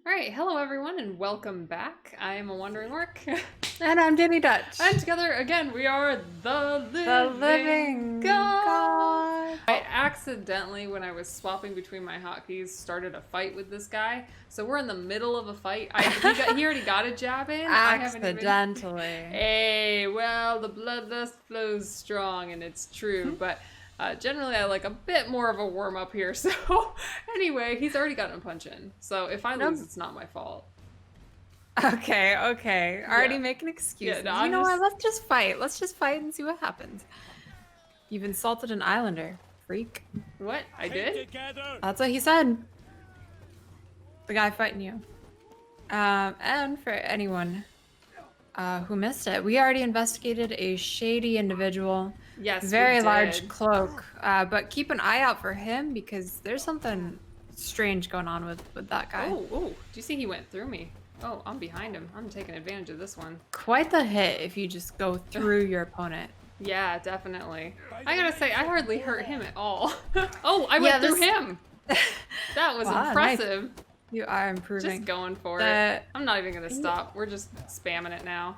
Alright, hello everyone and welcome back. I am A Wandering Orc. And I'm Dani Dutch. And together again we are the Living God. I accidentally, when I was swapping between my hotkeys, started a fight with this guy. So we're in the middle of a fight. He already got a jab in. Accidentally. Hey, well, the bloodlust flows strong and it's true, but generally I like a bit more of a warm-up here. So anyway, he's already gotten a punch in. So if I lose, it's not my fault. Okay. Already Yeah. making excuses. Yeah, no, you know what? Let's just fight. Let's just fight and see what happens. You've insulted an islander, freak. What? I did? That's what he said. The guy fighting you. And for anyone who missed it, we already investigated a shady individual. Yes, Very large cloak. But keep an eye out for him because there's something strange going on with that guy. Oh, do you see he went through me? Oh, I'm behind him. I'm taking advantage of this one. Quite the hit if you just go through your opponent. Yeah, definitely. I gotta say, I hardly hurt him at all. Oh, I went through him! That was Wow, impressive. Nice. You are improving. Just going for it. I'm not even gonna stop. We're just spamming it now.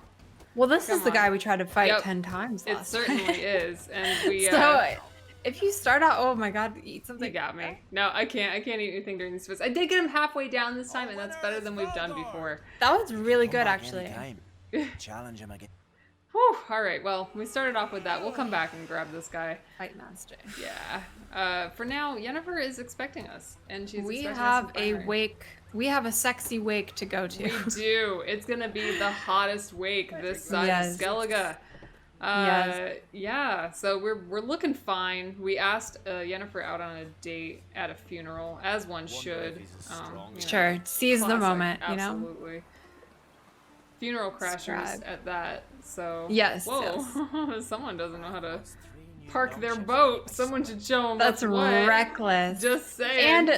Well, this is the guy we tried to fight 10 times It last certainly time. is. And we So, if you start out, oh my god, eat something. He got me. No, I can't eat anything during these fights. I did get him halfway down this time, and that's better than we've done before. That was really good, actually. Challenge him again. Whew, alright, well, we started off with that. We'll come back and grab this guy. Fight master. Yeah. For now, Yennefer is expecting us, and she's We expecting have us in a Fire. wake. We have a sexy wake to go to. We do. It's gonna be the hottest wake this side of Skellige. Yeah, so we're looking fine. We asked Yennefer out on a date at a funeral, as one should. Sure, seize the moment, you know? Absolutely. Funeral crashers at that, so... Yes, whoa, someone doesn't know how to park their boat. Someone should show them That's reckless. Just saying.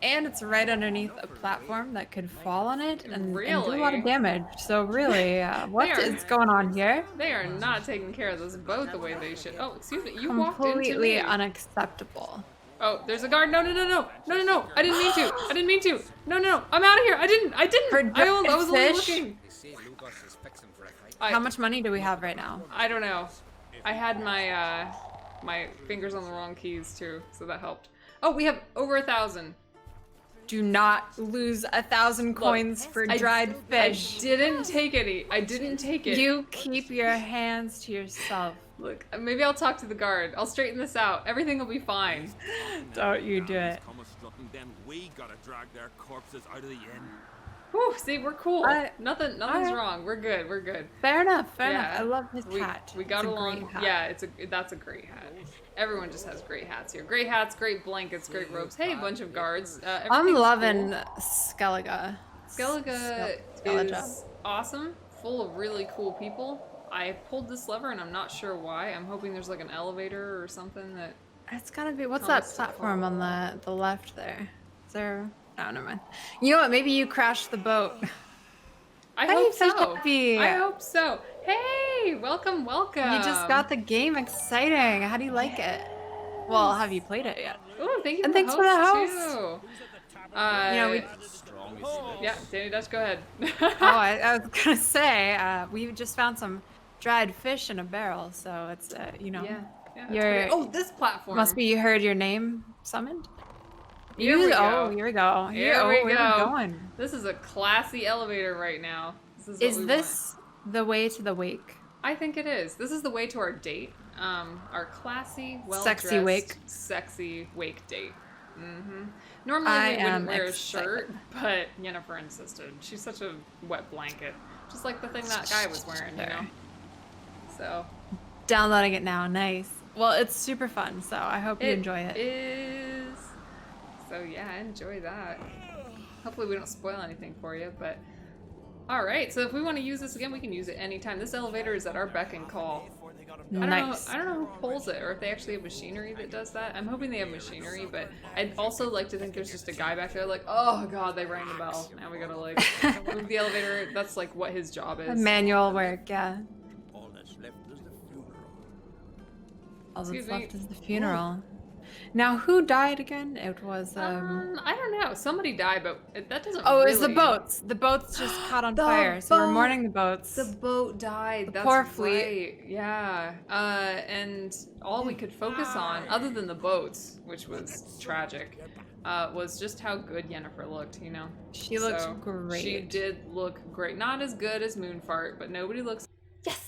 And it's right underneath a platform that could fall on it and do a lot Really? of damage. So really, what is going on here? They are not taking care of this boat the way they should. Oh, excuse me, you walked into Completely me. unacceptable. Oh, there's a guard. No. I didn't mean to. No. I'm out of here. I didn't. I was only looking. How much money do we have right now? I don't know. I had my my fingers on the wrong keys too, so that helped. Oh, we have over 1,000. Do not lose 1,000 coins for dried fish. I didn't take any. I didn't take it. You keep your hands to yourself. Look, maybe I'll talk to the guard. I'll straighten this out. Everything will be fine. Don't you do it. We gotta drag their corpses out of the inn. Whew, see, we're cool. Nothing's wrong. We're good. Fair enough. I love his hat. We got it's along. Yeah, that's a great hat. Everyone just has great hats here. Great hats, great blankets, great robes. Hey, bunch of guards. I'm loving Skellige. Skellige is awesome, full of really cool people. I pulled this lever and I'm not sure why. I'm hoping there's like an elevator or something that... It's gotta be... What's that platform on the left there? Is there... Oh, never mind. You know what? Maybe you crashed the boat. I hope so. Happy. I hope so. Hey, welcome. You just got the game exciting. How do you like it? Well, have you played it yet? Oh, thank you. And thanks for the host. Too. Yeah, Dani Dutch, go ahead. I was gonna say we just found some dried fish in a barrel, so it's Yeah. Oh, this platform. Must be you heard your name summoned. Here we go. Oh, here we go. Here we go. Going? This is a classy elevator right now. Is this the way to the wake? I think it is. This is the way to our date. Our classy, well-dressed, sexy wake date. Normally we wouldn't wear a shirt, but Yennefer insisted. She's such a wet blanket. Just like the thing that guy was wearing, you know? So. Downloading it now. Nice. Well, it's super fun, so I hope you enjoy it. It is. So yeah, enjoy that. Hopefully we don't spoil anything for you, but... Alright, so if we want to use this again, we can use it anytime. This elevator is at our beck and call. Nice. I don't know who pulls it, or if they actually have machinery that does that. I'm hoping they have machinery, but I'd also like to think there's just a guy back there like, oh god, they rang the bell. Now we gotta like move the elevator. That's like what his job is. Manual work, yeah. All that's left is the funeral. All that's left is the funeral. Now, who died again? It was I don't know. Somebody died, but that doesn't. Oh, really... it was the boats. The boats just caught on The fire, so we're boat! mourning the boats. The boat died. The That's poor fleet. right. Yeah. And all we could focus on, other than the boats, which was tragic, was just how good Yennefer looked. You know. She looked great. She did look great. Not as good as Moonfart, but nobody looks. Yes.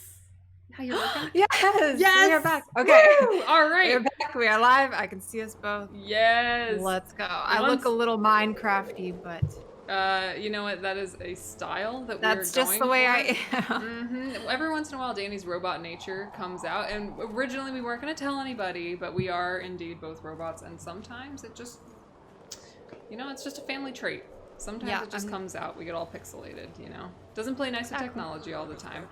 How you looking? Yes. Yes. We are back. Okay. Woo! All right. We're back. We are live. I can see us both. Yes. Let's go. I look a little Minecrafty, but you know what? That is a style that that's we're just going the way for. I am. Every once in a while, Dani's robot nature comes out, and originally we weren't going to tell anybody, but we are indeed both robots, and sometimes it just, you know, it's just a family trait. Sometimes it just comes out. We get all pixelated, you know. Doesn't play nice with technology all the time.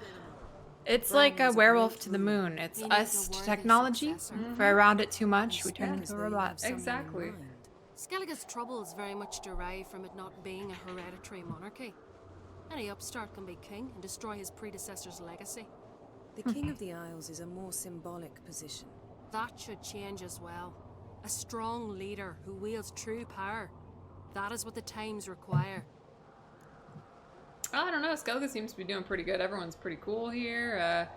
It's like a werewolf to the moon. It's us to technology. If we're around it too much, we turn into a robot. Exactly. Skellige's troubles very much derive from it not being a hereditary monarchy. Any upstart can be king and destroy his predecessor's legacy. The King of the Isles is a more symbolic position. That should change as well. A strong leader who wields true power. That is what the times require. I don't know. Skellige seems to be doing pretty good. Everyone's pretty cool here.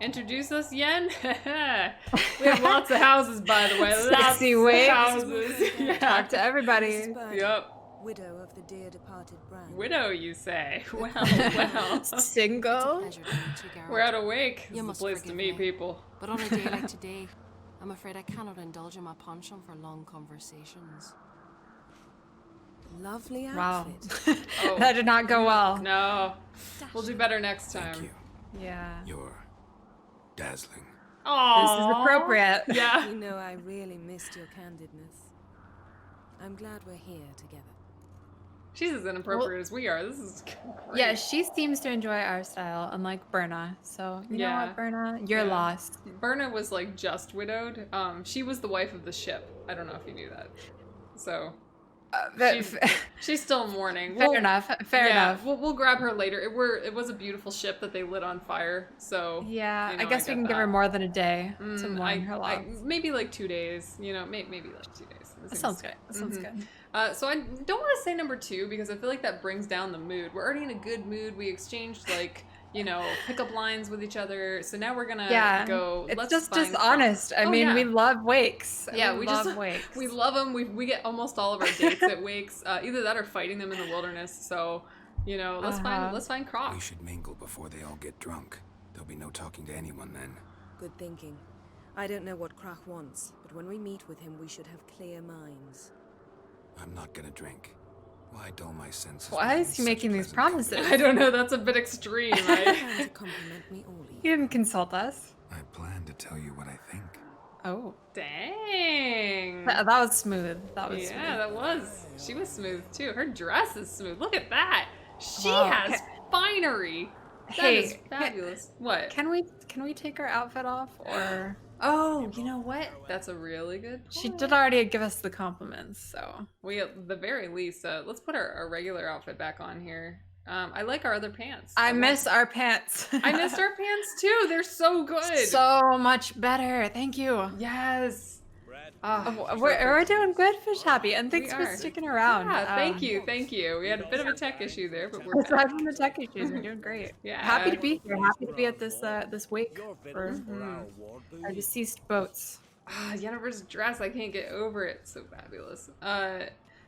Introduce us, Yen. We have lots of houses, by the way. Sexy lots wigs. of houses. Yeah. Talk to everybody. Yep. Widow of the dear departed Bran. Widow, you say? Well, well. Single. Pleasure to meet you, Geralt. We're at a wake. This You is the must place to forgive meet me. people. But on a day like today, I'm afraid I cannot indulge in my penchant for long conversations. Lovely Wow. outfit. Oh. That did not go well. No. We'll do better next time. Thank you. Yeah. You're dazzling. Aww. This is appropriate. Yeah. You know I really missed your candidness. I'm glad we're here together. She's as inappropriate as we are. This is great. Yeah, she seems to enjoy our style, unlike Berna. So, you know what, Berna? You're lost. Berna was like just widowed. She was the wife of the ship. I don't know if you knew that. So she's still mourning. Fair enough. Fair enough. We'll grab her later. It was a beautiful ship that they lit on fire. So Yeah, you know, I guess we get can give her that. more than a day to mourn her loss. Maybe like 2 days. You know, maybe like 2 days. That sounds good. That sounds good. So I don't want to say number 2 because I feel like that brings down the mood. We're already in a good mood. We exchanged like, you know, pickup lines with each other. So now we're gonna go. It's let's just find honest. I mean, we love wakes. Yeah, we love love wakes. We love them. We get almost all of our dates at wakes. Either that or fighting them in the wilderness. So, you know, let's find Croc. We should mingle before they all get drunk. There'll be no talking to anyone then. Good thinking. I don't know what Krach wants, but when we meet with him, we should have clear minds. I'm not gonna drink. Why dull my senses? Why is he making these promises? I don't know. That's a bit extreme. Plan to compliment me, Ollie. He didn't consult us. I plan to tell you what I think. Oh. Dang. That was smooth. That was smooth. That was. She was smooth too. Her dress is smooth. Look at that. She Wow. has finery. That is fabulous. What? Can we take our outfit off or? Oh, you know what? That's a really good point. She did already give us the compliments, so. We at the very least, let's put our regular outfit back on here. I like our other pants. I miss our pants. I missed our pants too. They're so good. So much better. Thank you. Yes. We're doing good, Fish Happy, and thanks We for are. sticking around. Yeah, thank you. We had a bit of a tech issue there, but we're back. Aside from the tech issues, we're doing great. Yeah. Happy to be here. Happy to be at this this wake for our deceased boats. Yennefer's dress, I can't get over it. So fabulous.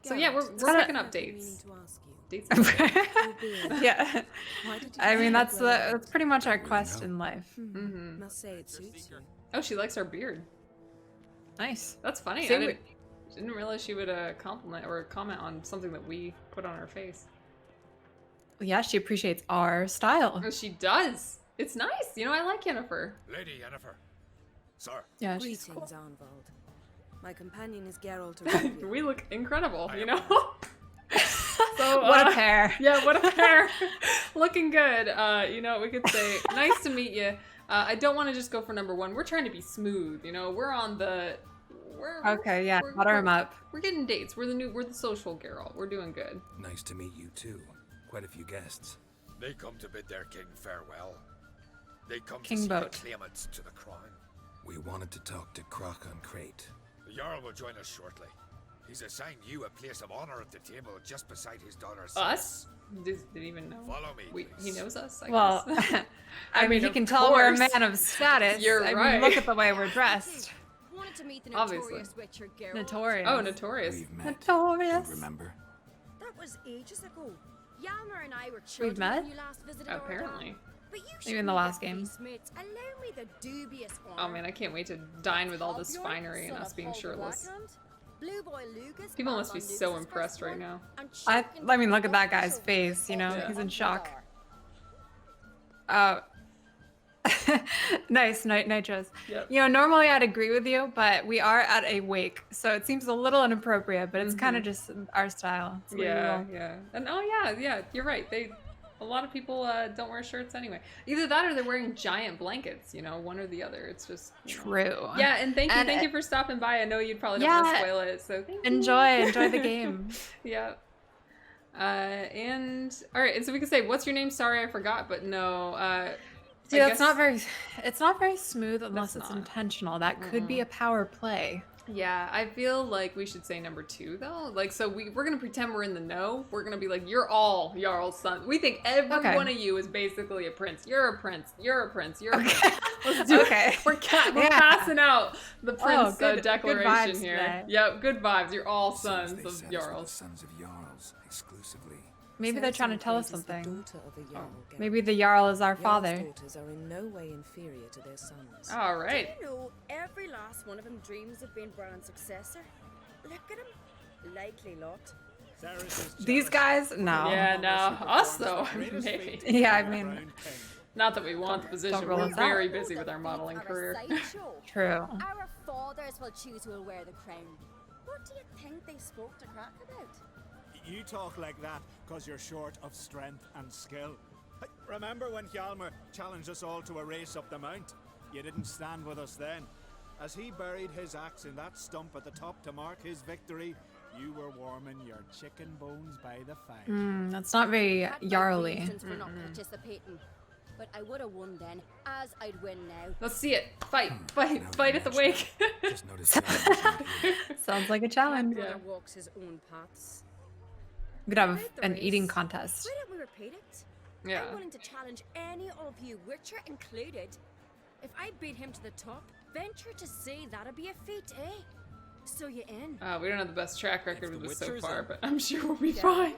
So yeah, we're Geralt, picking up I dates. mean to ask you. Dates. Yeah. Why did you I mean, choose that's pretty much our quest in life. Must say it suits you. Oh, she likes our beard. Nice. That's funny. See, I didn't realize she would compliment or comment on something that we put on her face. Yeah, she appreciates our style. Oh, she does. It's nice. You know, I like Yennefer. Lady Yennefer. Sir. Yeah, she's Greetings, cool. Arnvald. My companion is Geralt of Rivia. We look incredible, you know? So, What a pair. Yeah, what a pair. Looking good. You know, we could say, nice to meet you. I don't want to just go for number 1. We're trying to be smooth, you know? We're on the... Okay, yeah, butter him up. We're getting dates. We're the social Geralt. We're doing good. Nice to meet you too. Quite a few guests. They come to bid their king farewell. They come King to see Boat. the claimants to the crown. We wanted to talk to Croc on Crate. The Jarl will join us shortly. He's assigned you a place of honor at the table just beside his daughter. Us? Didn't even know. Follow me, He knows us, I Well, guess. I mean, he of can tell we're a course. man of status. You're I right. mean, look at the way we're dressed. Wanted to meet the Obviously. notorious Witcher Geralt. Notorious. Oh, notorious. We've met. Notorious. You remember? That was ages ago. Yalmer and I were children met? when you last visited our Apparently. town. But you Maybe in shouldn't the last get game. these mates. Allow me the dubious honor. Oh man, I can't wait to dine with all this Hobyorn, finery and son us of being Holger shirtless. Blackhand, Blue Boy Lucas, People must be Balthon so Lucas's impressed right firstborn, now. and I mean, Chicken look at that guy's Official face, you know? Yeah. He's in shock. Bar. Nice, nitros. Yep. You know, normally I'd agree with you, but we are at a wake, so it seems a little inappropriate, but it's kind of just our style. It's what we Yeah, roll. yeah. And yeah, you're right. A lot of people don't wear shirts anyway. Either that or they're wearing giant blankets, you know, one or the other. It's just True. Yeah, and thank And you for stopping by. I know you probably don't want to Yeah. spoil it, so thank you. Enjoy the game. Yeah. And all right, and so we can say, "What's your name?" Sorry, I forgot, but no. See, I that's guess- it's not very smooth unless That's it's not. intentional. That could be a power play. Yeah, I feel like we should say number 2 though. Like, so we're gonna pretend we're in the know. We're gonna be like, "You're all Jarl's son." We think every Okay. one of you is basically a prince. You're a prince. You're a prince. You're a prince. Let's do Okay. it. We're Yeah. passing out the prince good declaration vibes here. today. Yep, good vibes. You're all Seems sons they of said us we're the Jarls. sons of Jarls, exclusively. Maybe they're trying to tell us Is the something. daughter of a Jarl, Geralt. Maybe the Jarl is our Jarl's father. daughters are in no way inferior to their sons. All right. You know, every last one of them dreams of being Bran's successor. Look at him. Likely lot. These guys? No. Yeah, no. Us though, maybe. Yeah, I mean, Not that we want the position. roll We're us out. very busy with our modeling Are a career. sideshow. true. Our fathers will choose who will wear the crown. What do you think they spoke to Crack about? You talk like that because you're short of strength and skill. Hey, remember when Hjalmar challenged us all to a race up the mount? You didn't stand with us then. As he buried his axe in that stump at the top to mark his victory, you were warming your chicken bones by the fire. That's not very Had my Jarly. reasons for not participating, but I would have won then, as I'd win now. Let's see it. Fight Now at the you wake. Just noticed that. Sounds like a challenge. Yeah. Brother walks his own paths. We could have Right, the an eating race. contest. Why don't we repeat it? Yeah. I'm willing to challenge any of you, Witcher included. If I beat him to the top, venture to say that'd be a feat, eh? So you in? We don't have the best track record If with the this so Witcher's far, in. but I'm sure we'll be fine.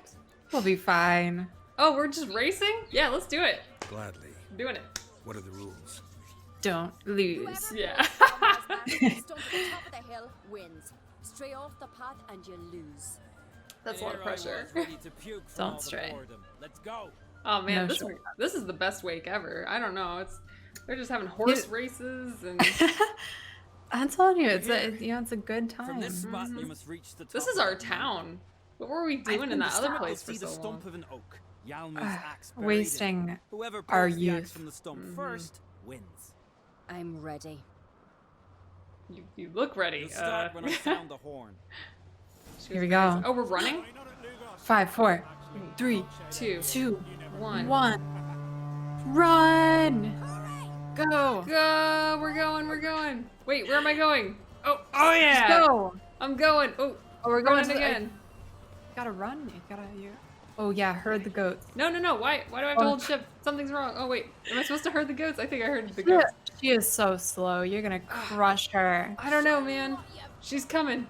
We'll be fine. Oh, we're just racing? Yeah, let's do it. Gladly. Doing it. What are the rules? Don't lose. Whoever Yeah. goes fastest and stumps to the top of the hill wins. Stray off the path and you lose. That's a lot of Here I pressure. was ready to puke from Don't all the stray. boredom. Let's go. Oh man, No, sure. this is the best wake ever. I don't know. They're just having horse races and I'm telling you, it's a good From time. this spot, you must reach the top. this is of our that mountain. town. What were we doing in that other You'll place for see the so stump long? of an oak. Yalmer's axe buried in it. Wasting Whoever our pulls the axe youth. from the stump first wins. I'm ready. You look ready. You'll start when I sound the horn. Here we go. Oh, we're running? 5, 4, 3, 2, 2, 1. 1. Run! Go! Go! We're going. Wait, where am I going? Oh yeah! Go! I'm going. Oh, we're going running to the- again. You gotta run. Oh yeah, herd the goats. No. Why do I have to Oh. hold shift? Something's wrong. Oh wait, am I supposed to herd the goats? I think I heard the Yeah, goats. she is so slow. You're gonna crush her. I don't know, man. She's coming.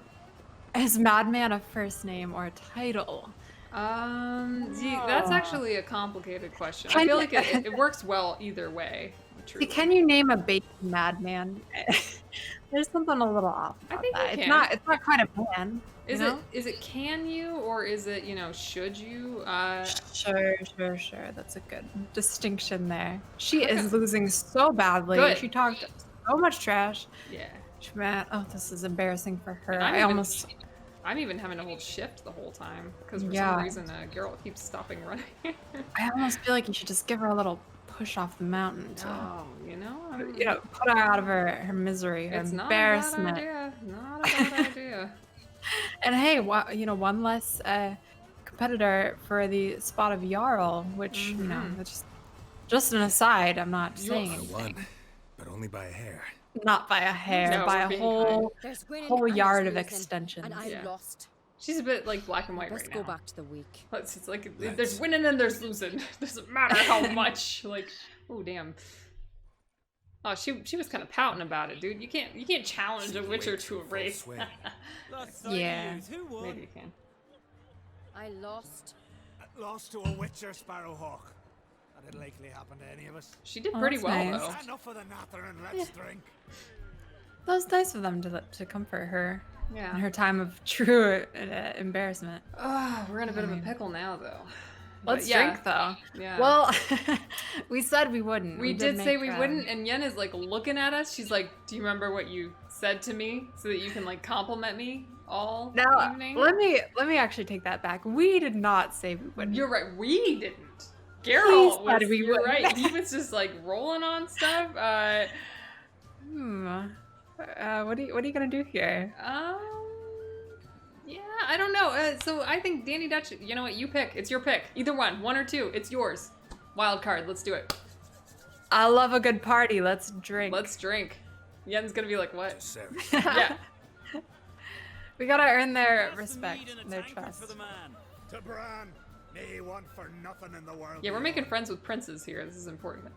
Is Madman a first name or a title? Gee, that's actually a complicated question. I Can feel you- like it works well either way. Truly. Can you name a baby Madman? There's something a little off about think you that. can. It's not quite a man. Is you know? it can you or is it should you? Sure. That's a good distinction there. She Okay. is losing so badly. Good. She talked so much trash. Yeah. Man, oh, this is embarrassing for her. And I'm I even having to hold shift the whole time because for Yeah. some reason Geralt keeps stopping running. almost feel like you should just give her a little push off the mountain to, Oh, put her out of her misery, her it's embarrassment. not a bad idea. Not a bad idea. And hey, one less competitor for the spot of Jarl, which that's just an aside. I'm not saying I anything. won, but only by a hair. Not by a hair, No, by we're a being whole There's winning whole and yard there's of losing, extensions. and I Yeah. lost. She's a bit like black and white Let's right go now. back to the week. It's like there's winning and there's losing. Doesn't matter how much. Like, oh damn. Oh, she was kind of pouting about it, dude. You can't challenge a witcher to a race. Yeah. Maybe you can. I lost. Lost to a witcher, Sparrowhawk. That'd likely happen to any of us. She did Oh, pretty that's well nice. though. Enough of the natter and let's drink. That was nice of them to comfort her in Yeah. her time of true embarrassment. Oh, we're in a bit of a pickle now though. Let's But yeah. drink though. Yeah. Well, we said we wouldn't. We did say make, we wouldn't, and Yen is like looking at us. She's like, "Do you remember what you said to me, so that you can like compliment me all Now, evening?" let me actually take that back. We did not say we wouldn't. You're right. We didn't. Geralt said was. we You're wouldn't. right. He was just like rolling on stuff. What are you gonna do here? Yeah, I don't know. So I think Dani Dutch. You know what? You pick. It's your pick. Either one or two. It's yours. Wild card. Let's do it. I love a good party. Let's drink. Let's drink. Yen's gonna be like, what? Serious. Yeah. We gotta earn their respect, their trust. To Bran, me one for nothing in the world. Yeah, we're making friends with princes here. This is important.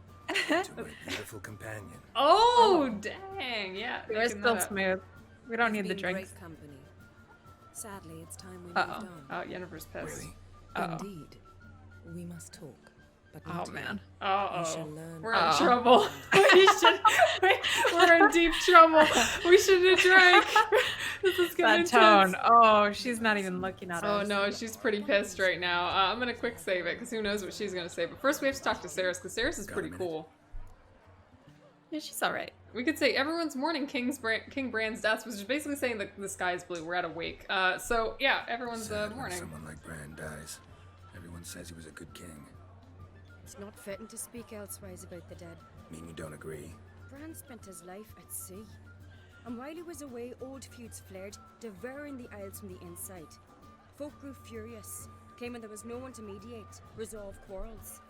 To my beautiful companion. Oh, dang. Yeah. We're making still that up. smooth. We don't need the Been drinks. great company. Sadly, it's time we Uh-oh. moved Oh, Yennefer's pissed. Really? Uh-oh. Indeed. We must talk. But Oh not man. You Uh-oh. shall learn. We're in Uh-oh. trouble. We're in deep trouble. We shouldn't have drank. This is gonna That tone. Oh, she's not even looking at Oh us. no, she's pretty pissed right now. I'm gonna quick save it, because who knows what she's gonna say. But first we have to talk to Ceres, because Ceres is Got a pretty minute. cool. Yeah, she's alright. We could say everyone's mourning King Bran's death, which is basically saying that the sky is blue. We're at a wake. So yeah, everyone's Sad when mourning. someone like Bran dies. Everyone says he was a good king. It's not fitting to speak elsewise about the dead. Mean you don't agree? Bran spent his life at sea. And while he was away, old feuds flared, devouring the Isles from the inside. Folk grew furious, claiming there was no one to mediate, resolve quarrels.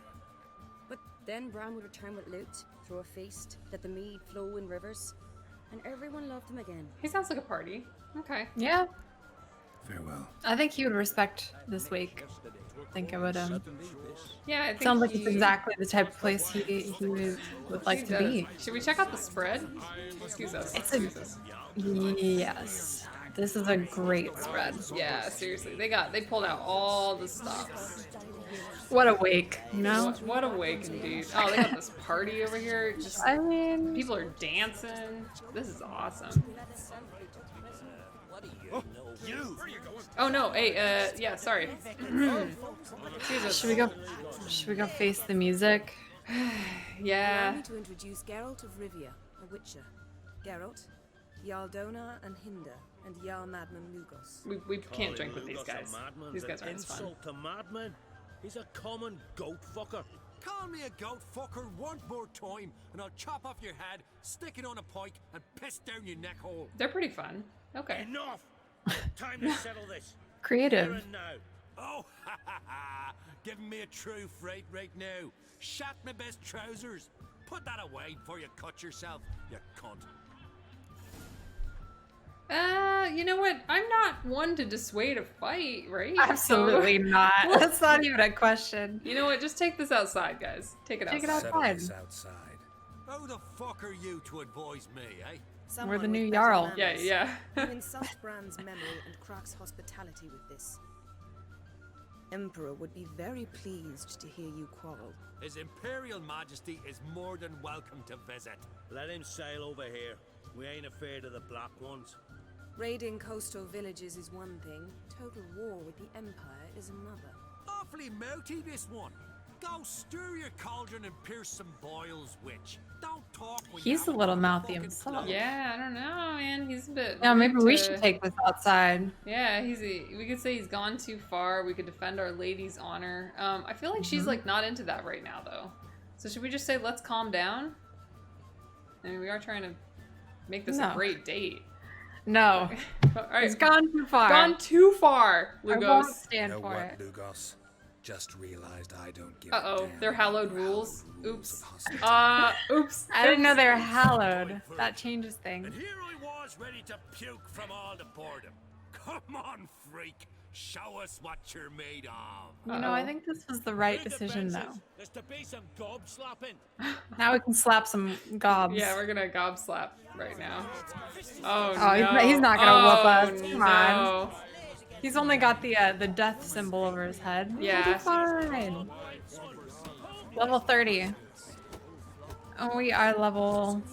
But then Bran would return with loot, throw a feast, let the mead flow in rivers, and everyone loved him again. He sounds like a party. Okay. Yeah, Farewell. I think he would respect this week. I think I would Yeah, I think sounds like it's exactly the type of place he would like to be. Should we check out the spread? Excuse us. It's a- Excuse us. Yes. This is a great spread. Yeah, seriously. They pulled out all the stops. What a wake, you know? What a wake indeed. Oh, they got this party over here. Just I mean, people are dancing. This is awesome. Oh no, hey, yeah, sorry. Jesus. should we go face the music? Allow Yeah. me to introduce Geralt of Rivia, a witcher. Geralt, Jarl Dona and Hinder, and Jarl Madman Lugos. We can't drink with these guys. These guys aren't as fun. Insult to madman. He's a common goat fucker. Call me a goat fucker one more time, and I'll chop off your head, stick it on a pike, and piss down your neck hole. They're pretty fun. Okay. Enough! Time to settle this. Here Creative. and now. Oh, ha ha ha! Giving me a true fright right now. Shat my best trousers. Put that away before you cut yourself, you cunt. You know what? I'm not one to dissuade a fight, right? Absolutely not. That's not even a question. You know what? Just take this outside, guys. Take it Take it outside. out. Settle this outside. Who the fuck are you to advise me, eh? Someone the new with better Jarl. Yeah, manners. yeah. You insult Bran's memory and Crach's hospitality with this. Emperor would be very pleased to hear you quarrel. His Imperial Majesty is more than welcome to visit. Let him sail over here. We ain't afraid of the black ones. Raiding coastal villages is one thing, total war with the Empire is another. Awfully mouty, this one. Go stir your cauldron and pierce some boils, witch. Don't talk when you He's a haven't little got mouthy fucking himself. clue. Yeah, I don't know, man. He's a bit. Yeah, maybe rude we to- should take this outside. Yeah, we could say he's gone too far. We could defend our lady's honor. I feel like she's like not into that right now, though. So should we just say let's calm down? I mean, we are trying to make this a No. great date. No, All right, it's gone too far. gone too far, I won't Lugos. stand Know for what, it. Lugos? Just realized I don't give Uh-oh, a damn they're about hallowed your rules. hallowed Oops. of hospitality. Oops. I didn't know they were hallowed. That changes things. And here I was ready to puke from all the boredom. Come on, freak. Show us what you're made of. You know, I think this was the right decision, though. There's to be some gob slapping. Now we can slap some gobs. Yeah, we're gonna gob slap right now. Oh, Oh, no. he's not gonna whoop us. Come on. No. He's only got the death symbol over his head. Yeah. He'll be fine. Level 30. Oh, we are level.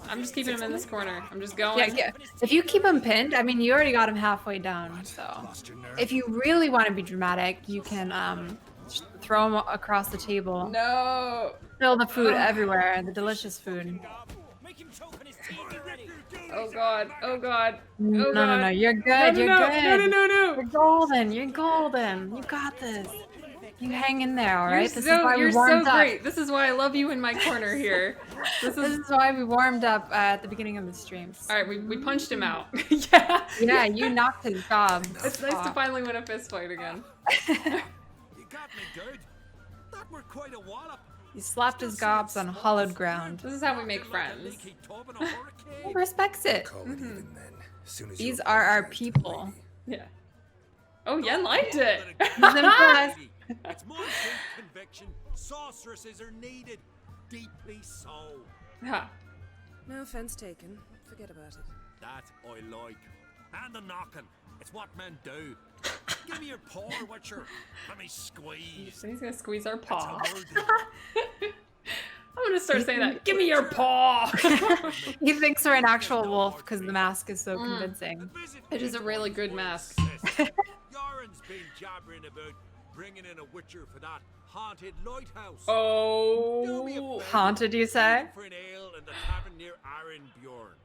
I'm just keeping him in this corner. I'm just going. Yeah. If you keep him pinned, I mean, you already got him halfway down. So, if you really want to be dramatic, you can throw him across the table. No. Fill the food everywhere. The delicious food. Oh god. Oh god. No, Oh god. no, no. You're good. No, You're no, good. no. You're golden. You're golden. You got this. You hang in there, all right? You're so great. This is why I love you in my corner here. This is why we warmed up at the beginning of the stream. All right, we punched him out. Yeah. Yeah, you knocked his gob. It's nice to finally win a fist fight again. You got me good. That were quite a wallop. You slapped his gobs on hollowed ground. This is how we make friends. He respects it. Call it even then. Soon as These you are our apologize to the people. lady. Yeah. Oh, Yen liked it. He's impressed. It's my deep conviction. Sorceresses are needed. Deeply so. Ha. No offense taken. Forget about it. That I like. And the knocking. It's what men do. Give me your paw, Witcher. Let me squeeze. He's gonna squeeze our paw. It's a word. I'm gonna start saying that. Give me your paw. He thinks we're an actual wolf because the mask is so convincing. It is a really good mask. Yoren's been jabbering about bringing in a Witcher for that haunted lighthouse. Do me a Oh. favor, Haunted, you say? for an ale in the tavern near Arenbjorn.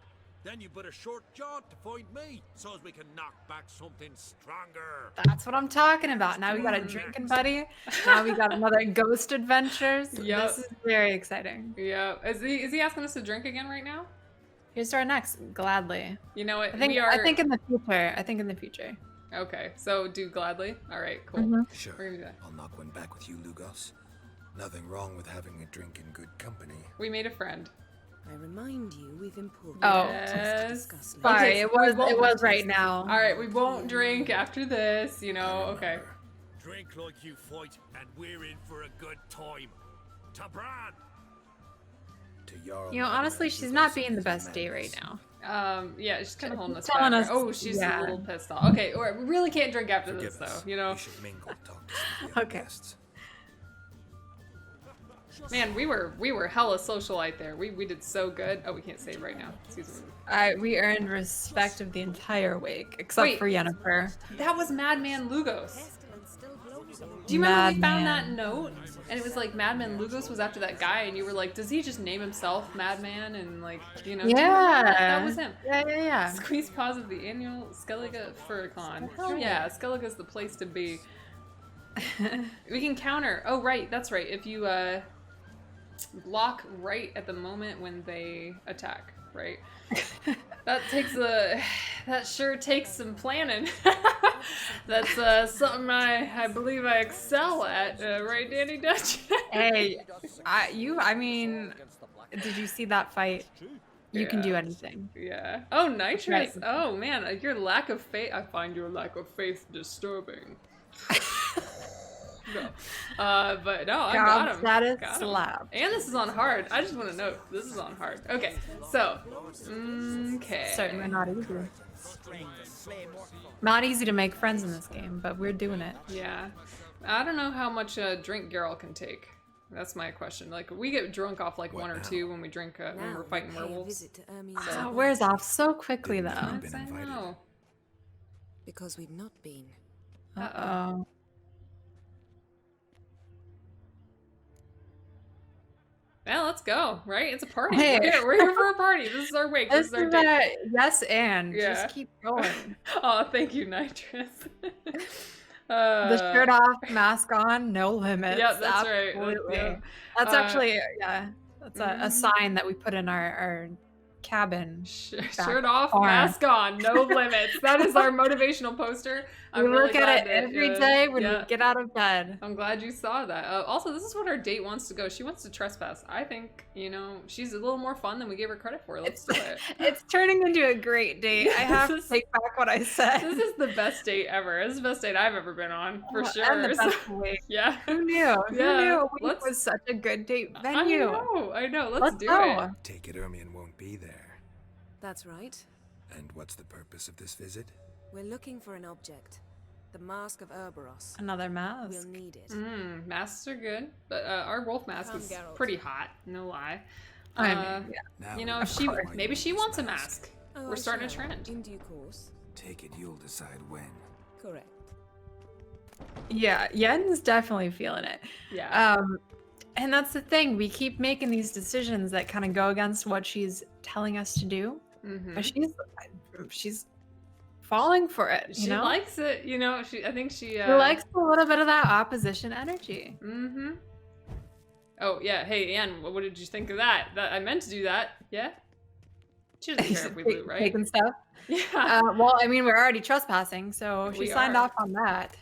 Then you put a short jaunt to find me, so as we can knock back something stronger. That's what I'm talking about. Now we got a drinking buddy. Now we got another ghost adventures. Yep. This is very exciting. Yeah. Is he asking us to drink again right now? Here's to our next. Gladly. You know what? I think we are. I think in the future. I think in the future. Okay. So do gladly. All right. Cool. Mhm. Sure. We're gonna do that. I'll knock one back with you, Lugos. Nothing wrong with having a drink in good company. We made a friend. I remind you, we've important Oh. matters to Yes. discuss later. Sorry, Okay, it we was won't- right now. All right. We won't drink after this. You know. I Okay. remember. Drink like you fight, and we're in for a good time. To Bran! To Jarl You know, honestly, Lugos she's not is being the best day madness. right now. Yeah, she's kind of holding us telling back. us- Oh, she's yeah. a little pissed off. Okay. All right. We really can't drink after Forgive this, us. though. You know. We should mingle, talk to some of the other Okay. guests. Man, we were hella socialite there. We did so good. Oh, we can't save right now. Excuse me. We earned respect of the entire wake, except Wait. for Yennefer. That was Madman Lugos. Do you remember we found that Madman. note? And it was like Madman Lugos was after that guy, and you were like, does he just name himself Madman? And like, you know, do you remember that? That was him. Yeah. Squeeze pause of the annual Skellige Furcon. Hell Yeah, Skellige's the place to be. We can counter. Oh, right, that's right. If you block right at the moment when they attack, right? That sure takes some planning. That's something I believe I excel at, right, Dani Dutch? Hey, I mean, did you see that fight? You can do anything. Yeah. Oh, Nitrous. Right. Oh man, your lack of faith. I find your lack of faith disturbing. No. But no, I got him. That is Got him. slap. And this is on hard. I just want to note this is on hard. Okay, so okay. Certainly not easy. Not easy to make friends in this game, but we're doing it. Yeah, I don't know how much drink Geralt can take. That's my question. Like, we get drunk off like one or two when we drink when Now we're we fighting pay a werewolves. visit to Ermine's Oh, home, it wears off so quickly, Didn't though. know. Yes, been I invited. know. because we've not been. Uh-oh. Well, let's go. Right? It's a party. Hey. We're here for a party. This is our wake. This is our date. Yes, and Yeah. just keep going. Oh, thank you, Nitrous. The shirt off, mask on, no limits. Yeah, that's right. Absolutely. Yeah. That's Uh, actually, yeah, that's a sign that we put in our cabin. Shirt off, mask on, no limits. That is our motivational poster. We look at it every day when we get out of bed. I'm glad you saw that. Also, this is what our date wants to go. She wants to trespass. I think, she's a little more fun than we gave her credit for. Let's do it. It's turning into a great date. I have to take back what I said. This is the best date ever. This is the best date I've ever been on, for sure. And the best week. Yeah. Who knew? Who knew a week was such a good date venue? I know. Let's do it. Take it Ermion won't be there. That's right. And what's the purpose of this visit? We're looking for an object. The Mask of Urboros. Another mask. We'll need it. Masks are good, but our wolf mask is pretty hot, no lie. Maybe she wants a mask. We're starting a trend. In due course. Take it you'll decide when. Correct. Yeah, Yen's definitely feeling it. Yeah. And that's the thing. We keep making these decisions that kind of go against what she's telling us to do. But she's falling for it. She likes it. I think she likes a little bit of that opposition energy. Oh yeah. Hey, Anne, what did you think of that? I meant to do that. Yeah. She doesn't care if we loot, right? Taking stuff. Yeah. Well, I mean, we're already trespassing, so she signed off on that.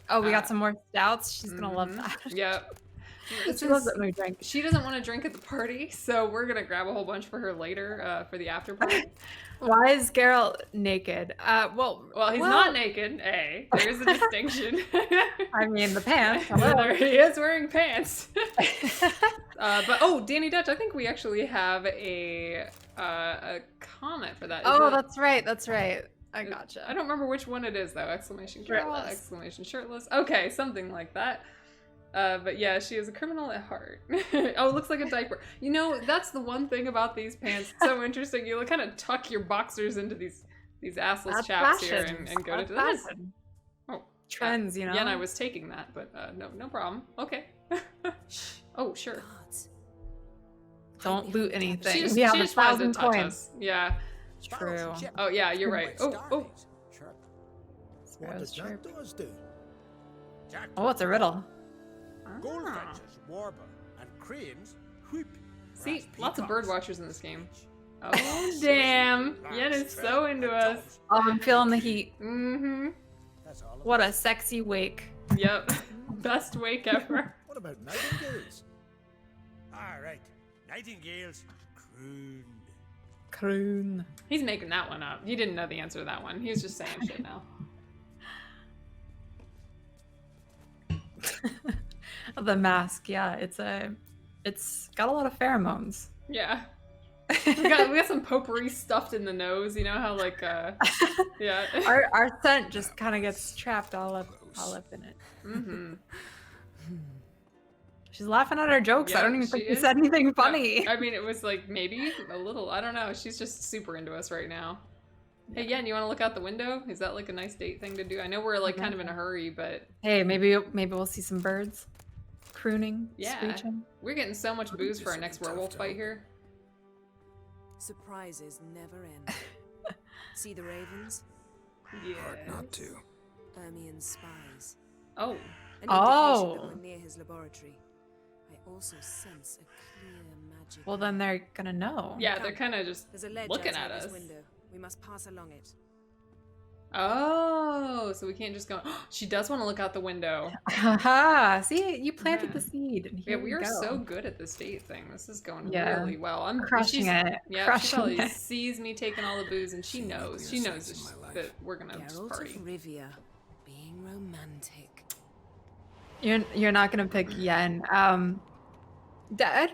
Oh, we got some more stouts. She's gonna love that. Yep. She loves it when we drink. She doesn't want to drink at the party, so we're gonna grab a whole bunch for her later for the after party. Why is Geralt naked? Well, he's not naked. There's a distinction. I mean, the pants. He is wearing pants. But Dani Dutch, I think we actually have a comment for that. That's right. That's right. I gotcha. I don't remember which one it is though. Exclamation Geralt, exclamation shirtless. Okay, something like that. But yeah, she is a criminal at heart. It looks like a diaper. That's the one thing about these pants. It's so interesting. You kind of tuck your boxers into these assless chaps here and go to this. Oh, trends, Yeah, and I was taking that, but no problem. Okay. Oh, sure. Don't loot anything. She we have just 1,000 touch coins. us. Yeah. True. Oh yeah, you're right. Oh. What does that does do? Oh, it's a riddle. Goldfinches warble and cranes whoop. See, lots of bird watchers in this game. Oh damn! Yen is so into us. Oh, I'm feeling the heat. That's all. What a sexy wake. Yep, best wake ever. What about nightingales? All right, nightingales Croon. He's making that one up. He didn't know the answer to that one. He's just saying shit now. The mask, yeah, it's got a lot of pheromones. Yeah. we got some potpourri stuffed in the nose, how yeah. Our scent just kind of gets trapped all up in it. She's laughing at our jokes. Yeah, I don't even think we said anything funny. No, I mean, it was like maybe a little. I don't know. She's just super into us right now. Hey, Yen, you want to look out the window? Is that like a nice date thing to do? I know we're like kind of in a hurry, but hey, maybe we'll see some birds crooning, screeching. We're getting so much booze for our next werewolf fight here. Surprises never end. See the ravens? Yeah. Hard not to. Ermion's spies. Oh. An indication that we're near his laboratory. I also sense a clear magic. Well, then they're gonna know. Yeah, they're kind of just looking at us. Window. We must pass along it. Oh, so we can't just go. She does want to look out the window. Haha! See, you planted the seed. And here we are so good at this date thing. This is going Yeah. really well. I'm crushing it. Yeah, Crushing she probably it. sees me taking all the booze, and she knows. She knows that we're gonna just Geralt party. of Rivia, being romantic. You're not gonna pick Yen. Dad,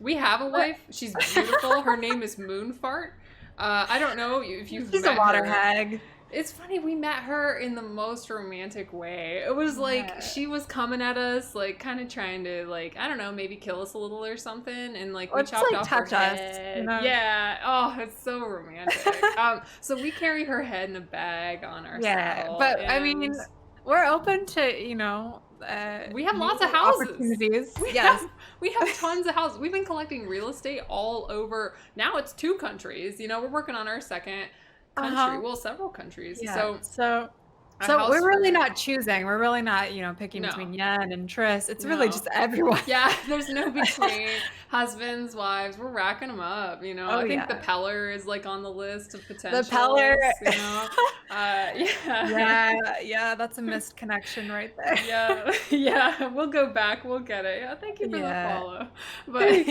We have a wife. She's beautiful. Her name is Moonfart. I don't know if you've she's met a water her. hag. It's funny, we met her in the most romantic way. It was like she was coming at us, like kind of trying to, like, I don't know, maybe kill us a little or something, and like we chopped off her head. Yeah. Oh, it's so romantic. So we carry her head in a bag on our saddle, but I mean, we're open to we have lots of houses. Opportunities. We have tons of houses. We've been collecting real estate all over. Now it's 2 countries. We're working on our second country. Well, several countries. Yeah. So So we're really not choosing. We're really not, picking between Yen and Triss. It's really just everyone. Yeah, there's no between husbands, wives. We're racking them up. I think the Peller is like on the list of potentials. The Peller. Yeah, that's a missed connection right there. Yeah, we'll go back. We'll get it. Yeah, thank you for the follow. But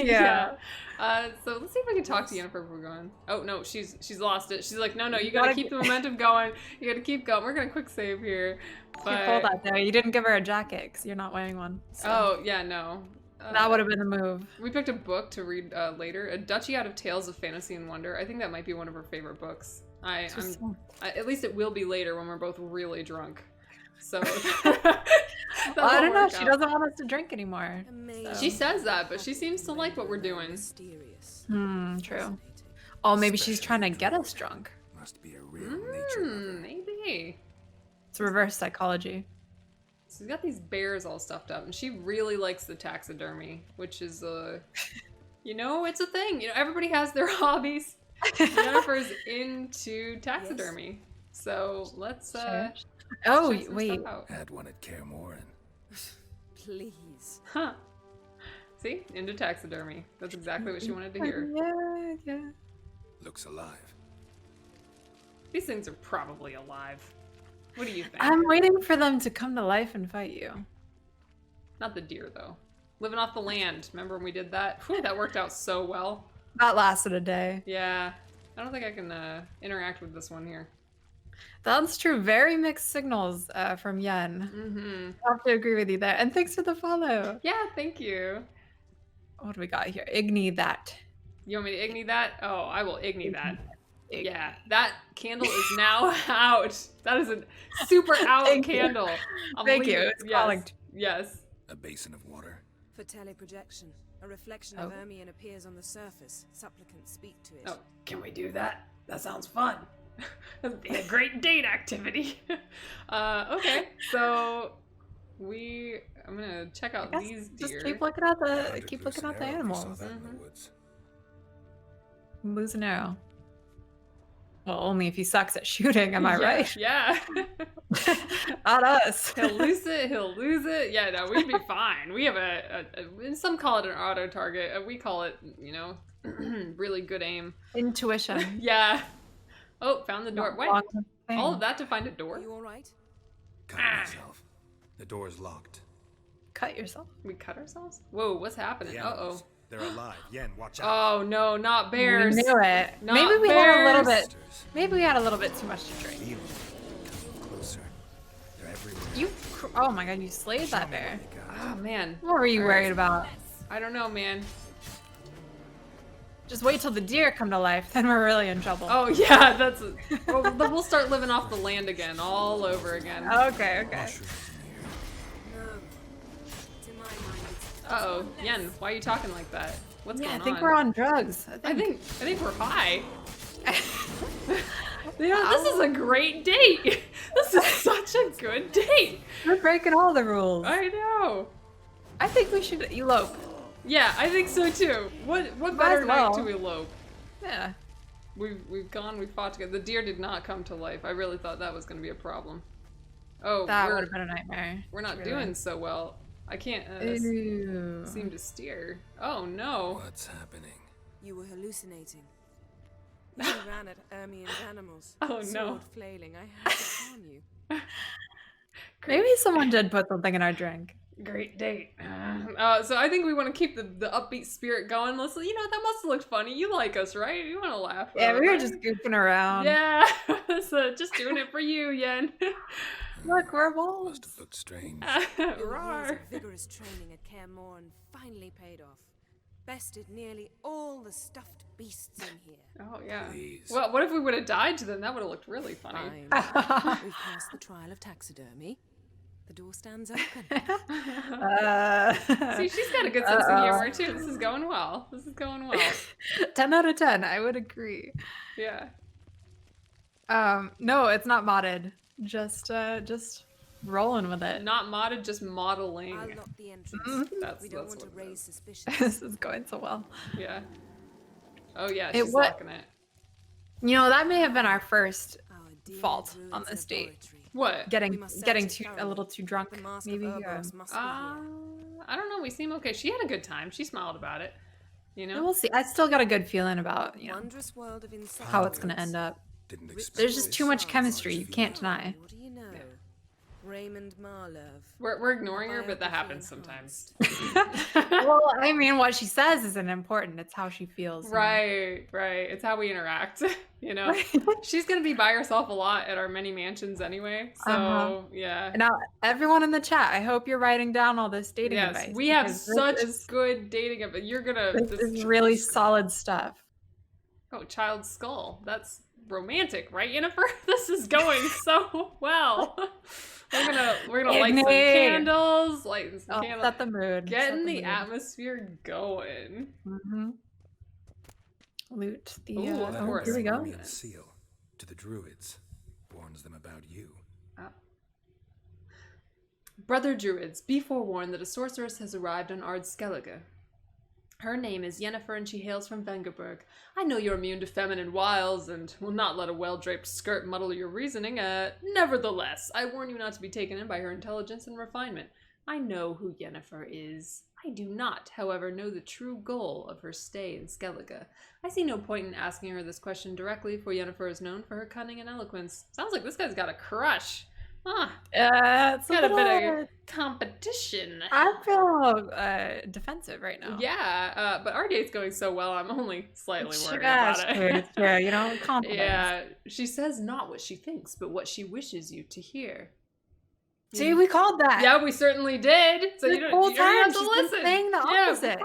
so let's see if I can talk to Yennefer if we're going. Oh no, she's lost it. She's like, no, you gotta keep the momentum going. You gotta keep going. We're gonna quick save here. But... Hold that there. You didn't give her a jacket because you're not wearing one. So. Oh yeah, no. That would have been the move. We picked a book to read later, A Duchy Out of Tales of Fantasy and Wonder. I think that might be one of her favorite books. At least it will be later when we're both really drunk. So I don't know. She doesn't want us to drink anymore. So. She says that, but she seems to like what we're doing. True. Oh, maybe she's trying to get us drunk. Must be a real nature. Maybe. It's reverse psychology. So she's got these bears all stuffed up, and she really likes the taxidermy, which is it's a thing. Everybody has their hobbies. Yennefer's into taxidermy, so let's. Oh wait! Had one at Kaer Morhen. Please. Huh. See? Into taxidermy. That's exactly what she wanted to hear. Yeah. Looks alive. These things are probably alive. What do you think? I'm waiting for them to come to life and fight you. Not the deer, though. Living off the land. Remember when we did that? Whew, that worked out so well. That lasted a day. Yeah. I don't think I can interact with this one here. That's true. Very mixed signals from Yen. Mm-hmm. I have to agree with you there. And thanks for the follow. Yeah, thank you. What do we got here? Igni that. You want me to Igni that? Oh, I will Igni that. Yeah, that candle is now out. That is a super out candle. Thank you. It's calling. Yes. A basin of water. For teleprojection, a reflection of Ermion appears on the surface. Supplicants speak to it. Oh, can we do that? That sounds fun. That'd be a great date activity. Okay, so I'm gonna check out these deer. Just keep looking at the animals. Lose an arrow. Well, only if he sucks at shooting, am I right? Yeah. Not us. He'll lose it. Yeah, no, we'd be fine. We have some call it an auto target. We call it, really good aim. Intuition. Yeah. Oh, found the door. Wait, all of that to find a door? Are you all right? Cut myself. The door's locked. Cut yourself? We cut ourselves? Whoa, what's happening? Uh-oh. They're alive. Yen, watch out. Oh no, not bears. We knew it. Maybe we had a little bit too much to drink. Closer. They're everywhere. Oh my god, you slayed that bear. Oh man. What were you worried about? I don't know, man. Just wait till the deer come to life, then we're really in trouble. Oh yeah, we'll start living off the land again, all over again. Okay. Uh-oh, Yen, why are you talking like that? What's going on? I think we're on drugs. I think we're high. This is a great date. This is such a good date. We're breaking all the rules. I know. I think we should elope. Yeah, I think so too. What better night to elope? Yeah. We've fought together. The deer did not come to life. I really thought that was going to be a problem. Oh, that would have been a nightmare. We're not doing so well. I can't seem to steer. Oh no. What's happening? You were hallucinating. You ran at Ermion's animals. Oh no. Sword flailing. I had to calm you. Maybe someone did put something in our drink. Great date. So I think we want to keep the upbeat spirit going. Let's, that must have looked funny. You like us, right? You want to laugh. Yeah, we were just goofing around. Yeah, so just doing it for you, Yen. Look, we're wolves. Must have looked strange. Your years of vigorous training at Kaer Morhen finally paid off. Bested nearly all the stuffed beasts in here. Oh yeah. Please. Well, what if we would have died to them? That would have looked really funny. Fine. We've passed the trial of taxidermy. The door stands open. See, she's got a good sense of humor too. This is going well. 10 out of 10. I would agree. Yeah. No, it's not modded. Just rolling with it. Not modded, just modeling. I'll lock the entrance. We don't want to raise suspicion. This is going so well. Yeah. Oh yeah, she's locking it. That may have been our first fault on this date. What? Getting a little too drunk, The mask maybe. of Urbos must be here. I don't know. We seem okay. She had a good time. She smiled about it. You know. We'll see. I still got a good feeling about Wondrous world of insects. how it's gonna end up. Didn't expect There's just this. too much chemistry. You can't deny. What do you know? Raymond Marlove. We're ignoring her, but that happens sometimes. Well, I mean, what she says isn't important. It's how she feels. Right. It's how we interact. You know, she's gonna be by herself a lot at our many mansions anyway. So yeah. Now, everyone in the chat, I hope you're writing down all this dating advice. We have such good dating advice. You're gonna. This is really solid stuff. Oh, child skull. That's romantic, right, Yennefer? This is going so well. We're gonna light some candles, Set the mood. Getting the atmosphere going. Mm-hmm. Loot the. Here we go. Seal to the druids warns them about you. Brother druids, be forewarned that a sorceress has arrived on Ard Skellige. Her name is Yennefer and she hails from Vengerberg. I know you're immune to feminine wiles and will not let a well-draped skirt muddle your reasoning. Nevertheless, I warn you not to be taken in by her intelligence and refinement. I know who Yennefer is. I do not, however, know the true goal of her stay in Skellige. I see no point in asking her this question directly, for Yennefer is known for her cunning and eloquence. Sounds like this guy's got a crush. It's got a bit of competition. I feel defensive right now. Yeah, but our date's going so well, I'm only slightly worried about it. Yeah, you know, confidence. Yeah, she says not what she thinks, but what she wishes you to hear. See, we called that. Yeah, we certainly did. So the you don't, whole you don't have time to she's listen. been saying the opposite.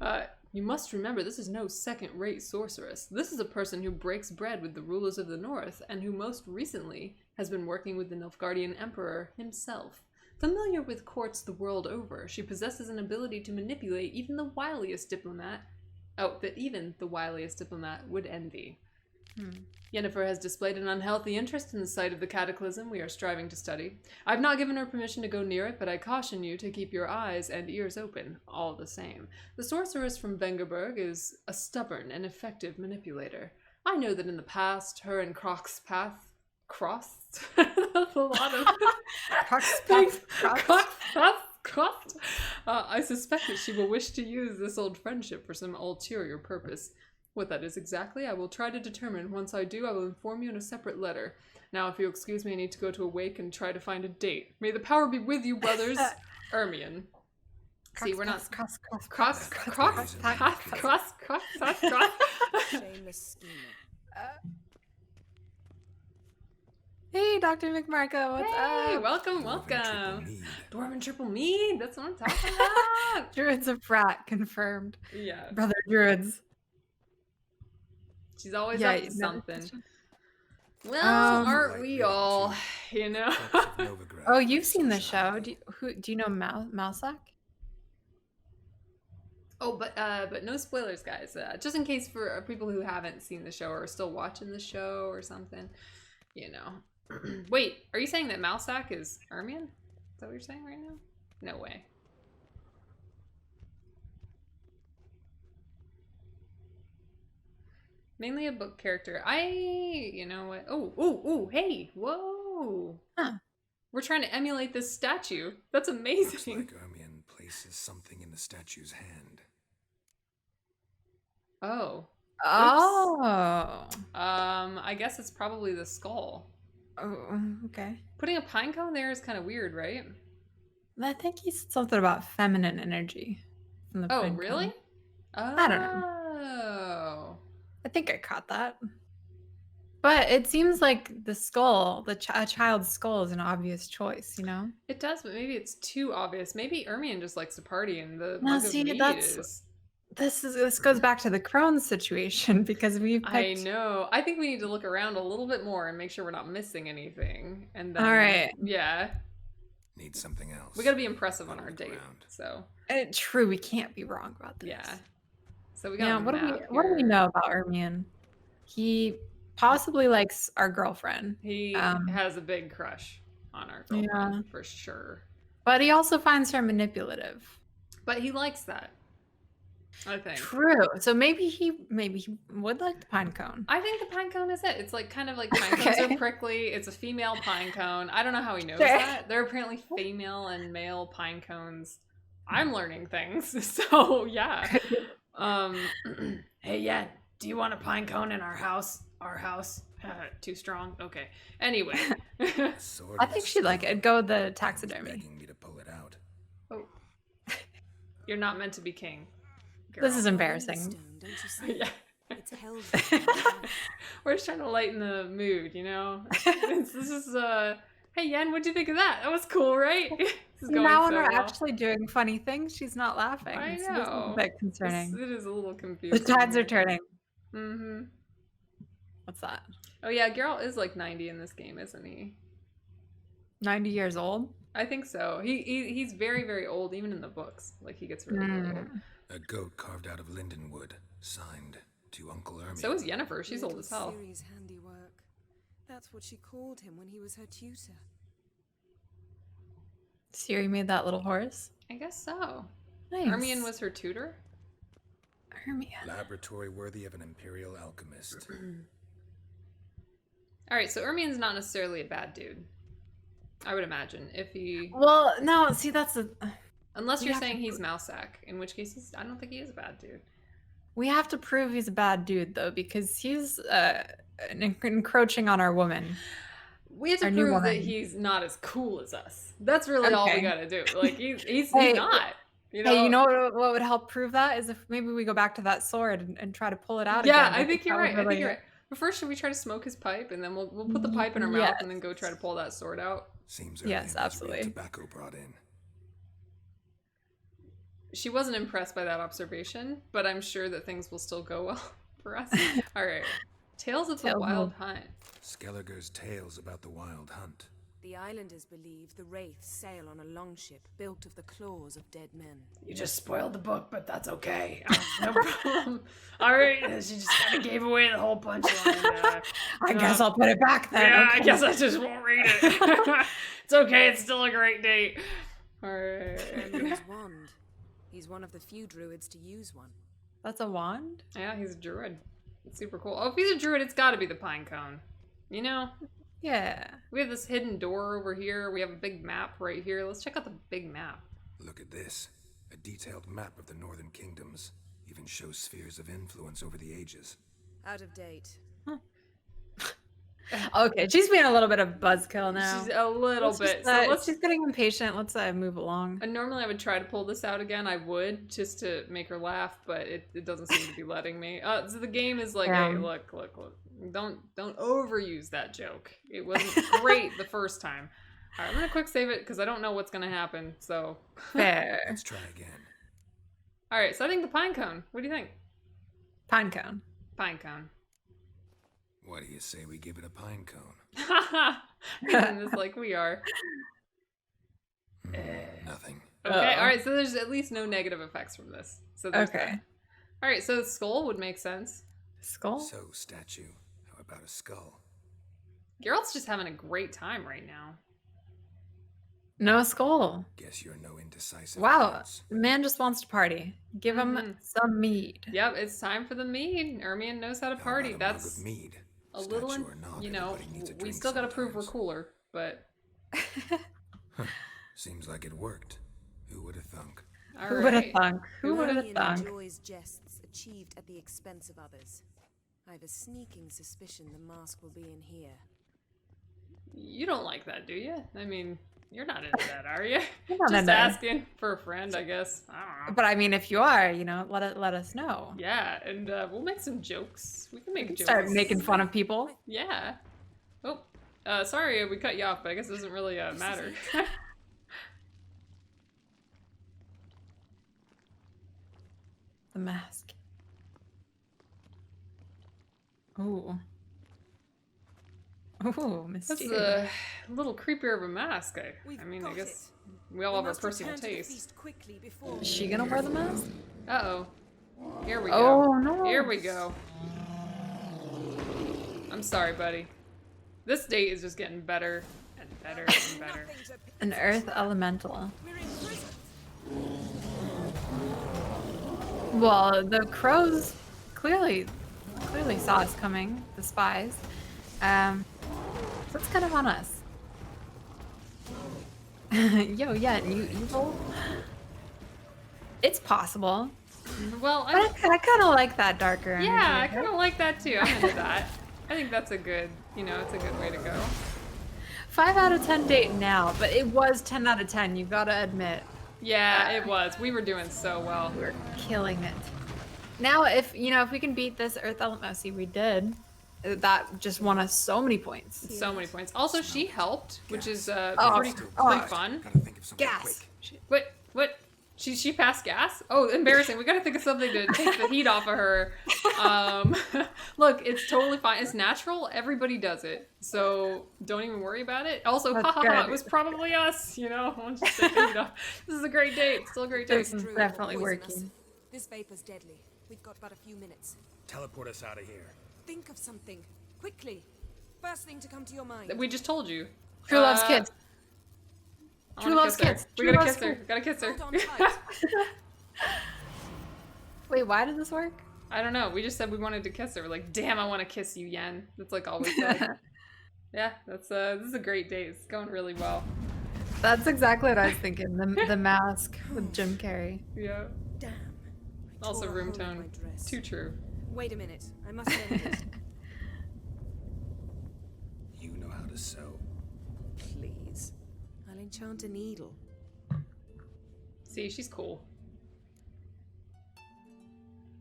Yeah, you must remember, this is no second-rate sorceress. This is a person who breaks bread with the rulers of the North, and who most recently has been working with the Nilfgaardian Emperor himself. Familiar with courts the world over, she possesses an ability to manipulate even the wiliest diplomat. That even the wiliest diplomat would envy. Yennefer has displayed an unhealthy interest in the site of the cataclysm we are striving to study. I've not given her permission to go near it, but I caution you to keep your eyes and ears open, all the same. The sorceress from Vengerberg is a stubborn and effective manipulator. I know that in the past, her and Croc's path crossed. That's a lot of... crossed. I suspect that she will wish to use this old friendship for some ulterior purpose. What that is exactly, I will try to determine. Once I do, I will inform you in a separate letter. Now, if you'll excuse me, I need to go to a wake and try to find a date. May the power be with you, brothers. Ermion. See, we're not... Cross. Shameless schemer. Hey, Dr. McMarco, what's up? Welcome. Dwarven triple mead. That's what I'm talking about. Druids of Frat, confirmed. Yeah. Brother Druids. She's always up to something. Well, aren't we all? You know. Oh, you've seen the show. Do you know Mousak? Oh, but no spoilers, guys. Just in case for people who haven't seen the show or are still watching the show or something, you know. Wait, are you saying that Mousak is Ermion? Is that what you're saying right now? No way. Mainly a book character. You know what? Oh, hey, whoa. Huh. We're trying to emulate this statue. That's amazing. Looks like Ermion places something in the statue's hand. Oh. Oh. I guess it's probably the skull. Oh, okay. Putting a pine cone there is kind of weird, right? I think he said something about feminine energy. Oh, really? I don't know. I think I caught that. But it seems like the skull, a child's skull, is an obvious choice, you know? It does, but maybe it's too obvious. Maybe Ermion just likes to party and the No, see, this goes back to the Crohn's situation because we picked... I know. I think we need to look around a little bit more and make sure we're not missing anything. And then, all right. Yeah. Need something else. We gotta be impressive on our date. So. True, we can't be wrong about this. Yeah. So we got what do we know about Ermion? He possibly likes our girlfriend. He has a big crush on our girlfriend, for sure. But he also finds her manipulative. But he likes that. I think. True. So maybe he would like the pine cone. I think the pine cone is it. It's like kind of like pine cones are prickly. It's a female pine cone. I don't know how he knows that. There are apparently female and male pine cones. I'm learning things. So yeah. Hey, yeah. Do you want a pine cone in our house? Our house? Too strong? Okay. Anyway. I think she'd like it. Go with the taxidermy. Begging me to pull it out. Oh. You're not meant to be king. Girl. This is embarrassing. Don't you see? Yeah. It's held. We're just trying to lighten the mood, you know? This is, hey, Yen, what'd you think of that? That was cool, right? This is going Now when so we're well. actually doing funny things, she's not laughing. I So this is know. a bit concerning. It is a little confusing. The tides are turning. Mm-hmm. What's that? Oh, yeah, Geralt is like 90 in this game, isn't he? 90 years old? I think so. He's very, very old, even in the books. Like, he gets really, really old. A goat carved out of linden wood, signed to Uncle Ermion. So is Yennefer. She's old as hell. Ciri's handiwork. That's what she called him when he was her tutor. Ciri made that little horse? I guess so. Nice. Ermion was her tutor? Ermion. Laboratory worthy of an imperial alchemist. Alright, so Ermion's not necessarily a bad dude. I would imagine. If he... Well, no, see, that's a... Unless you're saying he's Mousak, in which case I don't think he is a bad dude. We have to prove he's a bad dude, though, because he's encroaching on our woman. We have to prove that he's not as cool as us. That's really all we gotta do. Like, he's not. You know? Hey, you know what would help prove that is if maybe we go back to that sword and try to pull it out again. Yeah, I think you're right. I think you're right. But first, should we try to smoke his pipe, and then we'll put the pipe in our mouth, and then go try to pull that sword out? Seems yes, absolutely. Tobacco brought in. She wasn't impressed by that observation, but I'm sure that things will still go well for us. All right. Tales of the Wild Hunt. Skelliger's tales about the wild hunt. The islanders believe the wraiths sail on a longship built of the claws of dead men. You just spoiled the book, but that's okay. No problem. All right, she just kind of gave away the whole punchline. I guess I'll put it back then. Yeah, okay. I guess I just won't read it. It's okay. It's still a great date. All right. His wand. He's one of the few druids to use one. That's a wand? Yeah, he's a druid. It's super cool. Oh, if he's a druid, it's got to be the pine cone. You know? Yeah. We have this hidden door over here. We have a big map right here. Let's check out the big map. Look at this. A detailed map of the northern kingdoms. Even shows spheres of influence over the ages. Out of date. Huh. Okay, she's being a little bit of buzzkill now. She's a little bit. She's getting impatient. Let's move along. And normally I would try to pull this out again. I would, just to make her laugh, but it doesn't seem to be letting me. So the game is like, hey, look. Don't overuse that joke. It wasn't great the first time. All right, I'm going to quick save it because I don't know what's going to happen, so. Fair. Let's try again. All right, so I think the pine cone. What do you think? Pine cone. Pine cone. What do you say we give it a pine cone? It's like we are. Nothing. Okay, all right, so there's at least no negative effects from this. So there's that. All right, so skull would make sense. Skull? So, statue. How about a skull? Geralt's just having a great time right now. No skull. Guess you're no indecisive. Wow, the man just wants to party. Give him some mead. Yep, it's time for the mead. Ermion knows how to party. That's mead. A little, you know, we still got to prove we're cooler, but. Seems like it worked. Who would have thunk? Who would have thunk? Who would have thunk? Enjoys jests achieved at the expense of others. I have a sneaking suspicion the mask will be in here. You don't like that, do you? I mean, you're not into that, are you? Just asking for a friend, I guess. I don't know. But I mean, if you are, you know, let us know. Yeah, and we'll make some jokes. We can make jokes. Start making fun of people. Yeah. Oh, sorry we cut you off, but I guess it doesn't really matter. The mask. Ooh. Ooh, mysterious. That's a little creepier of a mask. I mean, I guess we all have our personal taste. Is she gonna wear the mask? Uh-oh. Here we go. Oh, no. Here we go. I'm sorry, buddy. This date is just getting better and better and better. An earth elemental. Well, the crows clearly saw us coming, the spies. So it's kind of on us. Yo, yeah, you evil. It's possible. Well, But I kind of like that darker energy. yeah, I kind of like that too. I'm into that. I think that's a good, it's a good way to go. 5 out of 10 date now, but it was 10 out of 10. You gotta admit. Yeah, it was. We were doing so well. We were killing it. Now, if we can beat this Earth Element Mousy, we did. That just won us so many points. So many points. Also, she helped, which is pretty fun. Gotta think of something Gas. quick. What? She passed gas? Oh, embarrassing. We gotta think of something to take the heat off of her. Look, it's totally fine. It's natural. Everybody does it. So don't even worry about it. Also, it was probably us, Once you take the heat off. This is a great date. Still a great date. This is definitely working. This vapor's deadly. We've got but a few minutes. Teleport us out of here. Think of something. Quickly. First thing to come to your mind. We just told you. True loves kids. True loves kids. We gotta kiss her. Gotta kiss her. Hold on tight. Wait, why does this work? I don't know. We just said we wanted to kiss her. We're like, damn, I want to kiss you, Yen. That's like all we said. Yeah, this is a great date. It's going really well. That's exactly what I was thinking. The mask with Jim Carrey. Yeah. Damn. I Also tore a room hole in tone. my dress. Too true. Wait a minute. I must end it. You know how to sew. Please. I'll enchant a needle. See, she's cool.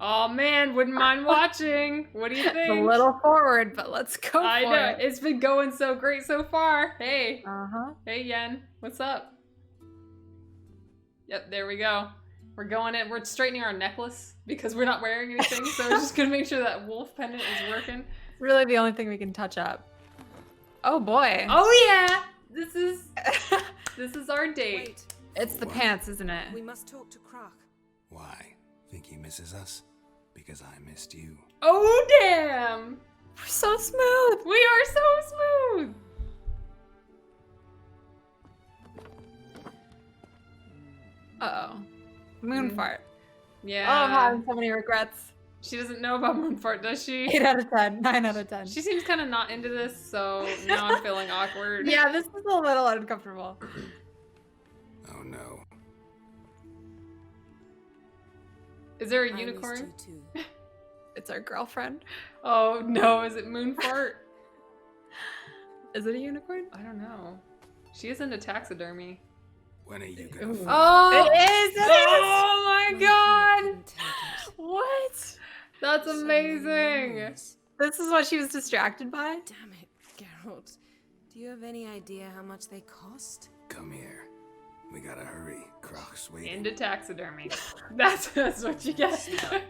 Oh man, wouldn't mind watching. What do you think? A little forward, but let's go I for know. it. It's been going so great so far. Hey. Uh-huh. Hey, Yen. What's up? Yep, there we go. We're going in. We're straightening our necklace because we're not wearing anything. So we're just going to make sure that wolf pendant is working. Really the only thing we can touch up. Oh boy. Oh yeah. This is our date. Wait. It's the pants, isn't it? We must talk to Croc. Why? Think he misses us? Because I missed you. Oh damn. We're so smooth. We are so smooth. Uh-oh. Moon fart. Yeah. Oh, I'm having so many regrets. She doesn't know about Moonfart, does she? 8 out of 10. 9 out of 10. She seems kind of not into this, so now I'm feeling awkward. Yeah, this is a little uncomfortable. Oh no. Is there a I missed unicorn? you too. It's our girlfriend. Oh no, is it Moonfart? Is it a unicorn? I don't know. She is into taxidermy. When are you gonna find Oh! It is! Oh my god! Couldn't take it. What? That's So many amazing! memories. This is what she was distracted by? Damn it, Geralt. Do you have any idea how much they cost? Come here. We gotta hurry. Croc's waiting. Into taxidermy. That's what you get.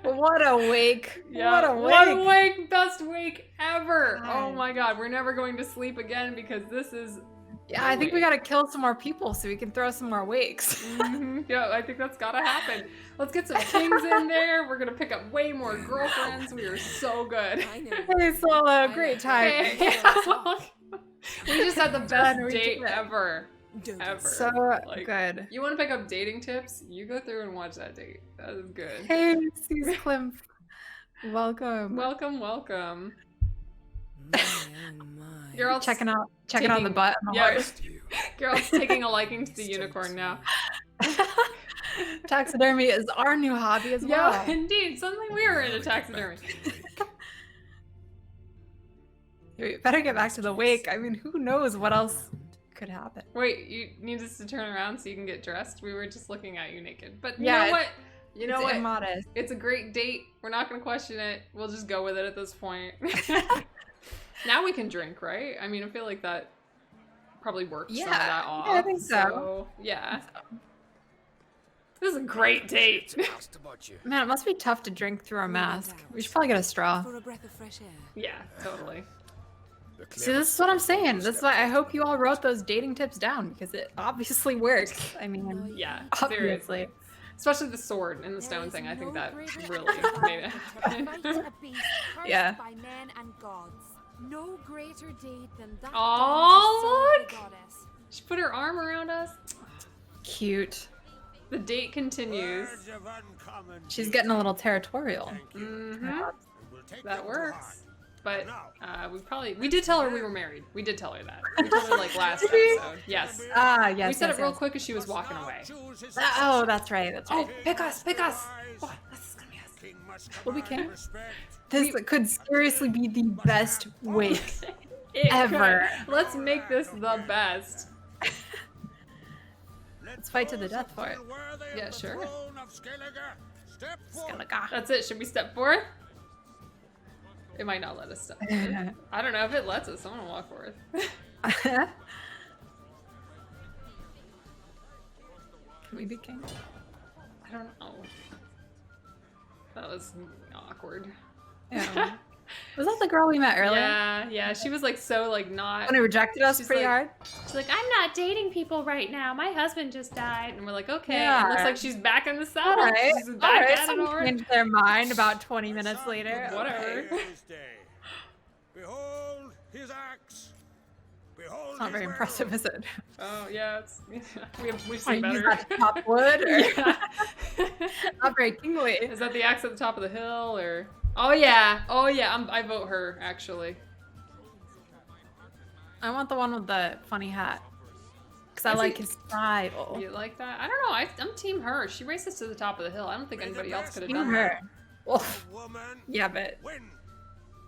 What a wake. Yeah, What a wake. What a wake! Best wake ever! God. Oh my god, we're never going to sleep again because this is... Yeah, I think we gotta kill some more people so we can throw some more wakes. Yeah, I think that's gotta happen. Let's get some kings in there. We're gonna pick up way more girlfriends. We are so good. I know. Hey, Solo, great time. Hey, we just had the best we date did it. ever. Don't Ever. So Like, good. You want to pick up dating tips? You go through and watch that date. That is good. Hey, Sis Klimpf. Welcome. Welcome, welcome. My, oh my. You're all checking out the butt on the Yeah, horse. you. Girl's taking a liking to the unicorn now. Taxidermy is our new hobby as well. Yeah, indeed. Suddenly we are into taxidermy. We better get back to the wake. I mean, who knows what else could happen? Wait, you need us to turn around so you can get dressed? We were just looking at you naked. But you Yeah, know what? You know It's what? immodest. It's a great date. We're not going to question it. We'll just go with it at this point. Now we can drink, right? I mean, I feel like that probably works some of that off. Yeah, I think so. Yeah. This is a great date. Asked about you. Man, it must be tough to drink through our mask. We should probably get a straw. For a breath of fresh air. Yeah, totally. See, this is what I'm saying. This is why I hope you all wrote those dating tips down because it obviously works. I mean, Yeah, obviously. seriously. Especially the sword and the stone thing. I think that really made it happen. Fight a beast cursed Yeah. by men and gods. No greater date than that Aw, dawn to serve look! the goddess. She put her arm around us. Cute. The date continues. She's getting a little territorial. That works. But we did tell her we were married. We did tell her that. We told her like last episode. Yes. Yes. We said it real quick as she was walking away. Oh, that's right. That's right. Oh, pick us! Pick us! Oh, this is gonna be us. Well, we can. This could seriously be the best wake ever. Let's make this the best. Let's fight to the death for it. Yeah, sure. Skellige. That's it. Should we step forth? It might not let us step forth. I don't know if it lets us. I want to walk forth. Can we be king? I don't know. That was awkward. Yeah. Was that the girl we met earlier? Yeah. She was like so like not. When he rejected us pretty hard. She's like, I'm not dating people right now. My husband just died, and we're like, okay. Yeah. It looks like she's back in the saddle. All right. She's back at it Someone already. changed their mind about 20 minutes later. Whatever. Behold his axe. Behold It's not very impressive, is it? Oh yeah, it's we've I seen use better. that to chop wood. Or... Yeah. Not very kingly. Is that the axe at the top of the hill, or? Oh yeah. I vote her actually. I want the one with the funny hat. Because I like his style. You like that? I don't know. I'm team her. She races to the top of the hill. I don't think anybody else could have done her. that. Well, yeah, but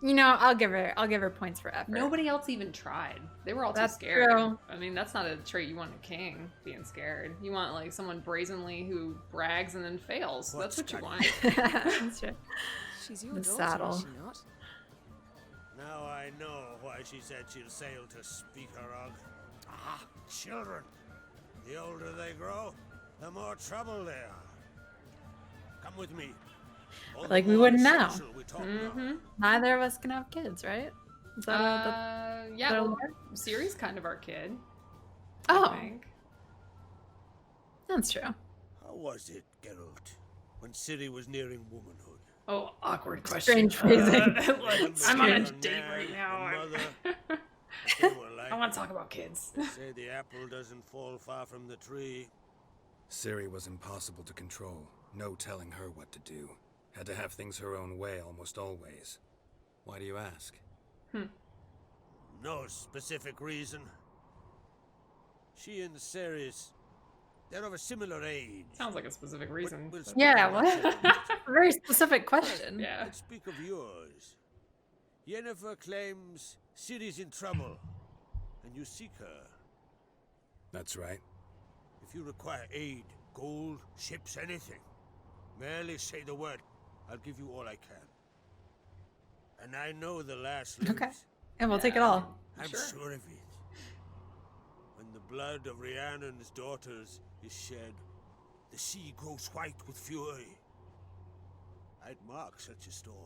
you know, I'll give her points for effort. Nobody else even tried. They were all That's too scared. true. I mean, that's not a trait you want in a king, being scared. You want like someone brazenly who brags and then fails. That's what you want. That's true. She's your The daughter, saddle. is she not? Now I know why she said she'll sail to Speakerog. Ah, children. The older they grow, the more trouble they are. Come with me. All Like the we more wouldn't know. essential we talk about. Neither of us can have kids, right? Is that Yeah, that'll well, work? Ciri's kind of our kid. Oh. I think. That's true. How was it, Geralt, when Ciri was nearing womanhood? Oh, awkward question. Strange phrasing. I'm on a Strange. date right now. They were like, I want to talk about kids. say the apple doesn't fall far from the tree. Ciri was impossible to control. No telling her what to do. Had to have things her own way almost always. Why do you ask? No specific reason. She and Ceres, they're of a similar age. Sounds like a specific reason. We'll but- speak Yeah, of what? ourselves. A very specific question. Yeah. Let's speak of yours. Yennefer claims Ciri's in trouble, and you seek her. That's right. If you require aid, gold, ships, anything, merely say the word. I'll give you all I can. And I know the last lives. Okay. And we'll take it all. I'm Sure. sure of it. When the blood of Rhiannon's daughters is shed, the sea grows white with fury. I'd mark such a storm.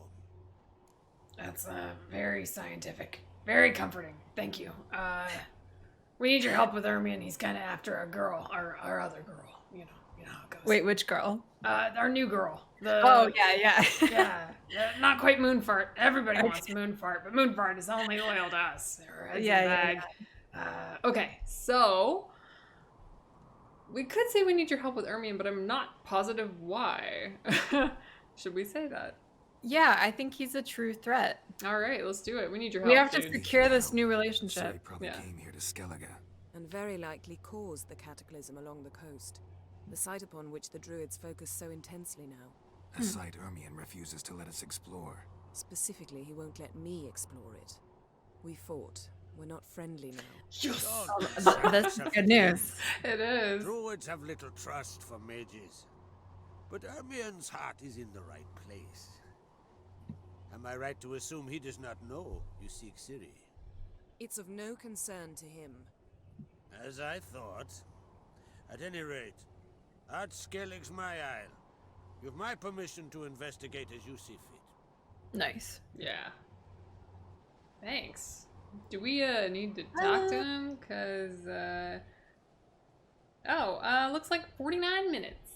That's very scientific. Very comforting. Thank you. We need your help with Ermion. He's kind of after a girl, our other girl. You know how it goes. Wait, which girl? Our new girl. Oh, yeah. Yeah, not quite Moonfart. Everybody wants Moonfart, but Moonfart is only loyal to us. Her head's Yeah, in the yeah, bag. Okay, so we could say we need your help with Ermion, but I'm not positive why. Should we say that? Yeah, I think he's a true threat. All right, let's do it. We need your help. We have to dude. secure this new relationship. Ciri probably Yeah. came here to Skellige. And very likely caused the cataclysm along the coast. The site upon which the druids focus so intensely now. A site Ermion refuses to let us explore. Specifically, he won't let me explore it. We fought. We're not friendly now. Yes! That's good news. It is. Druids have little trust for mages. But Ermion's heart is in the right place. Am I right to assume he does not know you seek Ciri? It's of no concern to him. As I thought. At any rate, Art Skellig's my isle. You've my permission to investigate as you see fit. Nice. Yeah. Thanks. Do we need to talk to him? Cause looks like 49 minutes.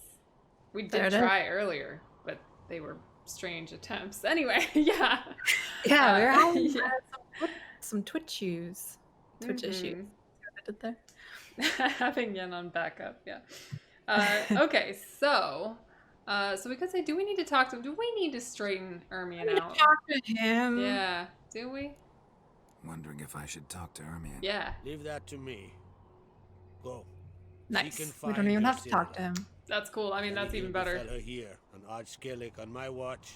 We There did it is. try earlier, but they were strange attempts. Anyway, yeah. Yeah, we're having yeah. some Twitch issues. Twitch issues. See what I did there? Having Yen on backup, yeah. Okay, so we could say, do we need to talk to him? Do we need to straighten Ermion out? Talk to him. Yeah, do we? Wondering if I should talk to Ermion. Yeah. Leave that to me. Go. Nice. We don't even have to talk to him. That's cool. I mean, that's even better. Fella here, an odd skellig on my watch.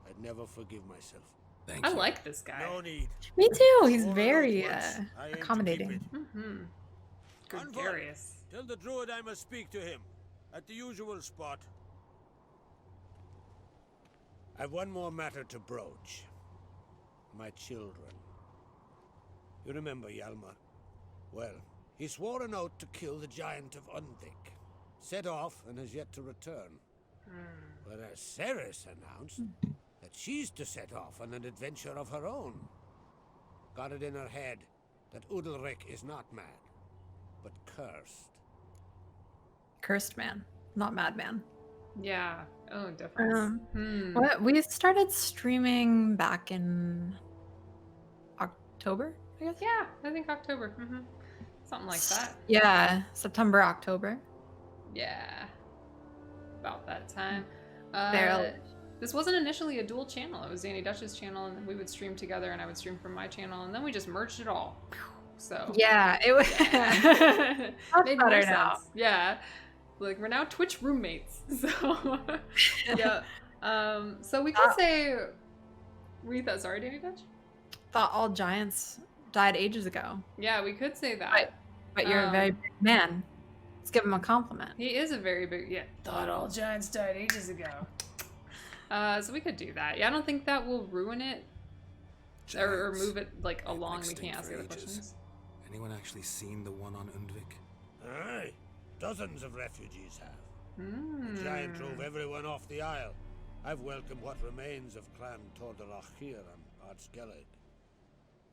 I'd never forgive myself. Thank I you. like this guy. No need. Me too. He's All very outwards, I aim to keep accommodating. it. Mm-hmm. Convoy, Gregarious. tell the druid I must speak to him at the usual spot. I've one more matter to broach. My children. You remember Hjalmar? Well, he swore an oath to kill the giant of Unvik. Set off and has yet to return. Whereas Ceres announced that she's to set off on an adventure of her own. Got it in her head that Udalric is not mad, but cursed. Cursed man, not madman. Yeah. Oh, difference. What we started streaming back in October, I guess. Yeah, I think October. Something like that. Yeah, September, October. Yeah. About that time. There. This wasn't initially a dual channel. It was Dani Dutch's channel, and then we would stream together, and I would stream from my channel, and then we just merged it all. So. Yeah, it was. Yeah. Made more better sense. now. Yeah. Like, we're now Twitch roommates. So, yeah. So we could say. Read that. Sorry, Dani Dutch? Thought all giants died ages ago. Yeah, we could say that. But you're a very big man. Let's give him a compliment. He is a very big. Yeah. Thought all giants died ages ago. So we could do that. Yeah, I don't think that will ruin it. Or move it, like, along. We can't ask the other questions. Anyone actually seen the one on Undvik? Aye. Dozens of refugees have. The giant drove everyone off the isle. I've welcomed what remains of Clan Tordalachir and Ardskellig.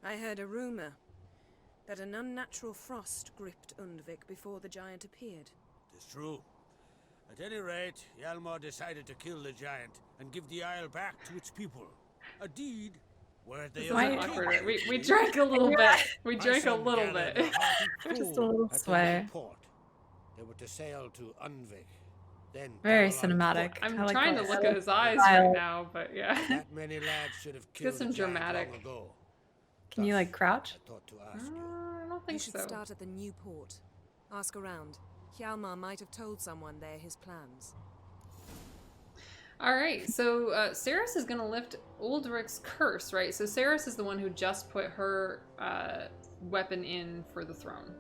I heard a rumor that an unnatural frost gripped Undvik before the giant appeared. It's true. At any rate, Hjalmar decided to kill the giant and give the isle back to its people. A deed where they awkward. We drank a little bit. We drank a little bit. Just a little sway. They were to sail to Unvik. Then very cinematic. I'm like trying to look at his eyes right now, but yeah. That many lads should have killed Get some dramatic. ago. Can you like crouch? I thought to ask you. I don't think You should so. start at the new port. Ask around. Hjalmar might have told someone there his plans. All right, so Ceres is going to lift Uldric's curse, right? So Ceres is the one who just put her weapon in for the throne.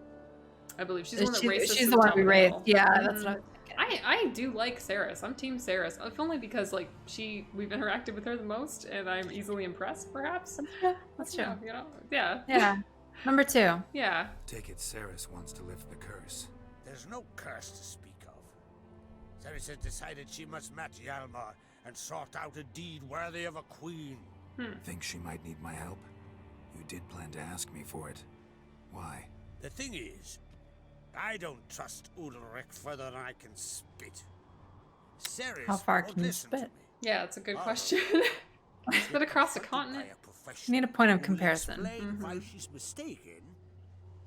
I believe she's the one that raised us She's to the one top we of the raised. hill. Yeah, that's what I was thinking. I do like Ceres. I'm team Ceres. If only because like we've interacted with her the most, and I'm easily impressed. Perhaps. That's true. You know, yeah. Yeah. Number 2. Yeah. Take it Ceres wants to lift the curse. There's no curse to speak of. Ceres has decided she must match Hjalmar and sort out a deed worthy of a queen. Think she might need my help? You did plan to ask me for it. Why? The thing is, I don't trust Udalric further than I can spit. Ceres How far won't can you listen to spit? me. Yeah, that's a good question. Spit across the continent. You need a point of comparison. Explain why she's mistaken.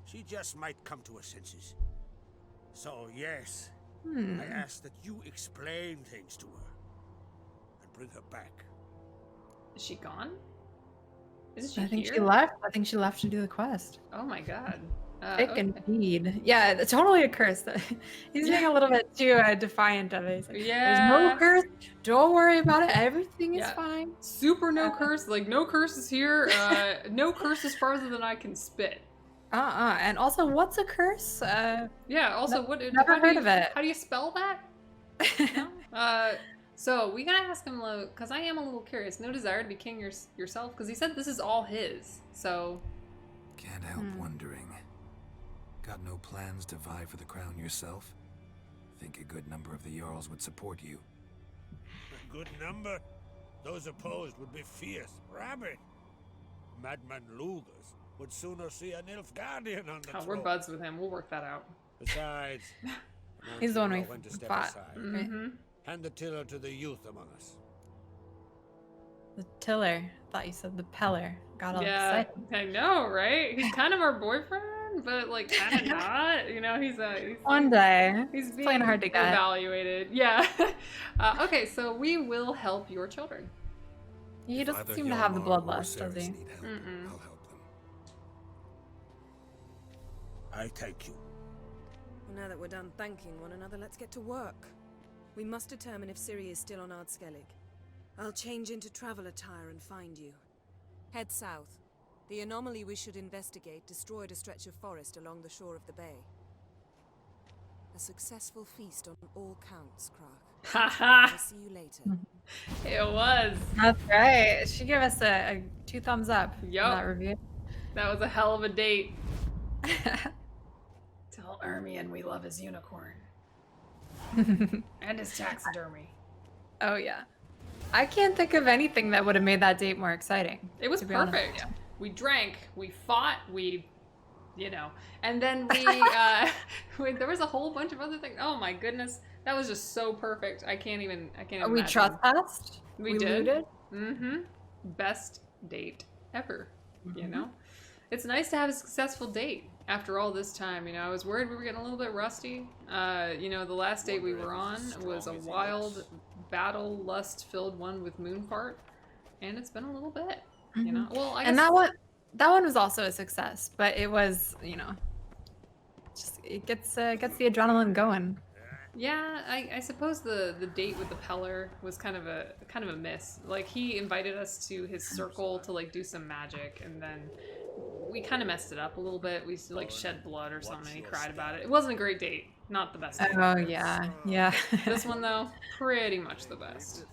She just might come to her senses. So yes, I ask that you explain things to her and bring her back. Is she gone? Isn't she I think here? she left. I think she left to do the quest. Oh my god. Thick indeed. Yeah, it's totally a curse. He's being a little bit too defiant of it. He's like, Yeah. There's no curse. Don't worry about it. Everything is Yeah. fine. Super no curse. Like no curse is here. No curse is farther than I can spit. And also, what's a curse? Yeah. Also, never how heard do you, of it. How do you spell that? No? So we gotta ask him, because I am a little curious. No desire to be king yourself, because he said this is all his. So. Can't help wondering. Got no plans to vie for the crown yourself? Think a good number of the Jarls would support you. A good number? Those opposed would be fierce, rabid. Madman Lugas would sooner see an Nilfgaardian on the Oh, throne. we're buds with him. We'll work that out. Besides, He's the one we when to step fought. aside. Mm-hmm. Hand the tiller to the youth among us. The tiller. Thought you said the peller. Got all Yeah, excited. I know, right? He's kind of our boyfriend. but like kind of not. You know, he's One day. He's being playing hard to get. evaluated. Yeah. Okay, so we will help your children. He doesn't seem to have the bloodlust, does he? I'll help them. I thank you. Well, now that we're done thanking one another, let's get to work. We must determine if Ciri is still on Ardskellig. I'll change into travel attire and find you. Head south. The anomaly we should investigate destroyed a stretch of forest along the shore of the bay. A successful feast on all counts, Krach. Haha. I'll see you later. It was. That's right. She gave us a 2 thumbs up Yup. in that review. That was a hell of a date. Tell Ermion we love his unicorn. And his taxidermy. Oh, yeah. I can't think of anything that would have made that date more exciting. It was to be honest with perfect. you. We drank, we fought, you know, and then there was a whole bunch of other things. Oh my goodness, that was just so perfect. I can't even We imagine. trespassed. We did. looted. Mm-hmm. Best date ever. You know, it's nice to have a successful date after all this time. You know, I was worried we were getting a little bit rusty. You know, the last date we were on was a wild battle lust-filled one with Moonfart, and it's been a little bit. You know, well, I guess... And that one was also a success, but it was, you know, just it gets the adrenaline going. Yeah, I suppose the date with the Peller was kind of a miss. Like, he invited us to his circle to like do some magic, and then we kind of messed it up a little bit. We like shed blood or something. He cried about it. It wasn't a great date. Not the best date. Oh yeah, yeah. This one though, pretty much the best.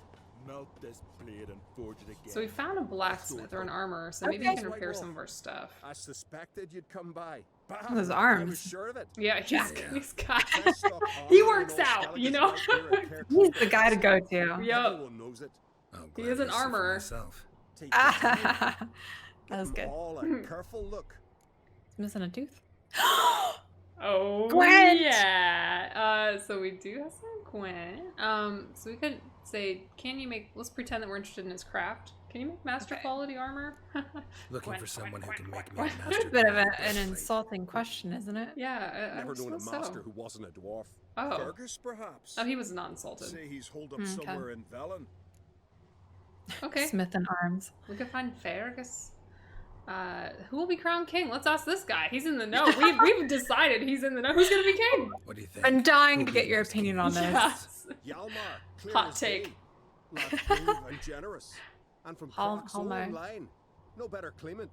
Melt this blade and forge it again. So we found a blacksmith or an armorer, so maybe we can repair some of our stuff. I suspected you'd come by. Those I arms. was sure of it. Yeah, he's got. Let's stop He honoring works old out, you skeletons know. out here at Kirk's He's the Place. guy to go to. Yup. Everyone knows it. I'm He glad is an to see for armorer. myself. Take your time. That Give was 'em good. all a careful look. He's missing a tooth. Oh Gwent! yeah. So we do have some Gwent. So we could say, can you make? Let's pretend that we're interested in his craft. Can you make master quality armor? Looking Gwent, for someone who Gwent, can Gwent, make me a Gwent. master. A bit of an Gwent. insulting question, isn't it? Yeah, I Never known a suppose master so. who wasn't a dwarf. Oh. Fergus, perhaps. Oh, he was not insulted. Say he's holed up Okay. somewhere in Velen. Okay, Smith and Arms. we could find Fergus. Who will be crowned king? Let's ask this guy. He's in the know. We've decided he's in the know. Who's gonna be king? What do you think? I'm dying Who to get your believes opinion king? on this. Yes. Yalmar, clear Hot as take. day. Lad brave and generous. And from Croc's own Hallmark. line. No better claimant.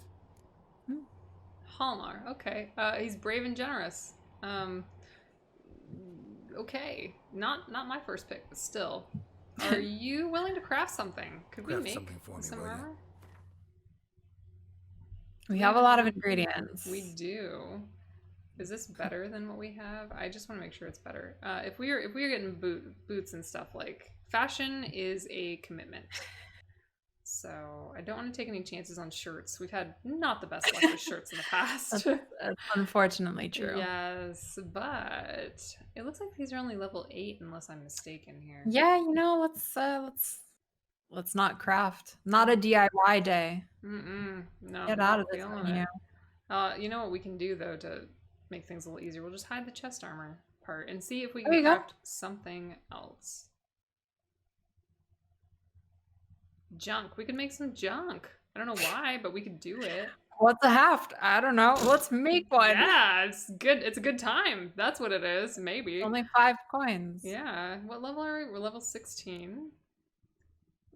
Hallmar. Okay. He's brave and generous. Okay. Not my first pick, but still. Are you willing to craft something? Could we Craft make something for me, some will ya? armor? We have a lot of ingredients. We do. Is this better than what we have? I just want to make sure it's better. If we are getting boots and stuff, like, fashion is a commitment. So I don't want to take any chances on shirts. We've had not the best luck with shirts in the past. That's unfortunately true. Yes, but it looks like these are only level 8 unless I'm mistaken here. Yeah, you know, let's not craft. Not a DIY day. No. Get out of not this feeling menu. it. You know what we can do though to make things a little easier? We'll just hide the chest armor part and see if we There can you go. craft something else. Junk. We could make some junk. I don't know why, but we could do it. What's a haft? I don't know. Let's make one. Yeah, it's good. It's a good time. That's what it is. Maybe. Only 5 coins. Yeah. What level are we? We're level 16.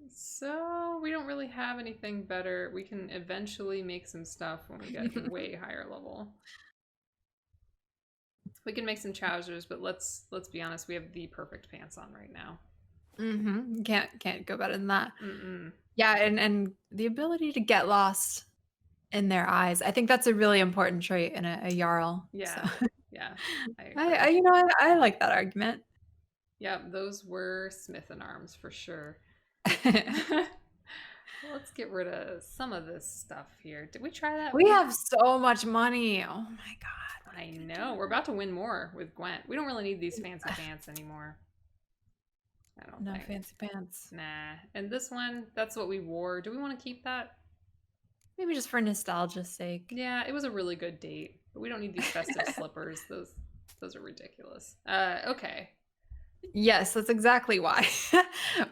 So we don't really have anything better. We can eventually make some stuff when we get way higher level. We can make some trousers, but let's be honest. We have the perfect pants on right now. Mm-hmm. Can't go better than that. Mm-mm. Yeah, and the ability to get lost in their eyes. I think that's a really important trait in a Jarl. Yeah. So. Yeah. I agree. I you know I like that argument. Yeah, those were Smith and Arms for sure. Let's get rid of some of this stuff here. Did we try that? We have so much money. Oh my god. I know. We're about to win more with Gwent. We don't really need these fancy pants anymore. I don't No think. fancy pants. Nah. And this one, that's what we wore. Do we want to keep that? Maybe just for nostalgia's sake. Yeah, it was a really good date. But we don't need these festive slippers. Those are ridiculous. Okay. Yes, that's exactly why.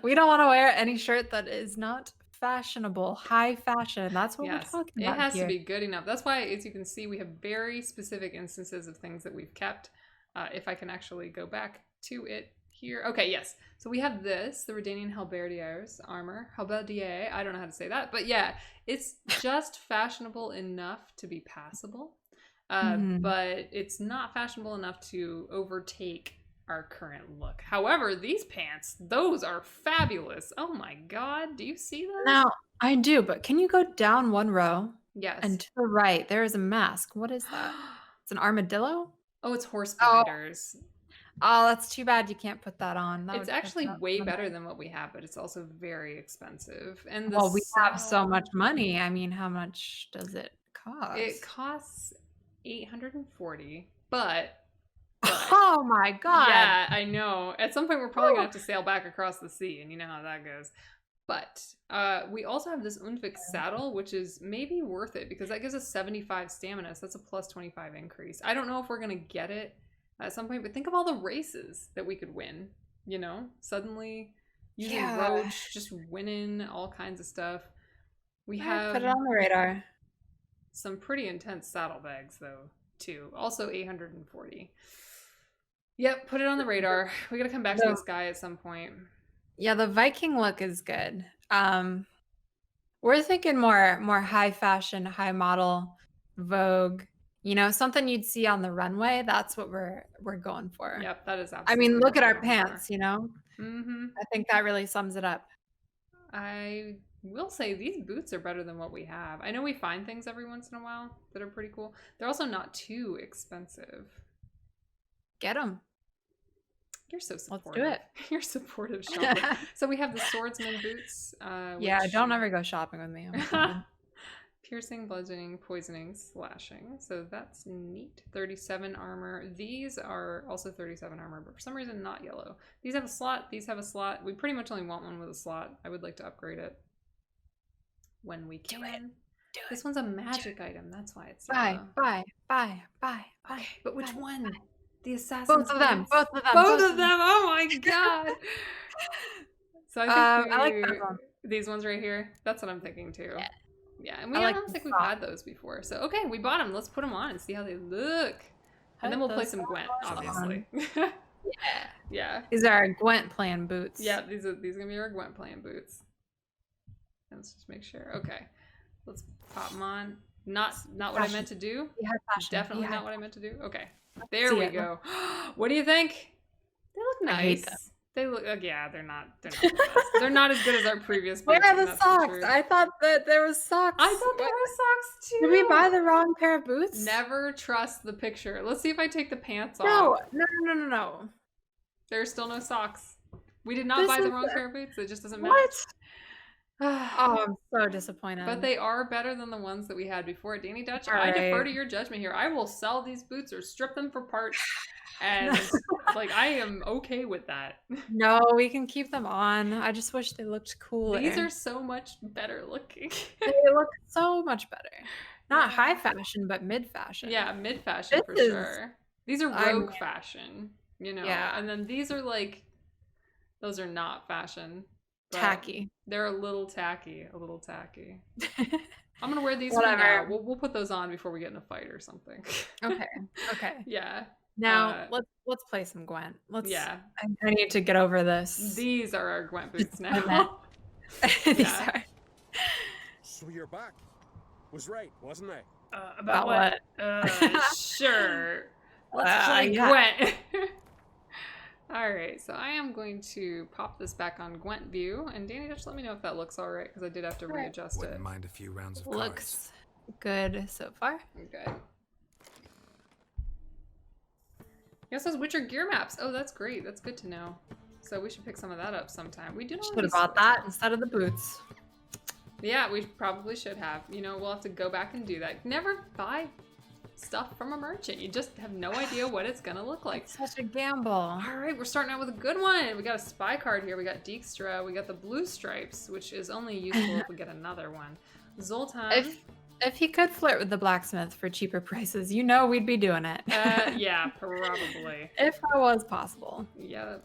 We don't want to wear any shirt that is not fashionable, high fashion. That's what we're talking about it has here. to be good enough. That's why, as you can see, we have very specific instances of things that we've kept. If I can actually go back to it here. Okay, yes. So we have this, the Redanian Halberdiers armor. Halberdier, I don't know how to say that. But yeah, it's just fashionable enough to be passable. But it's not fashionable enough to overtake our current look. However, these pants, those are fabulous. Oh my god, do you see those? Now, I do, but can you go down one row? Yes. And to the right, there is a mask. What is that? It's an armadillo? Oh, it's horse blinders. Oh, that's too bad you can't put that on. It's actually way better than what we have, but it's also very expensive. And well, we have so much money. I mean, how much does it cost? It costs $840, but oh my god. Yeah, I know. At some point, we're probably going to have to sail back across the sea, and you know how that goes. But we also have this Undvik saddle, which is maybe worth it, because that gives us 75 stamina, so that's a plus 25 increase. I don't know if we're going to get it at some point, but think of all the races that we could win, you know? Suddenly, using Roach, just winning all kinds of stuff. We have... Put it on the radar. Some pretty intense saddlebags, though, too. Also 840. Yep, put it on the radar. We gotta come back to this guy at some point. Yeah, the Viking look is good. We're thinking more high fashion, high model, Vogue. You know, something you'd see on the runway. That's what we're going for. Yep, that is absolutely. I mean, look at our for. pants. You know. Mm-hmm. I think that really sums it up. I will say these boots are better than what we have. I know we find things every once in a while that are pretty cool. They're also not too expensive. Get them. You're so supportive. Let's do it. You're supportive shopper. So we have the Swordsman Boots. Yeah, don't ever go shopping with me. Piercing, bludgeoning, poisoning, slashing. So that's neat. 37 armor. These are also 37 armor, but for some reason not yellow. These have a slot. These have a slot. We pretty much only want one with a slot. I would like to upgrade it when we can. Do it. This one's a magic item. That's why it's Bye. Okay, but which one? The assassin's Both of them. Both of them. Oh my god. So I think I like that one. These ones right here. That's what I'm thinking too. Yeah, and I don't think we've had those before. So okay, we bought them. Let's put them on and see how they look. And then we'll play some Gwent, obviously. Yeah. These are our Gwent playing boots. Yeah, these are gonna be our Gwent playing boots. Let's just make sure. Okay, let's pop them on. Not what I meant to do. Definitely not what I meant to do. Okay, there we go. What do you think? They look nice. I hate them. They look. Yeah, they're not. They're not as good as our previous. Where are the socks? I thought that there was socks. I thought there were socks too. Did we buy the wrong pair of boots? Never trust the picture. Let's see if I take the pants off. No. There's still no socks. We did not buy the wrong pair of boots. It just doesn't match. Oh, I'm so disappointed. But they are better than the ones that we had before. Dani Dutch, All I right. defer to your judgment here. I will sell these boots or strip them for parts. And like, I am okay with that. No, we can keep them on. I just wish they looked cooler. These are so much better looking. They look so much better. Not high fashion, but mid fashion. Yeah, mid fashion for sure. These are rogue fashion, you know. Yeah. And then these are like, those are not fashion. Tacky. They're a little tacky. I'm gonna wear these for now. We'll put those on before we get in a fight or something. Okay. Yeah. Now let's play some Gwent. Yeah. I need to get over this. These are our Gwent boots now. These are. So you're back. Was right, wasn't I? About what? Sure. Let's play Gwent. Alright, so I am going to pop this back on Gwent view, and Dani, just let me know if that looks alright, because I did have to readjust Wouldn't mind a few rounds of Looks good so far. Okay. He also has Witcher gear maps. Oh, that's great. That's good to know. So we should pick some of that up sometime. We do not should have bought that instead of the boots. Yeah, we probably should have. You know, we'll have to go back and do that. Never buy stuff from a merchant. You just have no idea what it's gonna look like. It's such a gamble. All right, we're starting out with a good one. We got a spy card here. We got Dijkstra. We got the blue stripes, which is only useful if we get another one. Zoltan. If he could flirt with the blacksmith for cheaper prices, you know we'd be doing it. Yeah, probably. If that was possible. Yeah.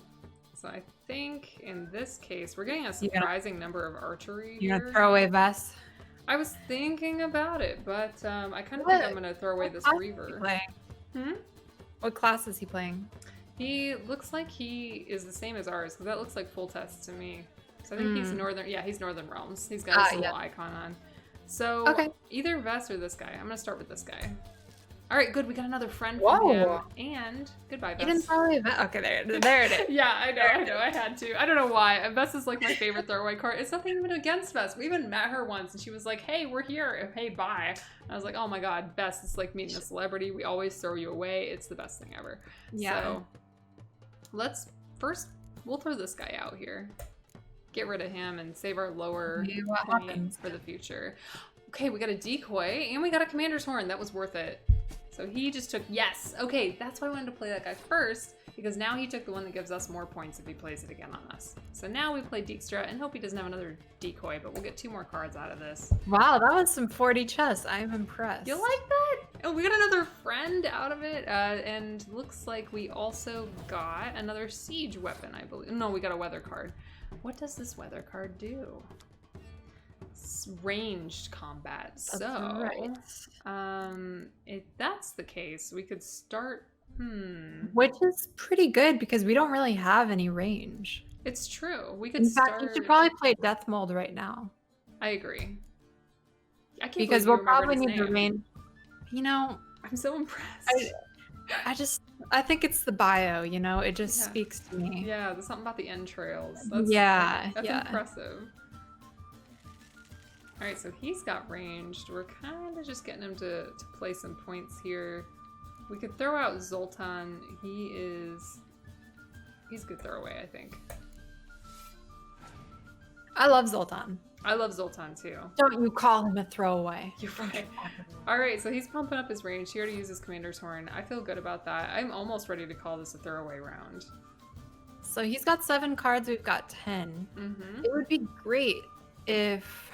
So I think in this case, we're getting a surprising number of archery You're here. gonna throw away Vess? I was thinking about it, but I kind of think I'm gonna throw away this Reaver. What class is he playing? He looks like he is the same as ours, because that looks like full test to me. So I think he's Northern. Yeah, he's Northern Realms. He's got his little icon on. So either Vess or this guy. I'm gonna start with this guy. All right, good. We got another friend from him. And goodbye, Vess. You didn't throw away Vess. Okay, there it is. Yeah, I know. I had to. I don't know why. Vess is like my favorite throwaway card. It's nothing even against Vess. We even met her once, and she was like, "Hey, we're here. Hey, bye." I was like, "Oh my god, Vess, it's like meeting a celebrity. We always throw you away. It's the best thing ever." Yeah. So we'll throw this guy out here. Get rid of him and save our lower points for the future. Okay, we got a decoy and we got a commander's horn. That was worth it. So he just took, yes. Okay, that's why I wanted to play that guy first, because now he took the one that gives us more points if he plays it again on us. So now we play Dijkstra and hope he doesn't have another decoy, but we'll get 2 more cards out of this. Wow, that was some 40 chess. I'm impressed. You like that? Oh, we got another friend out of it, and looks like we also got another siege weapon, I believe. No, we got a weather card. What does this weather card do? It's ranged combat. That's right. If that's the case, we could start. Which is pretty good because we don't really have any range. It's true. We could In fact, start. you should probably play Death Mold right now. I agree. I can't because we'll probably need the range. You know, I'm so impressed. I think it's the bio, you know, it just speaks to me. Yeah, there's something about the entrails. That's impressive. All right, so he's got ranged. We're kind of just getting him to play some points here. We could throw out Zoltan. He's a good throwaway, I think. I love Zoltan. I love Zoltan too. Don't you call him a throwaway. You're right. Alright, so he's pumping up his range. He already uses Commander's Horn. I feel good about that. I'm almost ready to call this a throwaway round. So he's got 7 cards, we've got 10. It would be great if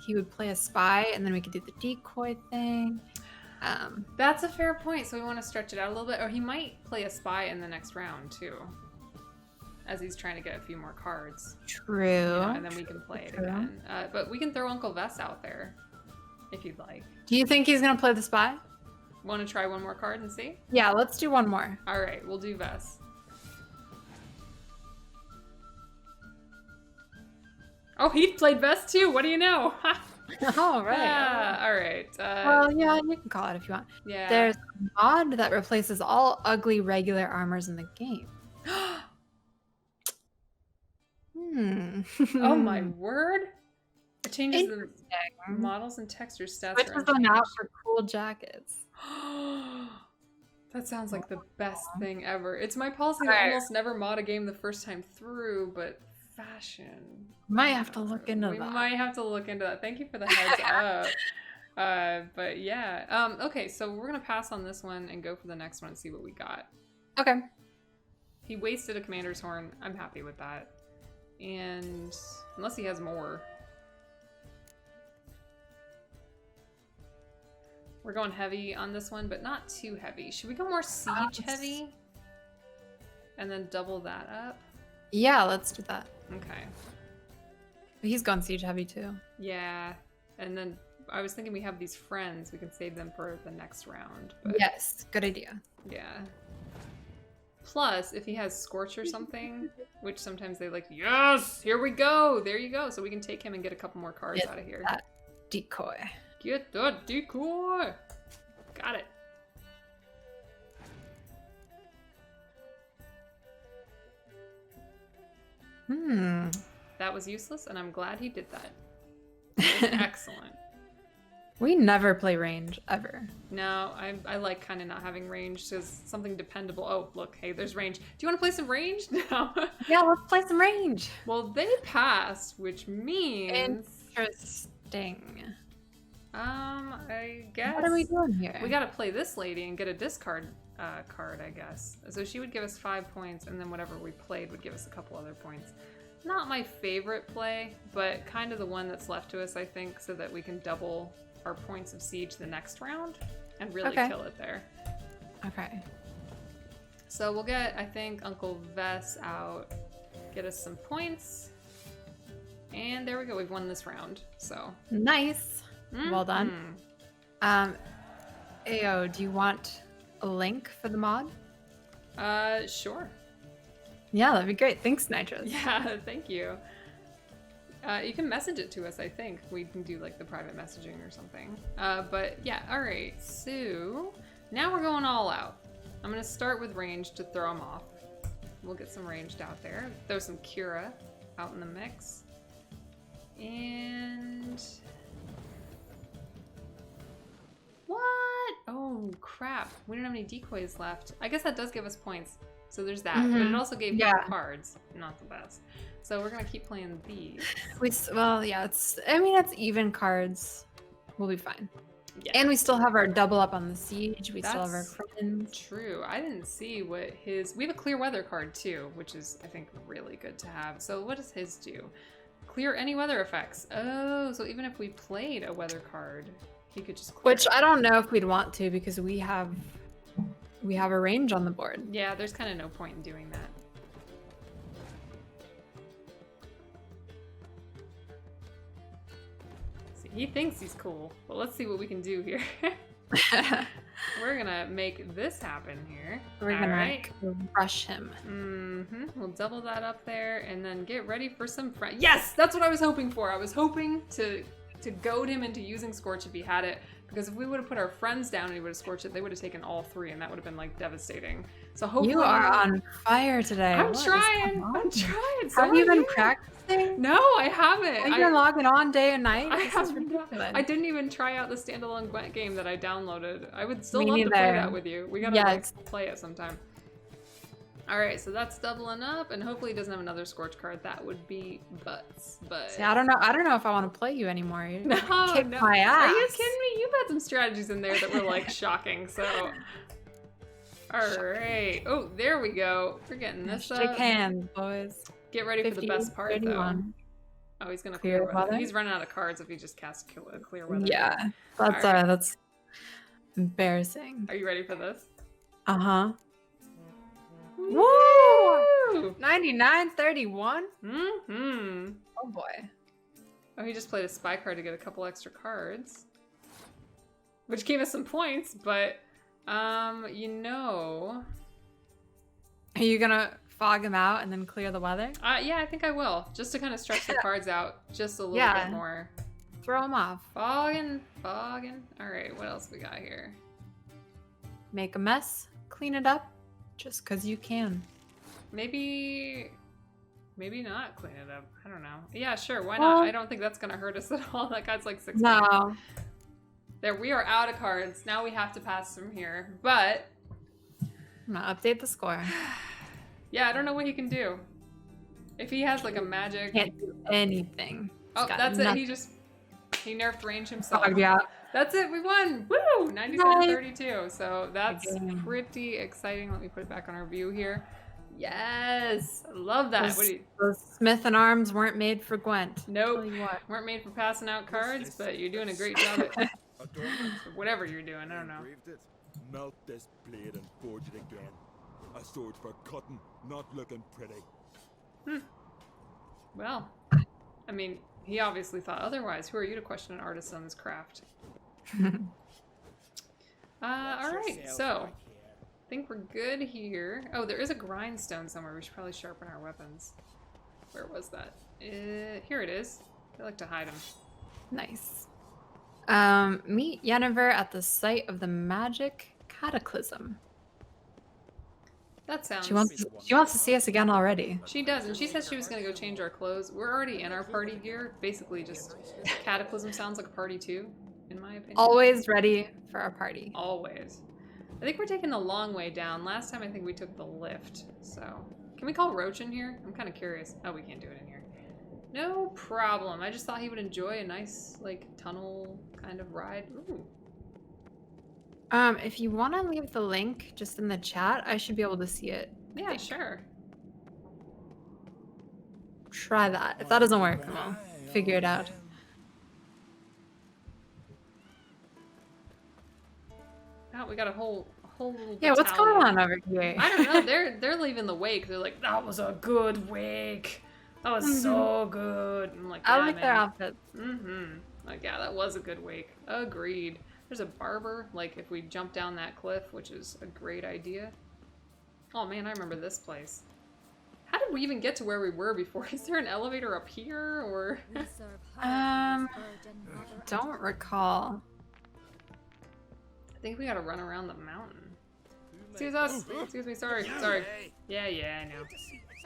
he would play a spy and then we could do the decoy thing. That's a fair point. So we want to stretch it out a little bit. Or he might play a spy in the next round too, as he's trying to get a few more cards. True. And then we can play it again. But we can throw Uncle Vess out there if you'd like. Do you think he's going to play the spy? Want to try one more card and see? Yeah, let's do one more. All right, we'll do Vess. Oh, he played Vess too. What do you know? Oh, right. Yeah, all right. Well, yeah, you can call it if you want. Yeah. There's a mod that replaces all ugly regular armors in the game. Oh my word! It changes the models and texture stats. Which is one out for cool jackets. That sounds like the best thing ever. It's my policy to almost never mod a game the first time through, but fashion. Might have to look into that. We might have to look into that. Thank you for the heads up. But yeah. Okay, so we're gonna pass on this one and go for the next one and see what we got. Okay. He wasted a Commander's Horn. I'm happy with that. And unless he has more. We're going heavy on this one, but not too heavy. Should we go more siege heavy? And then double that up? Yeah, let's do that. Okay. He's gone siege heavy too. Yeah. And then I was thinking we have these friends. We can save them for the next round. But yes, good idea. yeah. Plus, if he has Scorch or something, which sometimes they like, yes, here we go. There you go. So we can take him and get a couple more cards out of here. That decoy. Get that decoy. Got it. That was useless, and I'm glad he did that. That was excellent. We never play range, ever. No, I like kind of not having range because something dependable. Oh, look, hey, there's range. Do you want to play some range? No. Yeah, let's play some range. Well, they passed, which means... Interesting. I guess... What are we doing here? We gotta play this lady and get a discard card, I guess. So she would give us 5 points, and then whatever we played would give us a couple other points. Not my favorite play, but kind of the one that's left to us, I think, so that we can double our points of siege the next round and really kill it there. Okay. So we'll get, I think, Uncle Vess out, get us some points. And there we go. We've won this round. So nice. Well done. Ayo, do you want a link for the mod? Sure. Yeah, that'd be great. Thanks, Nitrous. Yeah, thank you. You can message it to us, I think. We can do like the private messaging or something. But yeah, all right. So now we're going all out. I'm gonna start with ranged to throw them off. We'll get some ranged out there. Throw some Cura out in the mix. And what? Oh crap! We don't have any decoys left. I guess that does give us points. So there's that, but it also gave me cards. Not the best. So we're gonna keep playing these. Well, yeah. It's even cards. We'll be fine. Yeah. And we still have our double up on the siege. We still have our friends. True. I didn't see what his. We have a clear weather card too, which is I think really good to have. So what does his do? Clear any weather effects. Oh, so even if we played a weather card, he could just clear Which I don't know if we'd want to because we have a range on the board. Yeah, there's kind of no point in doing that. See, he thinks he's cool, but let's see what we can do here. We're gonna make this happen here. We're gonna rush him. We'll double that up there and then get ready for some friends. Yes, that's what I was hoping for. I was hoping to goad him into using Scorch if he had it, because if we would have put our friends down and he would have Scorched it, they would have taken all three, and that would have been like devastating. So hopefully you are on fire today. I'm trying. So have you been practicing? No, I haven't. Have you been logging on day and night? This is ridiculous. I didn't even try out the standalone Gwent game that I downloaded. I would still love to play that with you. We gotta play it sometime. All right, so that's doubling up, and hopefully he doesn't have another Scorch card. That would be butts. But see, I don't know if I want to play you anymore. You no, kick my ass. Are you kidding me? You've had some strategies in there that were like shocking. So, all right. Oh, there we go. We're getting this up. Shake hands, boys. Get ready for the best part, 31. Though. Oh, he's gonna clear weather. He's running out of cards if he just casts clear weather. Yeah, that's embarrassing. Are you ready for this? Woo! 99-31. Oh boy. Oh, he just played a spy card to get a couple extra cards, which gave us some points. But you know, are you gonna fog him out and then clear the weather? Yeah, I think I will, just to kind of stretch the cards out just a little bit more. Throw them off. Fogging. All right, what else we got here? Make a mess, clean it up. Just because you can. Maybe not clean it up. I don't know. Yeah, sure. Why not? I don't think that's going to hurt us at all. That guy's like 6 points. There, we are out of cards. Now we have to pass from here. But I'm going to update the score. Yeah, I don't know what he can do. If he has like a magic... Can't do anything. Oh, that's nothing. It. He nerfed range himself. Yeah. That's it. We won. Woo! 97-32. So that's pretty exciting. Let me put it back on our view here. Yes. I love that. Those Smith and Arms weren't made for Gwent. Nope. Weren't made for passing out cards, but you're doing a great job at whatever you're doing. I don't know. Melt this blade and forge it again. A sword for cutting, not looking pretty. Well, I mean, he obviously thought otherwise. Who are you to question an artisan's craft? All right, so I think we're good here. Oh, there is a grindstone somewhere. We should probably sharpen our weapons. Where was that? Here it is. I like to hide them. Nice. Meet Yennefer at the site of the magic cataclysm. That sounds... She wants to see us again already. She does, and she says she was going to go change our clothes. We're already in our party gear. Basically, just cataclysm sounds like a party too, in my opinion. Always ready for our party. Always. I think we're taking the long way down. Last time I think we took the lift, so... Can we call Roach in here? I'm kind of curious. Oh, we can't do it in here. No problem. I just thought he would enjoy a nice, like, tunnel kind of ride. Ooh. If you want to leave the link just in the chat, I should be able to see it. Yeah, sure. Try that. If that doesn't work, we'll figure it out. out. We got a whole little Yeah, what's going battalion. on over here? I don't know. They're leaving the wake. They're like, that was a good wake. That was so good. I'm like, I yeah, like their man. outfits. Like, yeah, that was a good wake. Agreed. There's a barber, like, if we jump down that cliff, which is a great idea. Oh, man, I remember this place. How did we even get to where we were before? Is there an elevator up here, or...? Don't recall. I think we gotta run around the mountain. Excuse us! Excuse me, sorry. Yeah, I know.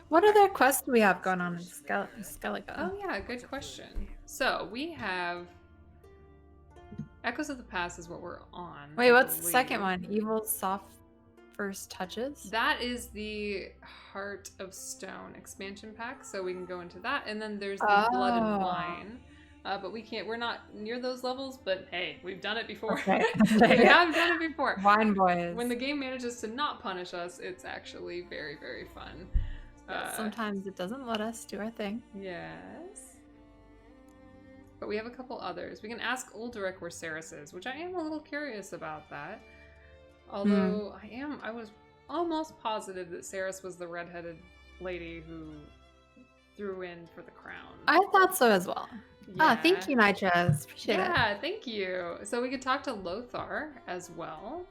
What other quests do we have going on in Skellige? Oh yeah, good question. So, we have... Echoes of the Past is what we're on. Wait, I what's the believe. second one? Evil Soft First Touches? That is the Heart of Stone expansion pack, so we can go into that. And then there's the Blood and Wine. But we can't, we're not near those levels, but hey, we've done it before. Okay. We have done it before. Wine boys. When the game manages to not punish us, it's actually very, very fun. Sometimes it doesn't let us do our thing. Yes. But we have a couple others. We can ask Ulderich where Ceres is, which I am a little curious about that. Although I was almost positive that Ceres was the redheaded lady who threw in for the crown. I thought so as well. Yeah. Oh, thank you, Nitras. Appreciate it. Yeah, thank you. So we could talk to Lothar as well.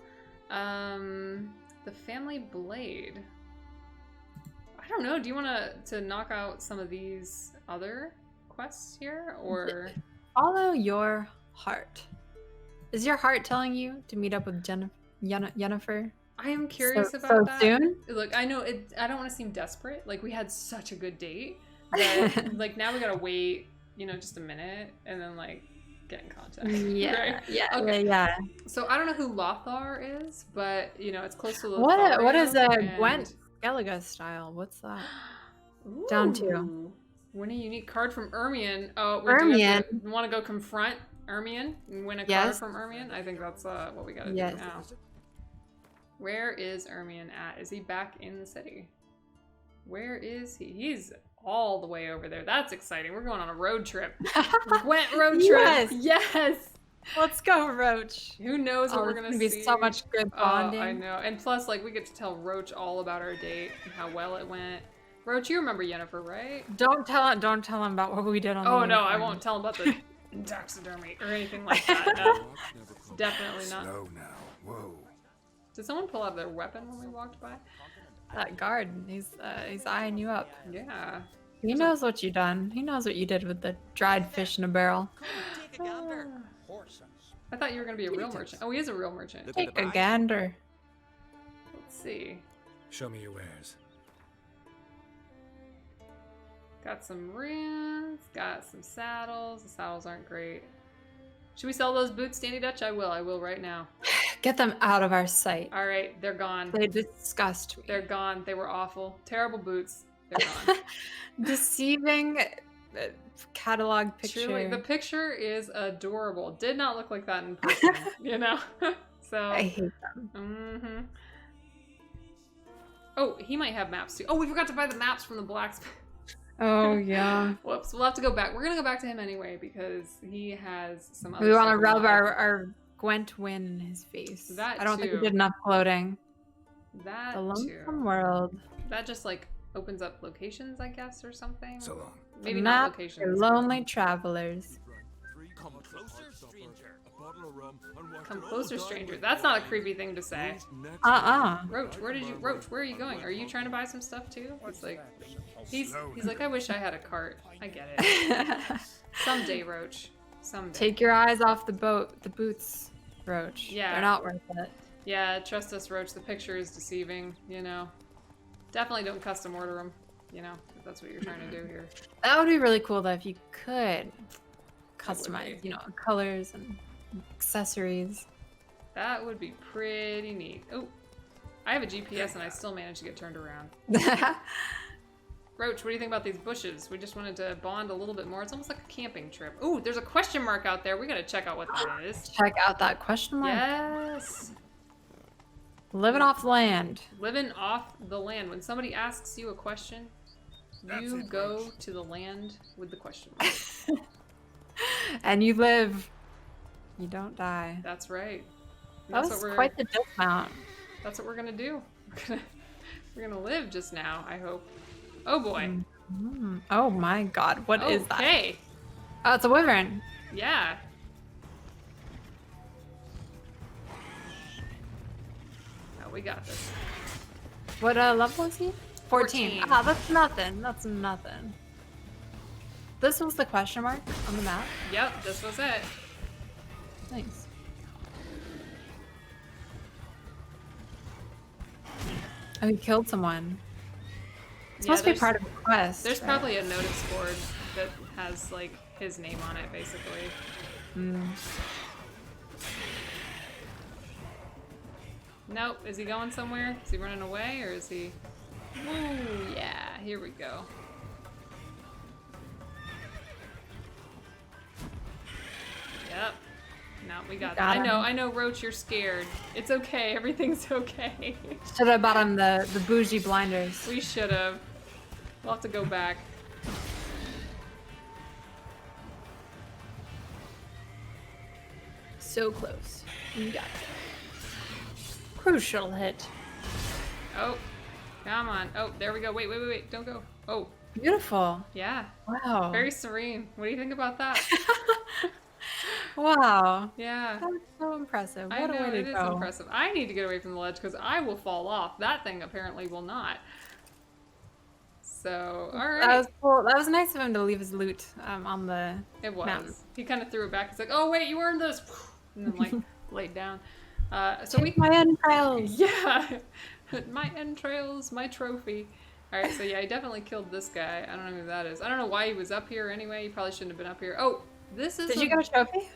The family blade. I don't know. Do you want to knock out some of these other quests here, or follow your heart? Is your heart telling you to meet up with Yennefer? I am curious about so that. Soon? Look, I know it. I don't want to seem desperate. Like, we had such a good date that like now we gotta wait, just a minute, and then like get in contact. Yeah, right? yeah, Okay. yeah. So I don't know who Lothar is, but it's close to What is a Lothario, Gwent Skellige style? What's that? Ooh. Down to. Win a unique card from Ermion. Oh, Ermion. Want to go confront Ermion and win a card from Ermion? I think that's what we gotta do now. Where is Ermion at? Is he back in the city? Where is he? He's all the way over there. That's exciting. We're going on a road trip. Gwent road trip. Yes. Let's go, Roach. Who knows what we're gonna see? Be so much good bonding. Oh, I know. And plus, like, we get to tell Roach all about our date and how well it went. Roach, you remember Yennefer, right? Don't tell him about what we did on the no, unicorn. I won't tell him about the taxidermy or anything like that. No. Definitely not. Slow now. Whoa. Did someone pull out their weapon when we walked by? That guard, he's eyeing you up. Yeah. He knows what you done. He knows what you did with the dried fish in a barrel. I thought you were gonna be a real merchant. Oh, he is a real merchant. Take a gander. Let's see. Show me your wares. Got some runes, got some saddles. The saddles aren't great. Should we sell those boots, Dani Dutch? I will right now. Get them out of our sight. All right, they're gone. They disgust me. They're gone. They were awful. Terrible boots. They're gone. Deceiving catalog picture. Truly, the picture is adorable. Did not look like that in person, So I hate them. Mm-hmm. Oh, he might have maps too. Oh, we forgot to buy the maps from the blacksmith. Oh yeah. Whoops. We'll have to go back. We're gonna go back to him anyway because he has some other We want to stuff rub going on. our Gwent win in his face. That I don't think too. we did enough floating. That The too. Lonesome World. That just like opens up locations, I guess, or something. So long. Maybe Map not for locations. lonely travelers. Come closer, stranger. A bottle of rum and watch Come it all closer, die stranger. with That's not a creepy thing to say. next Roach, where are you going? Are you trying to buy some stuff too? It's like he's Slow like, I wish I had a cart. I get it. Someday, Roach. Someday. Take your eyes off the boots, Roach. Yeah. They're not worth it. Yeah, trust us, Roach. The picture is deceiving, Definitely don't custom order them, if that's what you're trying to do here. That would be really cool though if you could customize, colors and accessories. That would be pretty neat. Oh, I have a GPS and I still managed to get turned around. Roach, what do you think about these bushes? We just wanted to bond a little bit more. It's almost like a camping trip. Ooh, there's a question mark out there. We gotta check out what that is. Check out that question mark. Yes. Living off land. Living off the land. When somebody asks you a question, you go to the land with the question mark. And you live. You don't die. That's right. That was quite the dismount. That's what we're gonna do. We're gonna live just now, I hope. Oh boy. Mm-hmm. Oh my god, what is that? Okay. Oh, it's a wyvern. Yeah. Oh, we got this. What level is he? 14. Ah, that's nothing. That's nothing. This was the question mark on the map? Yep, this was it. Nice. Oh, he killed someone. This must be part of the quest. There's probably a notice board that has, like, his name on it, basically. Nope. Is he going somewhere? Is he running away, or is he... Ooh, yeah. Here we go. Yep. No, we got that. I know, Roach, you're scared. It's okay. Everything's okay. Should have bought him the bougie blinders. We should have. We'll have to go back. So close. You got it. Crucial hit. Oh, come on. Oh, there we go. Wait. Don't go. Oh. Beautiful. Yeah. Wow. Very serene. What do you think about that? Wow. Yeah. That was so impressive. What I know, a way to it is go. impressive. I need to get away from the ledge because I will fall off. That thing apparently will not. So, alright. That was cool. That was nice of him to leave his loot on the mountain. He kind of threw it back. He's like, oh, wait, you earned this. And then, like, laid down. So my entrails. Yeah. My entrails, my trophy. Alright, so yeah, he definitely killed this guy. I don't know who that is. I don't know why he was up here anyway. He probably shouldn't have been up here. Oh, this is... Did you get a trophy?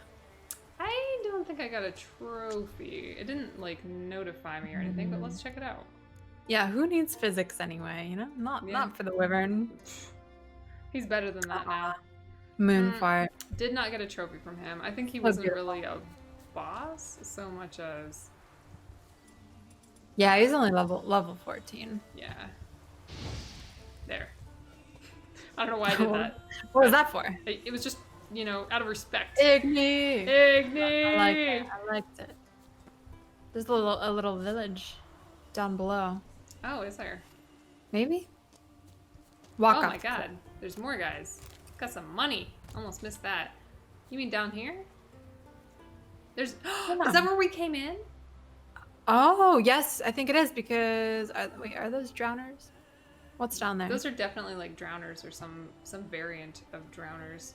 I don't think I got a trophy. It didn't, like, notify me or anything, but let's check it out. Yeah, who needs physics anyway, you know? Not for the wyvern. He's better than that now. Moonfire. Did not get a trophy from him. I think he wasn't really a boss so much as... Yeah, he's only level 14. Yeah. There. I don't know why I did that. What was that for? It was just, you know, out of respect. Igni! Igni! I liked it. There's a little village down below. Oh, is there? Maybe? Walk oh up. My god, there's more guys. Got some money. Almost missed that. You mean down here? There's... Is that where we came in? Oh, yes, I think it is because... Wait, are those drowners? What's down there? Those are definitely like drowners or some variant of drowners.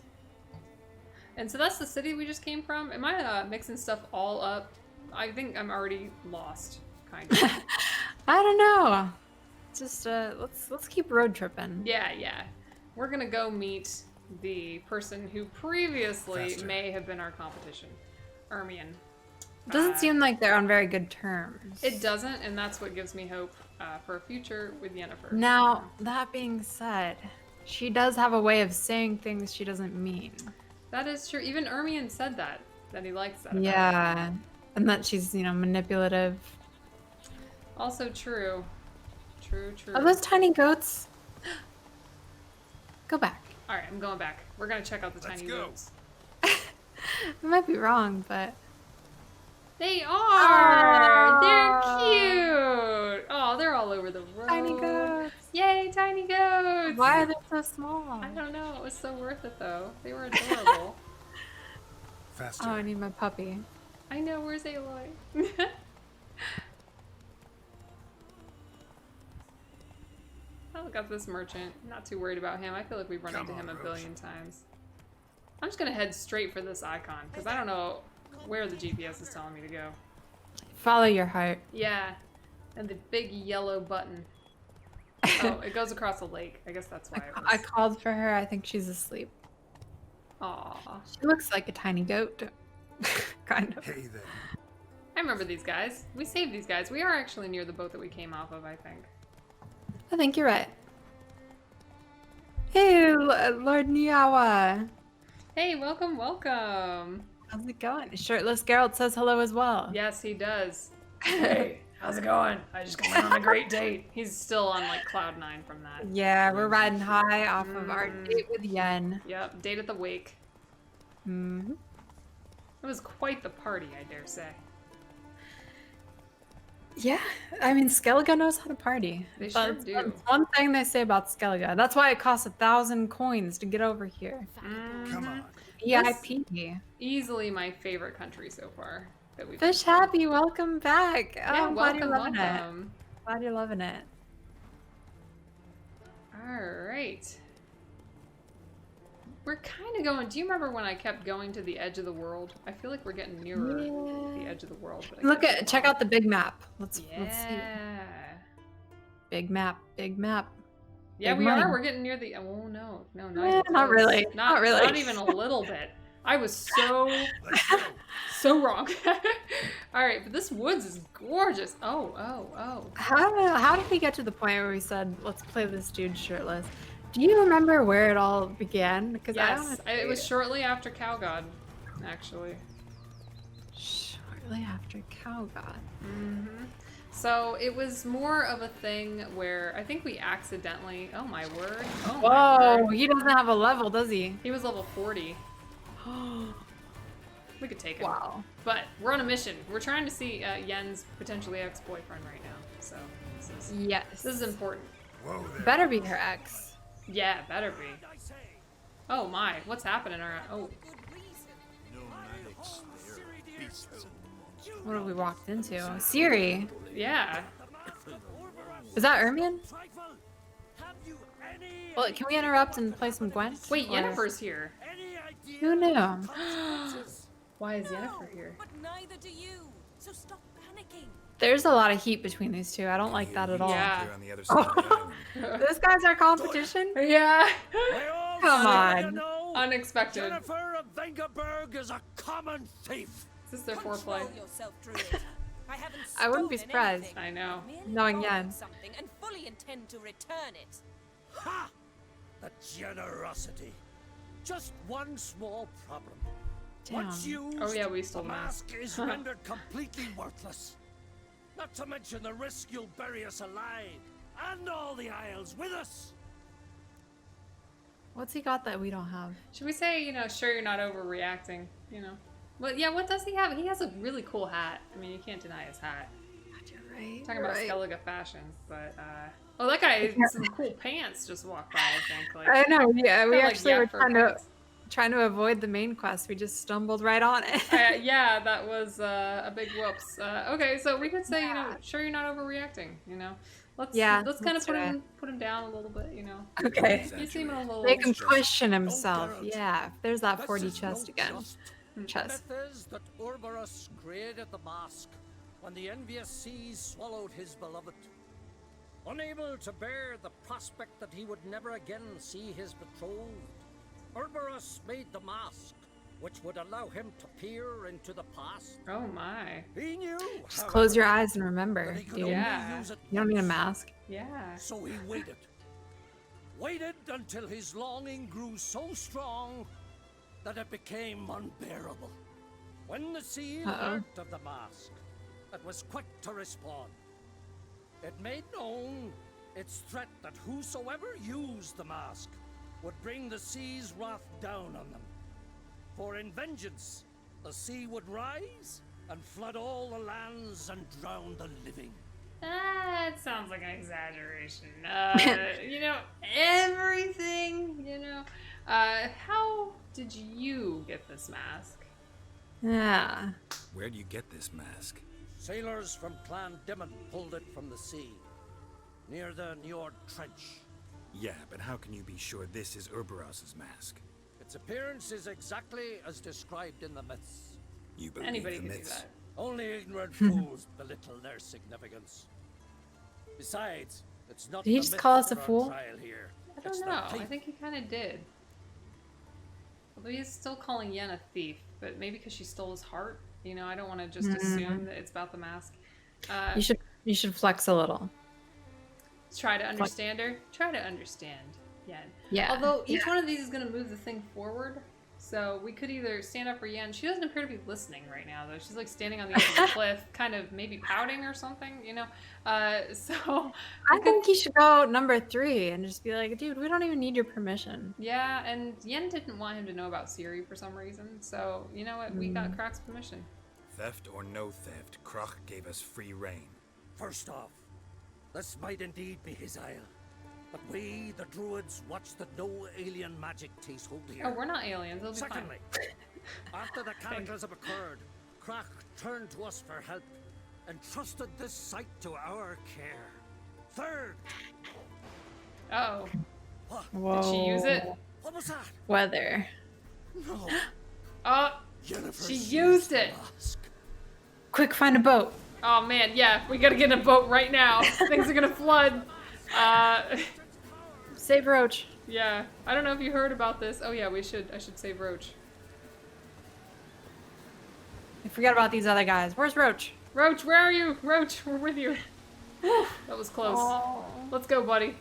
And so that's the city we just came from. Am I mixing stuff all up? I think I'm already lost, kind of. I don't know. Just let's keep road tripping. Yeah. We're gonna go meet the person who previously may have been our competition, Ermion. Doesn't seem like they're on very good terms. It doesn't, and that's what gives me hope for a future with Yennefer. Now, that being said, she does have a way of saying things she doesn't mean. That is true. Even Ermion said that he likes that. Yeah, and that she's, manipulative. Also true. True. Are those tiny goats? Go back. All right, I'm going back. We're gonna check out the tiny goats. I might be wrong, but... They are! They're cute! Oh, they're all over the road. Tiny goats! Yay, tiny goats! Why are they so small? I don't know. It was so worth it, though. They were adorable. Faster. Oh, I need my puppy. I know. Where's Aloy? Oh, look at this merchant. Not too worried about him. I feel like we've run into him a billion times. I'm just gonna head straight for this icon, because I don't know where the GPS is telling me to go. Follow your heart. Yeah. And the big yellow button. Oh, it goes across a lake. I guess that's why it was. I called for her. I think she's asleep. Aw. She looks like a tiny goat. Kind of. Hey there. I remember these guys. We saved these guys. We are actually near the boat that we came off of, I think. I think you're right. Hey, Lord Niawa. Hey, welcome. How's it going? Shirtless Geralt says hello as well. Yes, he does. Hey, how's it going? I just went on a great date. He's still on like cloud 9 from that. Yeah, we're riding high off of our date with Yen. Yep, date at the wake. Mm-hmm. It was quite the party, I dare say. Yeah, I mean, Skellige knows how to party. They sure do. That's one thing they say about Skellige. That's why it costs 1,000 coins to get over here. Come on. VIP. Easily my favorite country so far that we've Fish been to. Happy, welcome back. Yeah, I'm glad you're welcome, loving welcome. it. Glad you're loving it. All right. We're kind of going. Do you remember when I kept going to the edge of the world? I feel like we're getting nearer the edge of the world. But Check out the big map. Let's see. Big map, big map. Yeah, big we money. are. We're getting near the. Oh no, not even not close. really. Not really. Not even a little bit. I was so wrong. All right, but this woods is gorgeous. Oh. How did we get to the point where we said, let's play this dude shirtless? Do you remember where it all began? Because yes, it was shortly after Cow God, actually. Shortly after Cow God. Mm-hmm. So it was more of a thing where I think we accidentally. Oh my word! Oh my word. He doesn't have a level, does he? He was level 40. We could take him. Wow. But we're on a mission. We're trying to see Yen's potentially ex-boyfriend right now. So this is important. Whoa there. Better be her ex. Yeah, better be. Oh my, what's happening around? Oh. What have we walked into? Ciri. Yeah. Is that Ermion? Well, can we interrupt and play some Gwent? Wait, Yennefer's here. Who knew? Why is Yennefer here? But neither do you. So stop panicking. There's a lot of heat between these two. I don't like that at all. Yeah. Here on the other side of the island. This guy's our competition? Yeah. Come on. Unexpected. Jennifer of Vengerberg is a common thief. This is their foreplay. I wouldn't be surprised. I know. Knowing Yen. Something and fully intend to return it. Ha! The generosity. Just one small problem. Damn. Once used, Oh, yeah, we stole the the mask. mask is rendered completely worthless. Not to mention the risk you'll bury us alive and all the Isles with us. What's he got that we don't have? Should we say, sure you're not overreacting, But yeah, what does he have? He has a really cool hat. I mean, you can't deny his hat. You're right. Talking about Skellige fashion, but oh, that guy in some cool pants just walked by. I think. Like, I know. Yeah, we kinda actually like were Yennefer trying to avoid the main quest. We just stumbled right on it. yeah, that was a big whoops. Okay, so we could say, sure you're not overreacting. Let's kind of put him down a little bit. Okay. You seem a little. Make him question himself. Yeah. There's that 40 chest again. Chest. The myth is that Urberus created the mask when the envious seas swallowed his beloved. Unable to bear the prospect that he would never again see his betrothed, Urberus made the mask, which would allow him to peer into the past. Oh my. He knew. Just close your eyes and remember, dude. Yeah. You don't need a mask. Yeah. So he waited. Waited until his longing grew so strong that it became unbearable. When the seal learnt of the mask, it was quick to respond. It made known its threat that whosoever used the mask would bring the sea's wrath down on them. For in vengeance, the sea would rise and flood all the lands and drown the living. That sounds like an exaggeration. Everything, how did you get this mask? Yeah. Where do you get this mask? Sailors from Clan Dimon pulled it from the sea, near the Njord Trench. Yeah, but how can you be sure this is Urberus's mask? Its appearance is exactly as described in the myths. You believe Anybody the can do myths? that. Only ignorant fools belittle their significance. Besides, it's not Did he the just myths call us a that are on fool? trial here. I don't It's the know. I thief. think he kind of did. Although he's still calling Yen a thief, but maybe because she stole his heart. I don't want to just assume that it's about the mask. You should flex a little. Try to understand her. Try to understand Yen. Yeah. Although each one of these is going to move the thing forward. So we could either stand up for Yen. She doesn't appear to be listening right now, though. She's like standing on the edge of the cliff, kind of maybe pouting or something, So I think you should go number 3 and just be like, dude, we don't even need your permission. yeah, and Yen didn't want him to know about Ciri for some reason. So you know what? We got Croc's permission. Theft or no theft, Kroch gave us free reign. First off, this might indeed be his isle. But we, the druids, watch that no alien magic takes hold here. Oh, we're not aliens. It'll be Secondly, fine. after the cataclysm occurred, Crach turned to us for help and trusted this site to our care. Third. Oh. Whoa. Did she use it? What was that? Weather. No. Oh, she used it. Quick, find a boat. Oh man, yeah, we gotta get in a boat right now. Things are gonna flood. Save Roach. Yeah, I don't know if you heard about this. Oh yeah, I should save Roach. I forgot about these other guys. Where's Roach? Roach, where are you? Roach, we're with you. Whew, that was close. Aww. Let's go, buddy.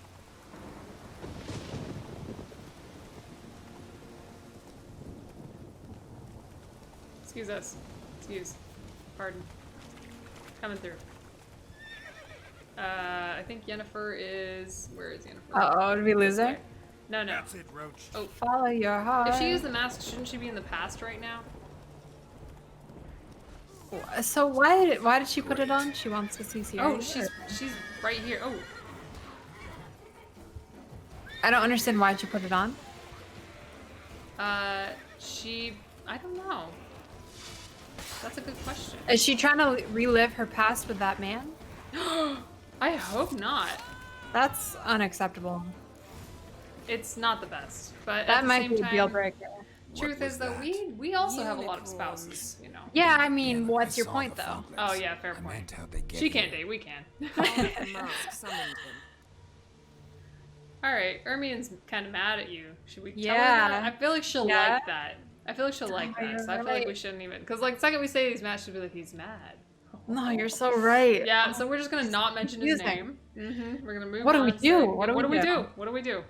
Excuse us. Excuse. Pardon. Coming through. I think Yennefer is... Where is Yennefer? Uh-oh, did we lose her? No, no. That's it, Roach. Oh. Follow your heart. If she used the mask, shouldn't she be in the past right now? So why did she put it on? She wants to see Siri. Oh, she's right here. Oh. I don't understand why she put it on. I don't know. That's a good question. Is she trying to relive her past with that man? I hope not. That's unacceptable. It's not the best, but That at the might same be a time, deal breaker. Truth is, though, we also have a lot of spouses, you know. Yeah, I mean, what's your point, though? Oh yeah, fair point. She can't date, we can. All right, Ermion's kind of mad at you. Should we tell her that? I feel like she'll like that. I feel like she'll like that. So I feel like we shouldn't even, because like the second we say he's mad, she'll be like, he's mad. No, you're so right. Yeah, so we're just gonna not mention his name. We're gonna move on. What do we and do? say- What do we do? What do we do?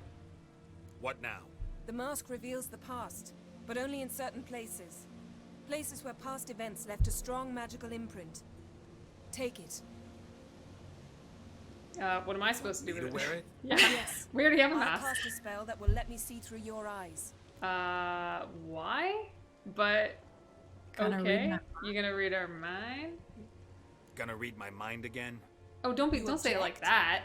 What now? The mask reveals the past, but only in certain places. Places where past events left a strong magical imprint. Take it. What am I supposed to do with it? wear it? Yeah. Yes. We already have a I'll mask. cast a spell that will let me see through your eyes. Why? But Gonna read okay. my You gonna read our mind? Gonna read my mind again? Oh, don't say it like that.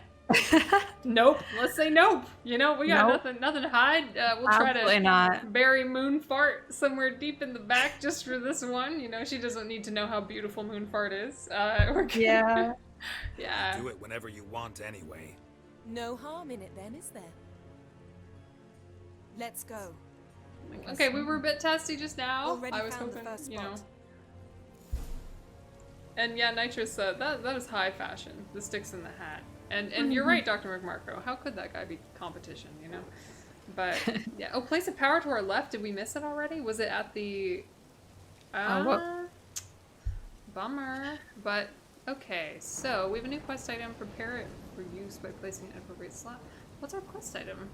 Nope. Let's say nope. You know, we got nothing to hide. We'll try Absolutely to not. bury Moonfart somewhere deep in the back just for this one. You know, she doesn't need to know how beautiful Moonfart is. We're good. Yeah. Yeah. Do it whenever you want anyway. No harm in it then, is there? Let's go. Okay, we were a bit testy just now. Already I was found the hoping, first you know. spot. And yeah, Nitrous, that is high fashion. The sticks in the hat. And you're right, Dr. McMarco. How could that guy be competition, you know? But yeah. Oh, place of power to our left. Did we miss it already? Was it at the bummer. But okay, so we have a new quest item. Prepare it for use by placing an appropriate slot. What's our quest item?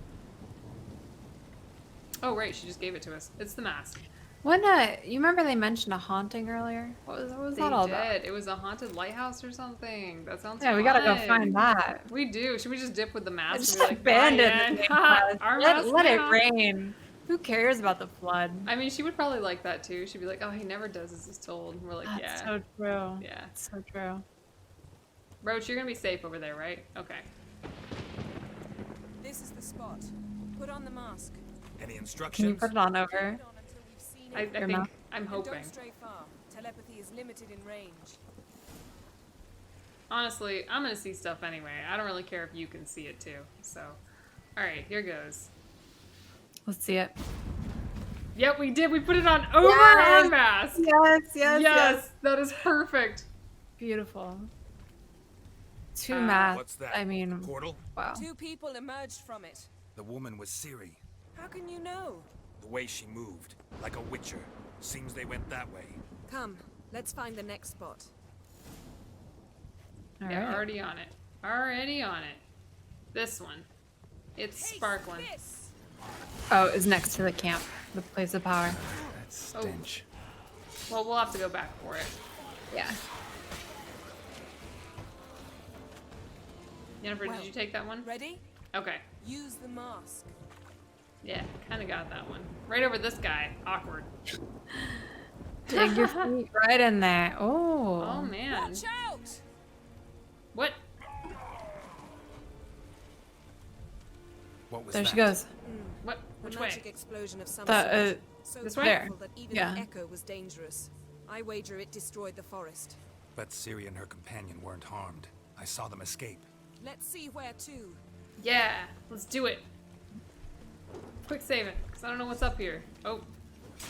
Oh right, she just gave it to us. It's the mask. When you remember they mentioned a haunting earlier? What was that all about? It was a haunted lighthouse or something. That sounds Yeah, fun. we gotta go find that. We do. Should we just dip with the mask? Just and be like, abandon the our let mask it now? rain. Who cares about the flood? I mean, she would probably like that too. She'd be like, "Oh, he never does as he's told." And we're like, That's "Yeah, so true. yeah." That's so true. Roach, you're gonna be safe over there, right? Okay. This is the spot. Put on the mask. Any Can instructions? you put it on over? I Your think mouth? I'm And hoping. don't stray far. Telepathy is limited in range. Honestly, I'm gonna see stuff anyway. I don't really care if you can see it too. So, all right, here goes. Let's see it. Yep, we did. We put it on over Yes! our mask. Yes. That is perfect. Beautiful. Two masks. What's that? I mean, Portal? wow. 2 people emerged from it. The woman was Ciri. How can you know? The way she moved, like a witcher. Seems they went that way. Come, let's find the next spot. All Yeah, right. already on it. Already on it. This one. It's sparkling. Oh, it's next to the camp, the place of power. That stench. Well, we'll have to go back for it. Yeah. Jennifer, Well, did you take that one? Ready? Okay. Use the mask. Yeah, kind of got that one. Right over this guy. Awkward. Dig your feet right in there. Oh. Oh, man. Watch out! What? What was There that? she goes. What? Which a way? magic explosion of some The, sort. So this way? powerful that even Yeah. the echo was dangerous. I wager it destroyed the forest. But Ciri and her companion weren't harmed. I saw them escape. Let's see where to. Yeah, let's do it. Quick save it, because I don't know what's up here. Oh,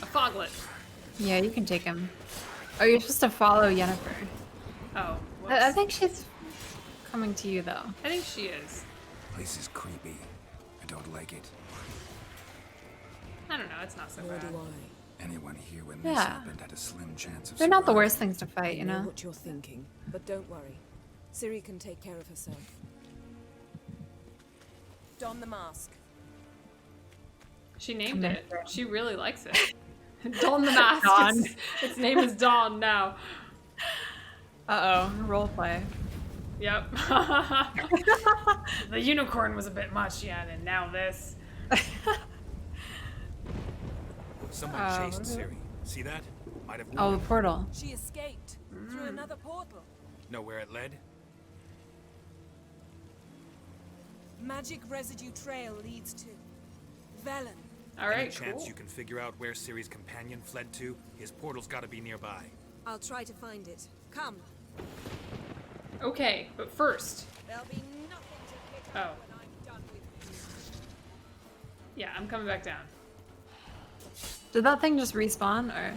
a foglet. Yeah, you can take him. Oh, you're supposed to follow Yennefer. Oh, I think she's coming to you, though. I think she is. Place is creepy. I don't like it. I don't know, it's not so bad. Anyone here when this Yeah. happened had a slim chance of They're not the survival. worst things to fight, you I know know? what you're thinking, but don't worry. Ciri can take care of herself. Don the mask. She named it. She really likes it. Dawn the Mask. Dawn. Its name is Dawn now. Uh-oh, roleplay. Yep. The unicorn was a bit much, yeah, and now this. Someone chased Ciri. See that? Might have Oh, warned the portal. She escaped through another portal. Know where it led? Magic residue trail leads to Velen. All right, Any chance cool. you can figure out where Ciri's companion fled to? His portal's got to be nearby. I'll try to find it. Come. Okay, but first. There'll be nothing to pick Oh. up when I'm done with you. Yeah, I'm coming back down. Did that thing just respawn, or?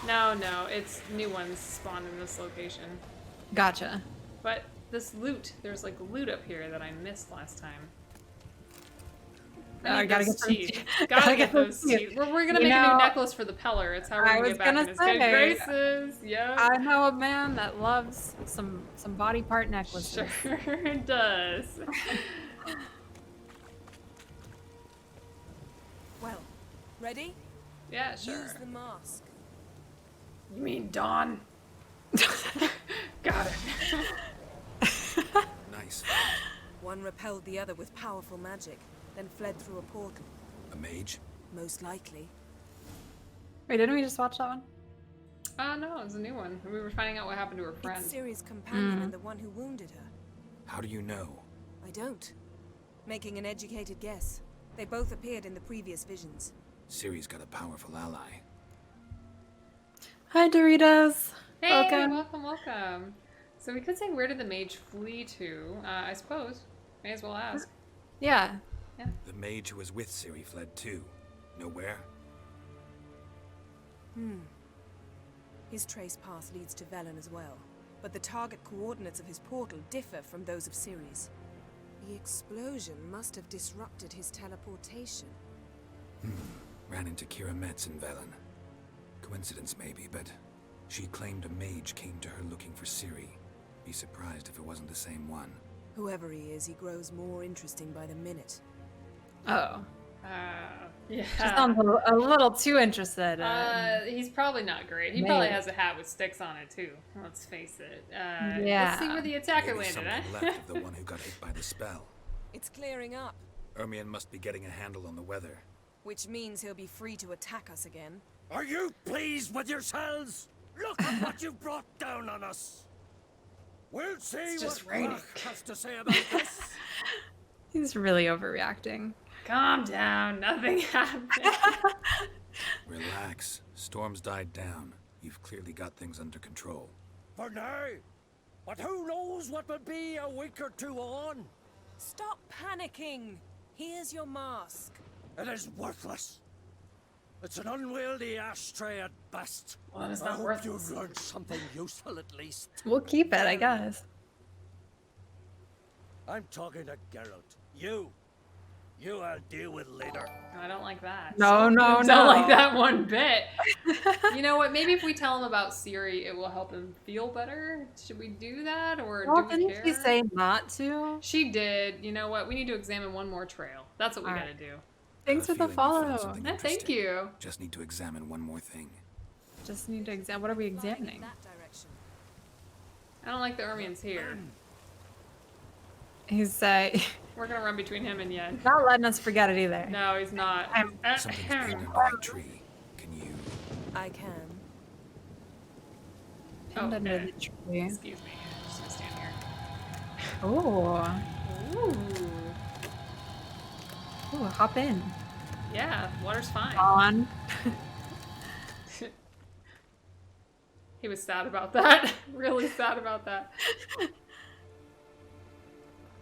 No, it's new ones spawned in this location. Gotcha. But this loot, there's like loot up here that I missed last time. I need gotta those get those teeth. teeth. Gotta get those teeth. We're gonna make a new necklace for the Peller. It's how we're I gonna was get back gonna in his good say, graces. Yeah. I know a man that loves some body part necklaces. Sure does. Well, ready? Yeah, sure. Use the mask. You mean Dawn? Got it. Nice. One repelled the other with powerful magic, then fled through a portal. A mage? Most likely. Wait, didn't we just watch that one? No, it's a new one. We were finding out what happened to her friend. It's Ciri's companion and the one who wounded her. How do you know? I don't. Making an educated guess. They both appeared in the previous visions. Ciri's got a powerful ally. Hi, Doritos. Hey, Welcome. welcome. So we could say, where did the mage flee to? I suppose. May as well ask. Yeah. The mage who was with Ciri fled too. Know where? His trace path leads to Velen as well, but the target coordinates of his portal differ from those of Ciri's. The explosion must have disrupted his teleportation. Ran into Kira Metz in Velen. Coincidence maybe, but she claimed a mage came to her looking for Ciri. Be surprised if it wasn't the same one. Whoever he is, he grows more interesting by the minute. Oh. Yeah. She sounds a little too interested. He's probably not great. He probably has a hat with sticks on it too. Let's face it. Let's see where the attacker Maybe landed, something huh? left of the one who got hit by the spell. It's clearing up, Ermion must be getting a handle on the weather. which means he'll be free to attack us again. Are you pleased with yourselves? Look at what you've brought down on us. We'll see It's what just raining. Rock has to say about this. He's really overreacting. Calm down. Nothing happened. Relax. Storm's died down. You've clearly got things under control. For now. But who knows what will be a week or two on? Stop panicking! Here's your mask. It is worthless. It's an unwieldy ashtray at best. Well, it's I not hope worth you've learned something useful at least. We'll keep it, I guess. I'm talking to Geralt. You I'll deal with later. I don't like that. No, no, Don't no. like that one bit. You know what? Maybe if we tell him about Ciri, it will help him feel better. Should we do that, or Well, do we didn't care? she say not to? She did. You know what? We need to examine one more trail. That's what we gotta do. Thanks for the follow. Thank you. Just need to examine one more thing. Just need to examine. What are we examining? That direction. I don't like the Ermions here. He's We're gonna run between him and Yen. not letting us forget it either. No, he's not. Something's pinned into that tree. Can you? I can. Pinned under okay. the tree. Excuse me. I'm just gonna stand here. Oh. Ooh. Ooh, hop in. Yeah, water's fine. On. He was sad about that. Really sad about that.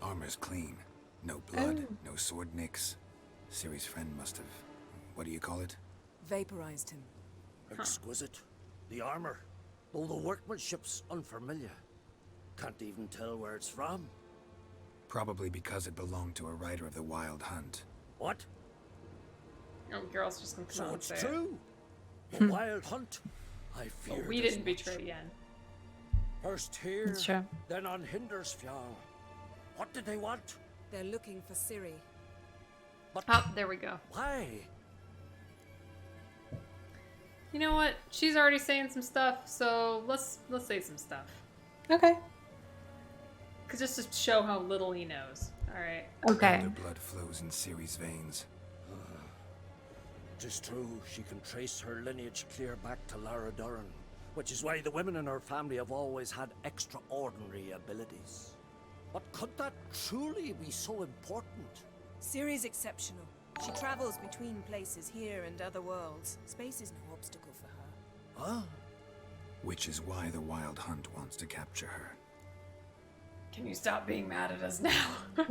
Armor's clean. No blood, no sword nicks. Ciri's friend must have... what do you call it? Vaporized him. Exquisite. The armor, though the workmanship's unfamiliar. Can't even tell where it's from. Probably because it belonged to a rider of the Wild Hunt. What? Oh, girl's just gonna come So out and it's say true. The Wild Hunt. I fear. But we didn't betray Yen. First here, That's true. then on Hindersfjall. What did they want? They're looking for Ciri. But Oh, there we go. why? You know what? She's already saying some stuff, so let's say some stuff. Okay. Cause just to show how little he knows. All right. Okay. Their blood flows in Ciri's veins. Tis true, she can trace her lineage clear back to Lara Duran, which is why the women in her family have always had extraordinary abilities. But could that truly be so important? Ciri's exceptional. She travels between places here and other worlds. Space is no obstacle for her. Huh? Which is why the Wild Hunt wants to capture her. Can you stop being mad at us now? All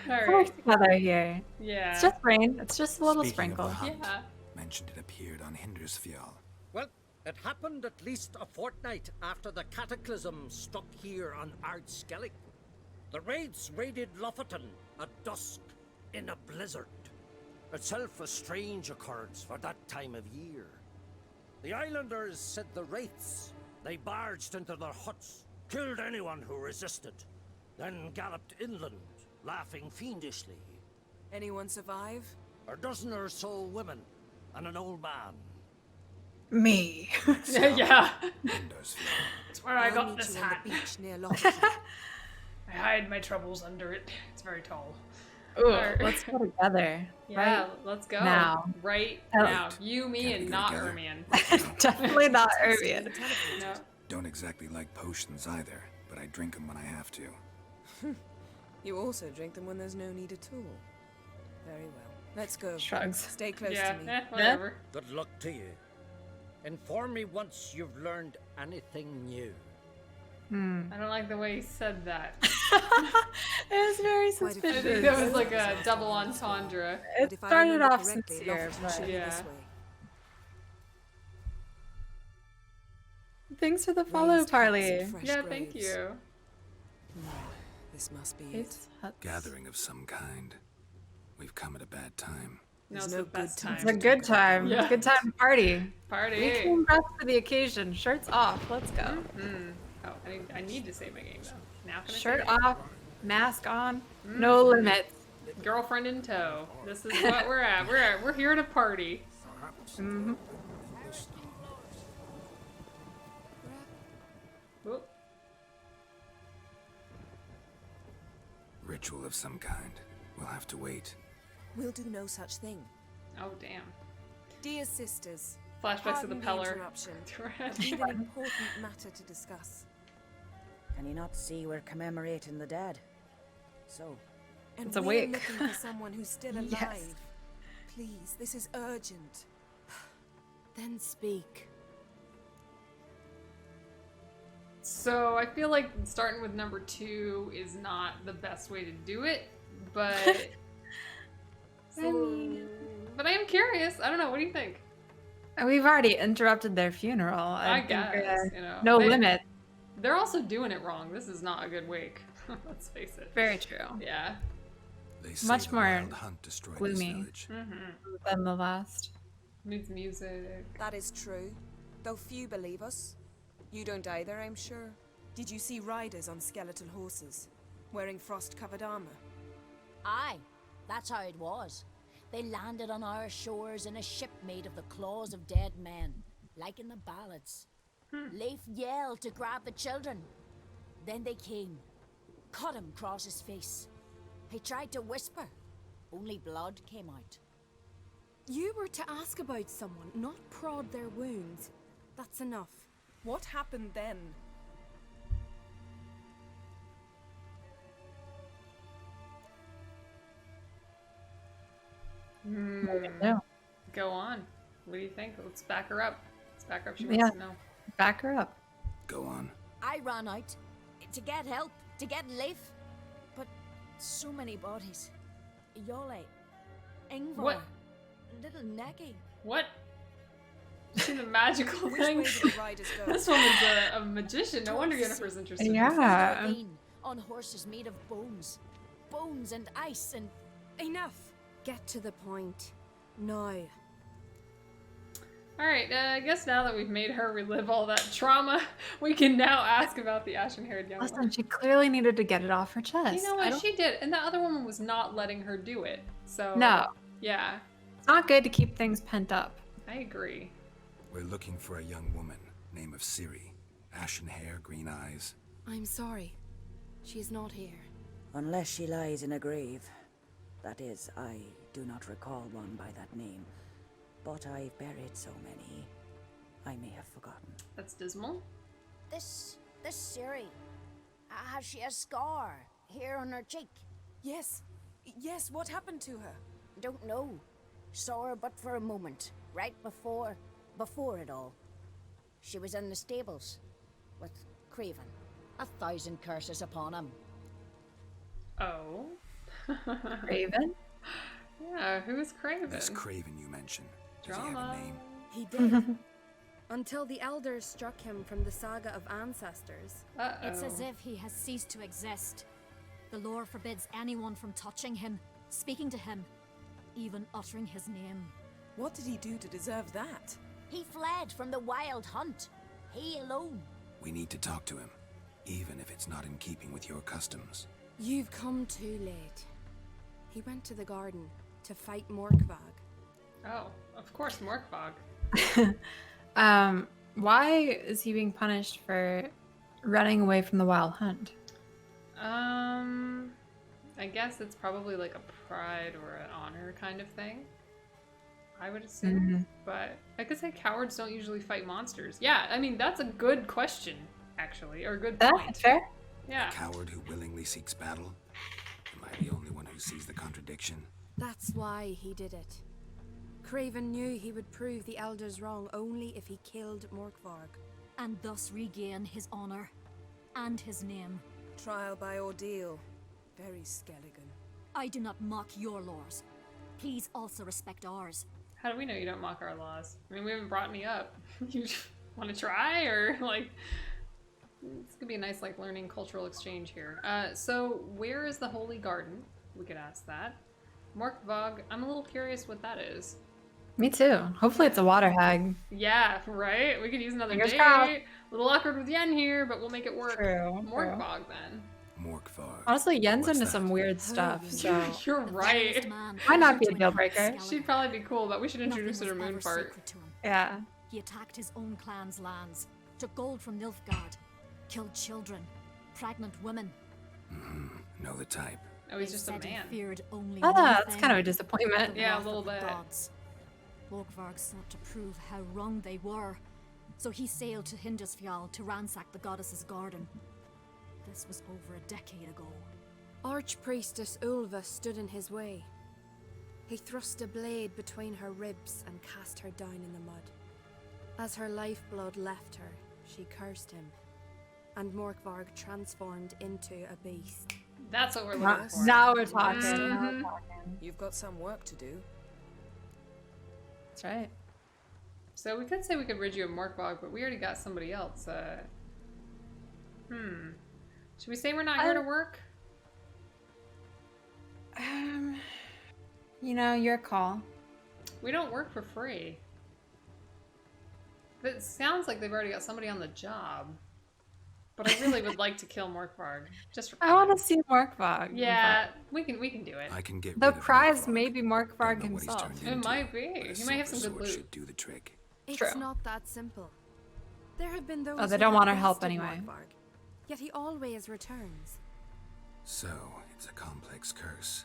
We're right. together here. Yeah. It's just rain. It's just a little Speaking of sprinkle. the hunt, Yeah. mentioned it appeared on Hindersfjall. Well, it happened at least a fortnight after the cataclysm struck here on Ardskellig. The raids raided Lofoten at dusk in a blizzard. Itself a strange occurrence for that time of year. The islanders said the wraiths. They barged into their huts, killed anyone who resisted, then galloped inland, laughing fiendishly. Anyone survive? A dozen or so women and an old man. Me. Yeah. Hindersfjall. That's where I I'll got meet this you on hat. the beach near Lofoten. I hide my troubles under it. It's very tall. Ooh, Alright. let's go together. Yeah, Right let's go. now. Right Oh. now. You, me, Can't we and go not together? Ermion. Definitely not Ermion. No. Don't exactly like potions either, but I drink them when I have to. You also drink them when there's no need at all. Very well. Let's go. Shrugs. Stay close Yeah, to me. whatever. Good luck to you. Inform me once you've learned anything new. I don't like the way he said that. It was very Quite a few I think suspicious. that was like a double entendre. It But if I started remember off correctly, sincere, Lofoten but should be this Yeah. way. thanks for the follow, Raised huts Parley. and fresh Yeah, thank graves. you. This must be it. It's huts. Gathering of some kind. We've come at a bad time. No, There's it's no the good best time. It's time. a good time. Yeah. Good time to party. We Party. came dressed for the occasion. Shirts off. Let's go. Oh, I need to save my game though. Now can I Shirt save it? off. Mask on. No limits. Girlfriend in tow. This is what we're at. We're here to party. Mhm. Whoop. Ritual of some kind. We'll have to wait. We'll do no such thing. Oh damn. Dear sisters, Flashbacks of the pardon Peller. interruption. Thread. We've an important matter to discuss. Can you not see we're commemorating the dead? So, And It's a we're wake. looking for someone who's still alive. Yes. Please, this is urgent. Then speak. So I feel like starting with number 2 is not the best way to do it, but but I am curious. I don't know. What do you think? We've already interrupted their funeral. I think, guess you know. no limit. They're also doing it wrong. This is not a good wake. Let's face it. Very true. Yeah. They say Much the more Wild Hunt destroyed this gloomy. village. Than the last. Needs music. That is true, though few believe us. You don't either, I'm sure. Did you see riders on skeletal horses, wearing frost-covered armor? Aye, that's how it was. They landed on our shores in a ship made of the claws of dead men, like in the ballads. Leif yelled to grab the children. Then they came, cut him across his face. He tried to whisper, only blood came out. You were to ask about someone, not prod their wounds. That's enough. What happened then? Go on. What do you think? Let's back her up. Let's back her up. She wants to know. Back her up. Go on. I ran out to get help, to get Leif. But so many bodies. Yole, Ingvar, What? little Necky. What? See the magical Which thing. way do the riders go? This woman's a magician. No wonder Yennefer's interested. Yeah. On horses made of bones. Bones and ice and... Enough! Get to the point. Now. Alright, I guess now that we've made her relive all that trauma, we can now ask about the ashen-haired young Listen, woman. she clearly needed to get it off her chest. You know what? She did. And the other woman was not letting her do it. So... No. Yeah. It's not good to keep things pent up. I agree. We're looking for a young woman, name of Ciri. Ashen hair, green eyes. I'm sorry. She is not here. Unless she lies in a grave. That is, I do not recall one by that name. But I've buried so many, I may have forgotten. That's dismal. This Ciri, has she a scar here on her cheek? Yes. Yes, what happened to her? Don't know. Saw her but for a moment, right before it all. She was in the stables with Craven. 1,000 curses upon him. Oh. Raven? Yeah, who's Craven? This Craven you mentioned. Does he have Drama. a name? He did. Until the elders struck him from the saga of ancestors. Uh-oh. It's as if he has ceased to exist. The lore forbids anyone from touching him, speaking to him, even uttering his name. What did he do to deserve that? He fled from the wild hunt. He alone. We need to talk to him, even if it's not in keeping with your customs. You've come too late. He went to the garden to fight Morkvag. Oh, of course, Morkvag. Why is he being punished for running away from the wild hunt? I guess it's probably like a pride or an honor kind of thing. I would assume. But I could say cowards don't usually fight monsters. Yeah, I mean, that's a good question, actually, or a good point. That's fair. Yeah. A coward who willingly seeks battle? Am I the only one who sees the contradiction? That's why he did it. Craven knew he would prove the elders wrong only if he killed Morkvarg. And thus regain his honor and his name. Trial by ordeal. Very Skelligan. I do not mock your laws. Please also respect ours. How do we know you don't mock our laws? I mean, we haven't brought any up. You want to try, or like... This could be a nice, like, learning cultural exchange here. So, where is the Holy Garden? We could ask that. Morkvag, I'm a little curious what that is. Me too. Hopefully it's a water hag. Yeah, right? We could use another Fingers date. crossed. A little awkward with Yen here, but we'll make it work. True. Morkvag, then. Morkvag. Honestly, Yen's What's into that? some weird stuff, so... You're right. Might not be a deal breaker. She'd probably be cool, but we should introduce her to Moonfart. Yeah. He attacked his own clan's lands, took gold from Nilfgaard, killed children, pregnant women. Know the type. Oh, he's just a Said he man. feared only Ah, one that's thing, kind of a disappointment. the Yeah, a wrath little of the bit. gods. Morkvarg sought to prove how wrong they were, so he sailed to Hindisfjall to ransack the goddess's garden. This was over a decade ago. Archpriestess Ulva stood in his way. He thrust a blade between her ribs and cast her down in the mud. As her lifeblood left her, she cursed him, and Morkvarg transformed into a beast. That's what we're looking for. Now we're talking. Mhm. Now we're talking. You've got some work to do. That's right. So we could say we could rid you of Morkvag, but we already got somebody else. Should we say we're not here to work? You know, your call. We don't work for free. But it sounds like they've already got somebody on the job. But I really would like to kill Morkvarg. Just for I want to see Morkvarg. Yeah, we can do it. I can get The rid of prize Morkvarg. may be Morkvarg Don't know what he's himself. turned It into, might be. but a He might have some silver good sword loot. should do the trick. It's True. not that simple. There have been those Oh, they who don't have want our help bested anyway. Morkvarg, yet he always returns. So, it's a complex curse.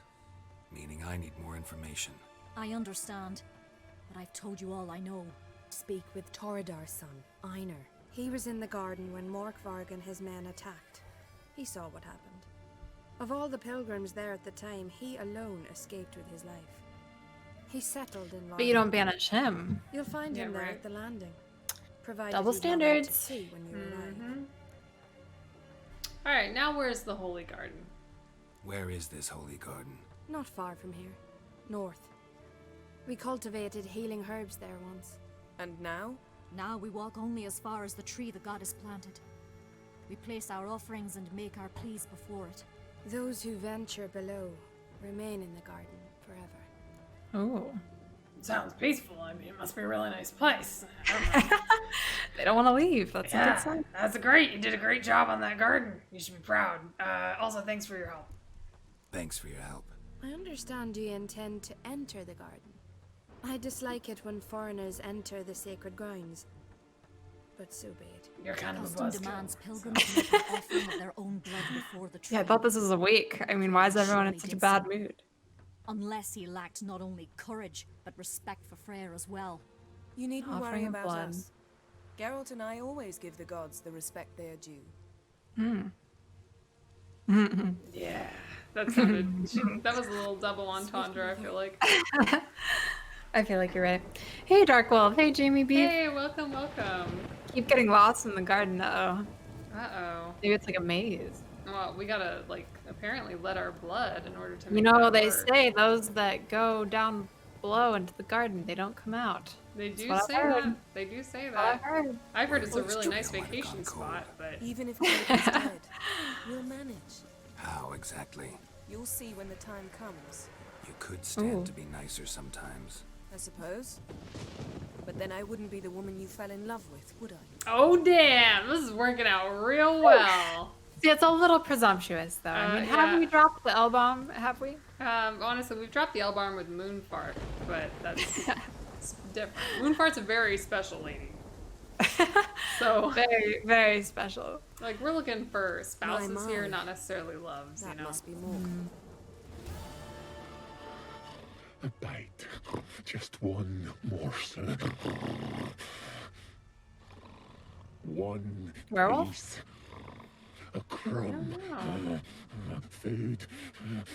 Meaning I need more information. I understand, but I've told you all I know. Speak with Toradar's son, Einar. He was in the garden when Morkvarg and his men attacked. He saw what happened. Of all the pilgrims there at the time, he alone escaped with his life. He's settled in But you don't banish him. You'll find him there right. at the landing. Provided Double he's not out at standards. sea when you arrive. All right, now where's the Holy Garden? Where is this holy garden? Not far from here. North. We cultivated healing herbs there once. And now? Now we walk only as far as the tree the goddess planted. We place our offerings and make our pleas before it. Those who venture below remain in the garden forever. Oh. Sounds peaceful. I mean, it must be a really nice place. They don't want to leave. That's a good sign. That's great. You did a great job on that garden. You should be proud. Also, thanks for your help. Thanks for your help. I understand you intend to enter the garden. I dislike it when foreigners enter the sacred grounds. But so be it. You're kind of a Custom buzzkill. demands pilgrims make an offering of their own blood before the tree. Yeah, I thought this was a wake. I mean, why is everyone in Surely such a did bad so. mood? Unless he lacked not only courage, but respect for Freyr as well. You needn't worry Offering of about blood. us. Geralt and I always give the gods the respect they are due. Yeah, that sounded. That was a little double entendre. I feel like. I feel like you're right. Hey, Dark Wolf. Hey, Jamie B. Hey, welcome, welcome. Keep getting lost in the garden. Uh-oh. Uh-oh. Maybe it's like a maze. Well, we gotta, like, apparently let our blood in order to make You know, that they work. say those that go down below into the garden, they don't come out. They do That's say what I heard. that. They do say That's what I that. heard. I've heard it's a Well, really it's nice true, I might have vacation gone cold. spot, but Even if Geralt is dead, we'll manage. How exactly? You'll see when the time comes, You could stand Ooh. to be nicer sometimes. I suppose. But then I wouldn't be the woman you fell in love with, would I? oh damn, this is working out real well. See, it's a little presumptuous, though. I mean, have yeah. we dropped the L-bomb? Have we? Honestly, we've dropped the L-bomb with Moonfart, but that's it's different. Moonfart's a very special lady. So, Very, very special. like, we're looking for spouses My. here, not necessarily loves, That you know? must be more. A bite. Just one morsel. One Werewolf? piece. A crumb. Food.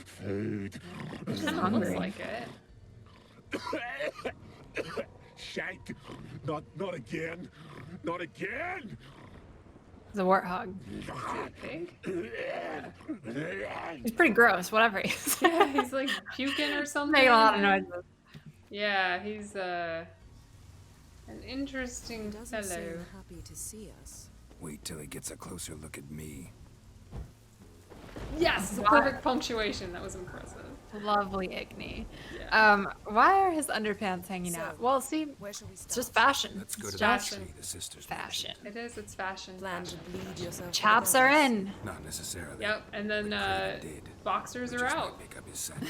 Food. Kind of hungry. looks like it. Shank. Not again. Not again. It's a warthog. Pig? He's pretty gross, whatever he is. Yeah, he's like puking or something. Making a lot of noises. Yeah, he's an interesting Doesn't fellow. seem happy to see us. Wait till he gets a closer look at me. Yes, perfect punctuation. That was impressive. Lovely Igni. Yeah. Why are his underpants hanging So, out? Well, see, Where shall we it's start? just fashion. Let's go It's to the just fashion. tree the sisters fashion. It is. It's fashion. Plan to bleed yourself. to the Chaps are gods. in. mentioned. Not necessarily. Yep, and then But Craven did, boxers which are is out. might make up his scent.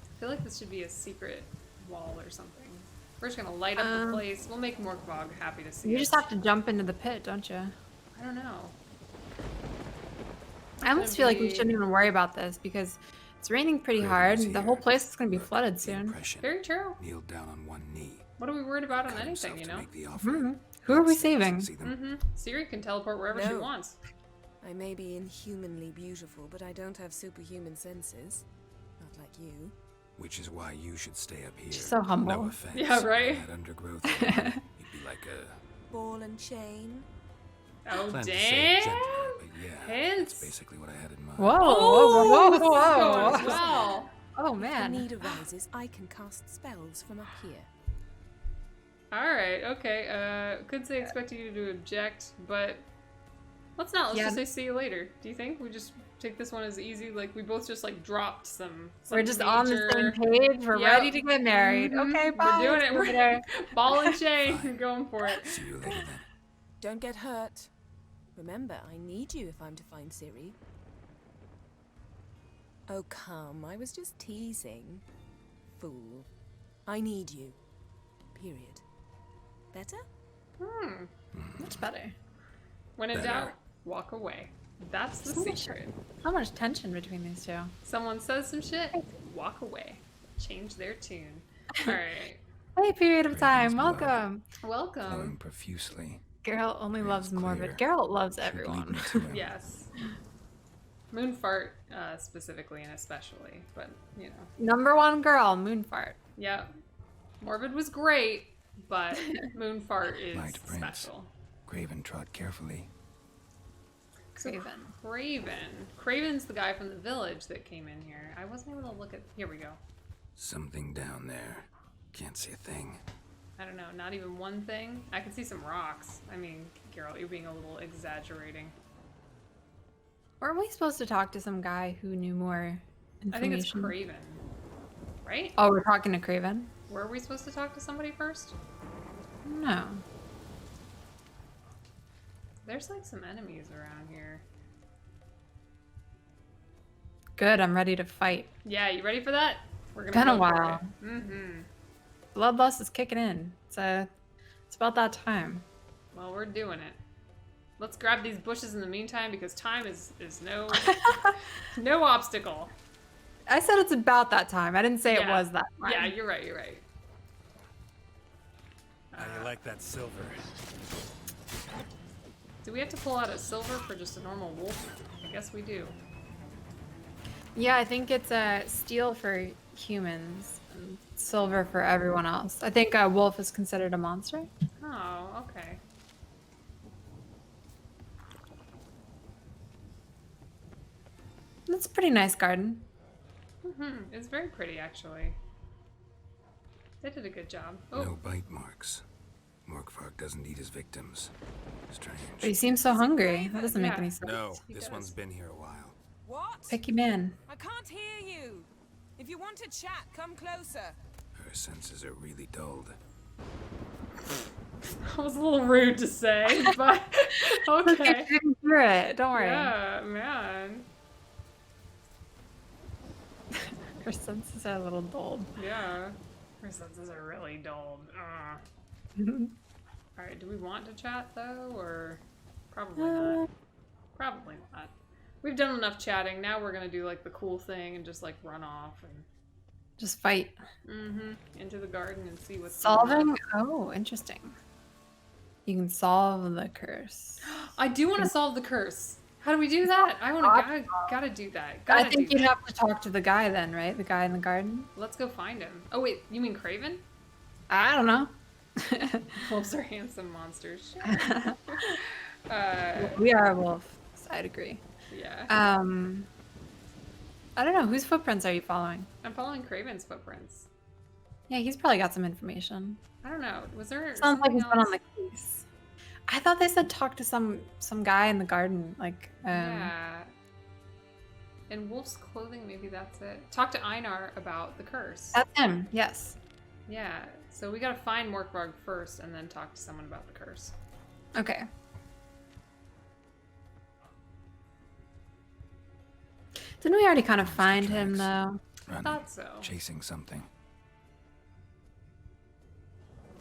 I feel like this should be a secret wall or something. We're just gonna light up the place. We'll make Morkvog happy to see You us. just have to jump into the pit, don't you? I don't know. I almost feel like we shouldn't even worry about this because it's raining pretty Craven hard. is The here. whole place is going to be Look, flooded the soon. impression. Very true. Kneeled down on one knee. What are we worried about on Cut anything, himself you to know? make the offering. Who are we Let's saving? see them. Mm-hmm. Siri can teleport wherever she No. wants. I may be inhumanly beautiful, but I don't have superhuman senses. Not like you. Which is why you should stay up here. She's so humble. No offense. Yeah, right? That undergrowth, you'd be like a Ball and chain. Oh, plan to say damn! it gentler, but yeah, Hints. that's basically what I had in mind. Whoa, Oh, whoa, this is whoa, going whoa. well. Oh, If the man. need arises, I can cast spells from up here. Alright, okay. Could say expecting you to object, but let's not. Let's Yeah. just say see you later. Do you think we just take this one as easy? Like, we both just, like, dropped some We're just on the major- same page. We're Yep. ready to get married. Mhm. Okay, bye. We're doing it. See you We're later. ball and chain. We're going for it. See you later then. Don't get hurt. Remember, I need you if I'm to find Ciri. Oh, come. I was just teasing. Fool. I need you. Period. Better? Much better. When in Better. doubt, walk away. That's the So much- secret. How much tension between these two? Someone says some shit, walk away. Change their tune. Alright. Hey, period of time. blood. Welcome. Flowing Welcome. profusely. Geralt only Rain's loves morbid. clear. Geralt loves Should lead everyone. me to him. Yes. Moonfart specifically and especially, but you know. Number one girl, Moonfart. Yep. Morbid was great, but Moonfart is Light Prince. special. Craven trod carefully. Craven's the guy from the village that came in here. I wasn't able to look at... Here we go. Something down there. Can't see a thing. I don't know, not even one thing. I can see some rocks. I mean, Geralt, you're being a little exaggerating. Weren't we supposed to talk to some guy who knew more information? I think it's Craven, right? Oh, we're talking to Craven? Were we supposed to talk to somebody first? No. There's like some enemies around here. Good, I'm ready to fight. Yeah, you ready for that? We're gonna Been go a while. for it. Mm-hmm. Bloodlust is kicking in. It's about that time. Well, we're doing it. Let's grab these bushes in the meantime because time is no no obstacle. I said it's about that time. I didn't say it was that time. Yeah, you're right. You're right. How you like that silver? Do we have to pull out a silver for just a normal wolf? I guess we do. Yeah, I think it's a steel for humans, and silver for everyone else. I think a wolf is considered a monster. Oh, okay. That's a pretty nice garden. It's very pretty, actually. They did a good job. Oh. No bite marks. Morkvark doesn't eat his victims. Strange. But he seems so hungry. That doesn't make any sense. No, this one's been here a while. What? Picky man. I can't hear you. If you want to chat, come closer. Her senses are really dulled. That was a little rude to say, but okay. I can hear it. Don't worry. Yeah, man. Her senses are a little dulled. Yeah. Her senses are really dulled. Alright, do we want to chat though, or probably not? Probably not. We've done enough chatting. Now we're gonna do like the cool thing and just like run off and just fight. Into the garden and see what's solving. Oh, interesting. You can solve the curse. I do want to solve the curse. How do we do that? I want to gotta do that. I think you'd have to talk to the guy then, right? The guy in the garden. Let's go find him. Oh wait, you mean Craven? I don't know. Wolves are handsome monsters. We are a wolf. So I'd agree. Yeah. I don't know. Whose footprints are you following? I'm following Craven's footprints. Yeah, he's probably got some information. I don't know. Was there? Sounds like he's been on the case. I thought they said talk to some guy in the garden, like. Yeah. In wolf's clothing, maybe that's it. Talk to Einar about the curse. That's him. Yes. Yeah. So we gotta find Morkvarg first, and then talk to someone about the curse. Okay. Didn't we already kind of find him though? I thought so. Chasing something.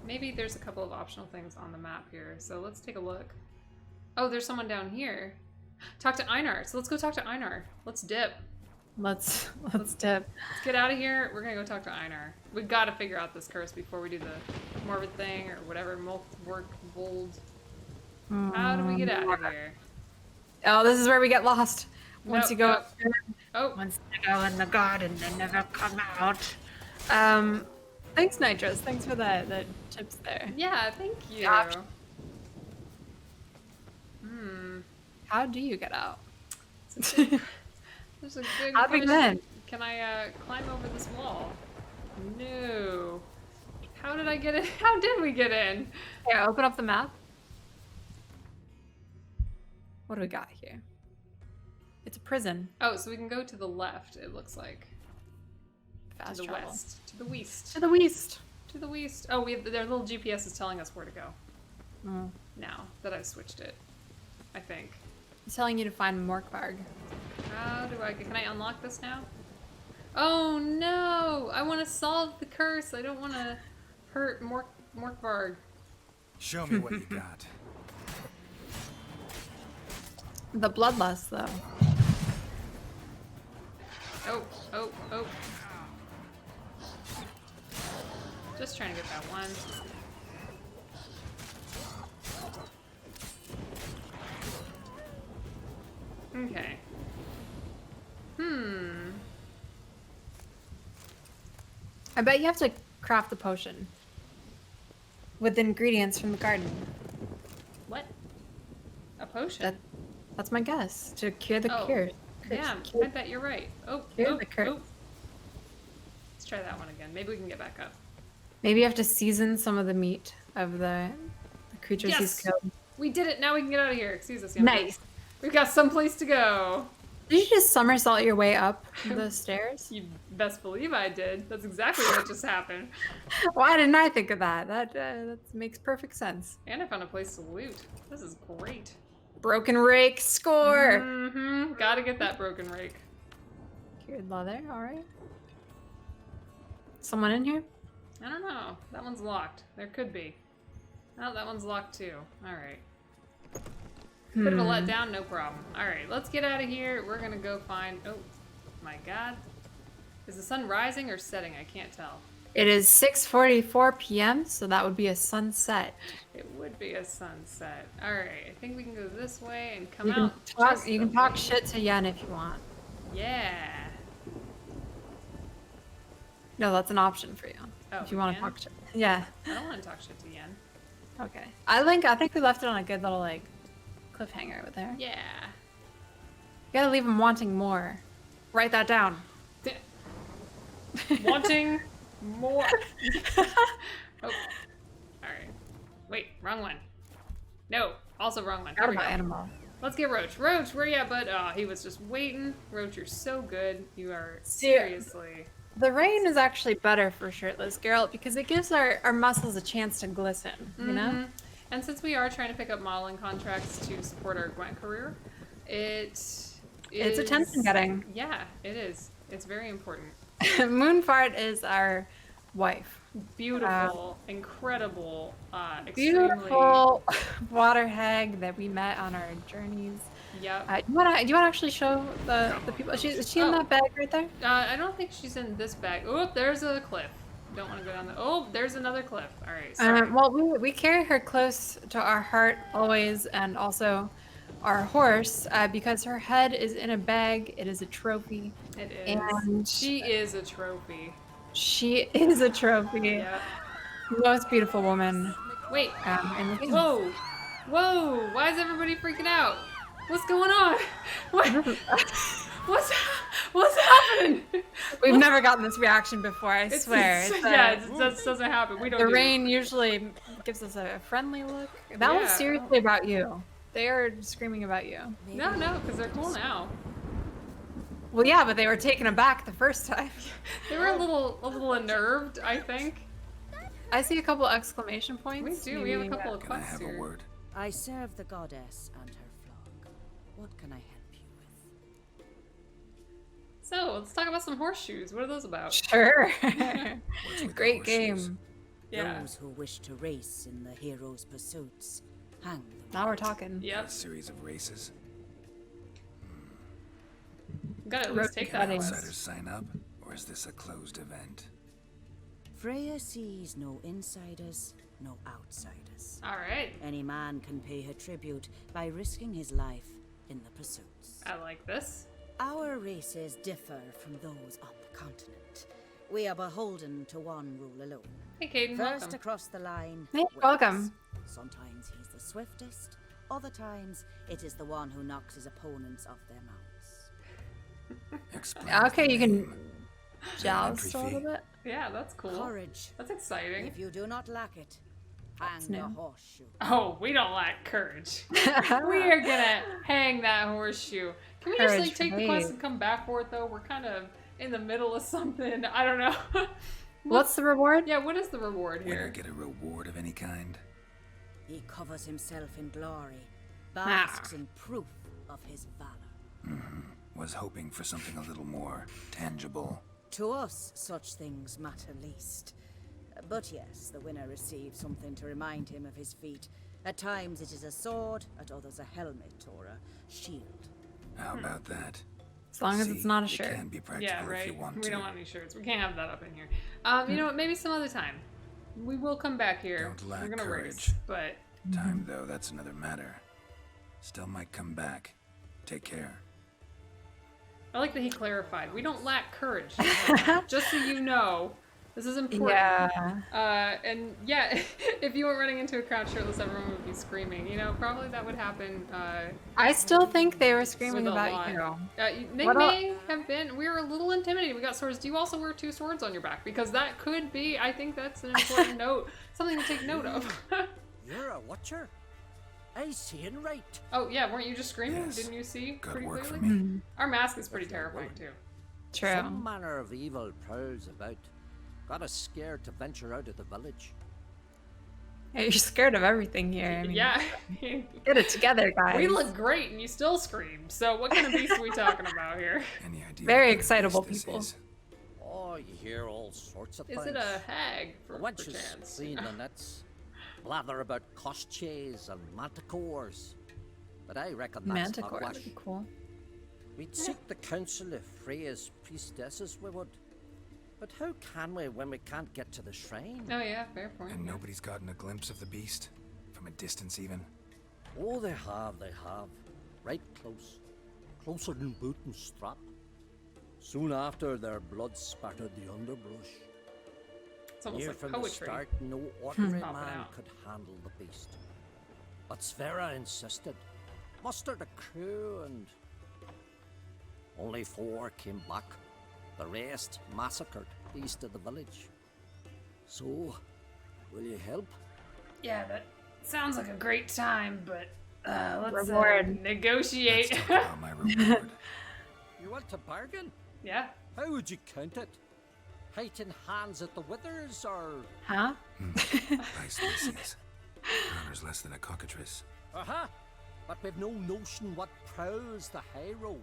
Maybe there's a couple of optional things on the map here, so let's take a look. Oh, there's someone down here. Talk to Einar. So let's go talk to Einar. Let's dip. Let's dip. Let's get out of here. We're gonna go talk to Einar. We've got to figure out this curse before we do the morbid thing or whatever. Work bold. How do we get out of here? Oh, this is where we get lost. Once Nope, you go. Oh. Once they go in the garden, they never come out. Thanks, Nitrous. Thanks for the tips there. Yeah, thank you. How do you get out? There's a good How do we get in? Can I climb over this wall? No. How did I get in? How did we get in? Here, open up the map. What do we got here? It's a prison. Oh, so we can go to the left, it looks like. Fast to the travel. west. To the west. To the west. To the west. Oh, their little GPS is telling us where to go. Mm. Now that I've switched it, I think. It's telling you to find Morkvarg. How do can I unlock this now? Oh no! I want to solve the curse. I don't want to hurt Morkvarg. Show me what you got. The bloodlust, though. Oh. Just trying to get that one. Okay. I bet you have to craft the potion with ingredients from the garden. What? A potion? That's my guess. To cure the cure. Yeah, I bet you're right. Oh. Let's try that one again. Maybe we can get back up. Maybe you have to season some of the meat of the creatures he's killed. We did it. Now we can get out of here. Excuse us. Nice. We've got someplace to go. Did you just somersault your way up the stairs? You best believe I did. That's exactly what just happened. Why didn't I think of that? That makes perfect sense. And I found a place to loot. This is great. Broken rake score. Mm-hmm. Gotta get that broken rake. Cured leather. All right. Someone in here? I don't know. That one's locked. There could be. Oh, that one's locked too. All right. Bit of a letdown, no problem. All right, let's get out of here. We're gonna go find. Oh, my God! Is the sun rising or setting? I can't tell. It is 6:44 p.m., so that would be a sunset. It would be a sunset. All right, I think we can go this way and come out. You can talk shit to Yen if you want. Yeah. No, that's an option for you. Oh, if you want to Yen? talk shit. Yeah. I don't want to talk shit to Yen. Okay. I think we left it on a good little like cliffhanger with her. Yeah. You gotta leave him wanting more. Write that down. Wanting more. Oh. All right. Wait, wrong one. No, also wrong one. Forgot about animal. Let's get Roach. Roach, where you at, bud? Oh, he was just waiting. Roach, you're so good. You are seriously. The rain is actually better for Shirtless Geralt because it gives our muscles a chance to glisten, you know? And since we are trying to pick up modeling contracts to support our Gwent career, it's attention getting. Yeah, it is. It's very important. Moonfart is our wife. Beautiful, incredible, beautiful water hag that we met on our journeys. Yep. Do you want to actually show the people? Is she in that bag right there? I don't think she's in this bag. Oh, there's a cliff. Don't want to go down the. Oh, there's another cliff. All right. Sorry. Well, we carry her close to our heart always, and also our horse, because her head is in a bag. It is a trophy. It is. And she is a trophy. She is a trophy. Yep. Most beautiful woman. Wait. In the game. Whoa. Whoa. Why is everybody freaking out? What's going on? What's happening? We've never gotten this reaction before, I swear. It doesn't happen. We don't. The rain usually gives us a friendly look. That was seriously about you. They are screaming about you. No, because they're cool now. Well, yeah, but they were taken aback the first time. They were a little unnerved, I think. I see a couple exclamation points. We do. We have a couple of quests Can I have here. a word? I serve the goddess and her flock. What can I help you with? So, let's talk about some horseshoes. What are those about? Sure. Great game. Yeah. Those who wish to race in the hero's pursuits, hang them. Now we're talking. Yep. A series of races. Gotta at least take that. Outsiders sign up, or is this a closed event? Freya sees no insiders, no outsiders. All right. Any man can pay her tribute by risking his life in the pursuits. I like this. Our races differ from those on the continent. We are beholden to one rule alone. Hey, Caden, First welcome. across the line. Hey, wins. welcome. Sometimes he's the swiftest, other times it is the one who knocks his opponents off their mounts. Okay, you can joust a little bit. Yeah, that's cool. Courage. That's exciting. If you do not lack it, hang the horseshoe. Oh, we don't lack courage. We are gonna hang that horseshoe. Can we just like take the quest and come back for it though? We're kind of in the middle of something. I don't know. What's the reward? Yeah, what is the reward here? Winner get a reward of any kind? He covers himself in glory, basks in proof of his valor. Was hoping for something a little more tangible. To us, such things matter least. But yes, the winner receives something to remind him of his feat. At times it is a sword, at others a helmet or a shield. How about that? As long as it's not a shirt. It can be practical Yeah, right. if you want We to. don't want any shirts. We can't have that up in here. You know what? Maybe some other time. We will come back here. Don't lack We're gonna courage. race, but Time, though, that's another matter. Still might come back. Take care. I like that he clarified. We don't lack courage. Just so you know, This is important. Yeah. And yeah, if you were running into a crowd shirtless, everyone would be screaming. You know, probably that would happen. I still think they were screaming with a about lot. you. They may have been. We were a little intimidated. We got swords. Do you also wear 2 swords on your back? Because that could be. I think that's an important note. Something to take note of. You're a watcher. I seeing right. Oh yeah, weren't you just screaming? Yes. Didn't you see Good pretty work clearly? for me. Our mask is pretty terrifying too. True. Some manner of evil prowls about. Got us scared to venture out of the village. Yeah, you're scared of everything here. I mean, Yeah. get it together, guys. We look great and you still scream. So what kind of beast are we talking about here? Any idea Very what excitable beast this people. is? Oh, you hear all sorts of Is things. it a hag, The for wenches chance? clean the nets, blather about costumes and manticores. But I reckon that's Manticore not would be cool. We'd seek the counsel of Freya's priestesses, we would. But how can we when we can't get to the shrine? Oh yeah, fair point. And nobody's gotten a glimpse of the beast? From a distance even? Oh, they have. Right close. Closer than boot and strap. Soon after, their blood spattered the underbrush. It's almost Near like from poetry. the start, no ordinary Pop it man out. could handle the beast. But Sverra insisted. Mustered a crew and... Only 4 came back. The rest massacred east of the village. So, will you help? Yeah, that sounds like a great time, but let's Reward. Negotiate. Let's talk about my reward. You want to bargain? Yeah. How would you count it? Height in hands at the withers, or... Huh? By species. Honor's less than a cockatrice. Aha! But we've no notion what prowls the high road.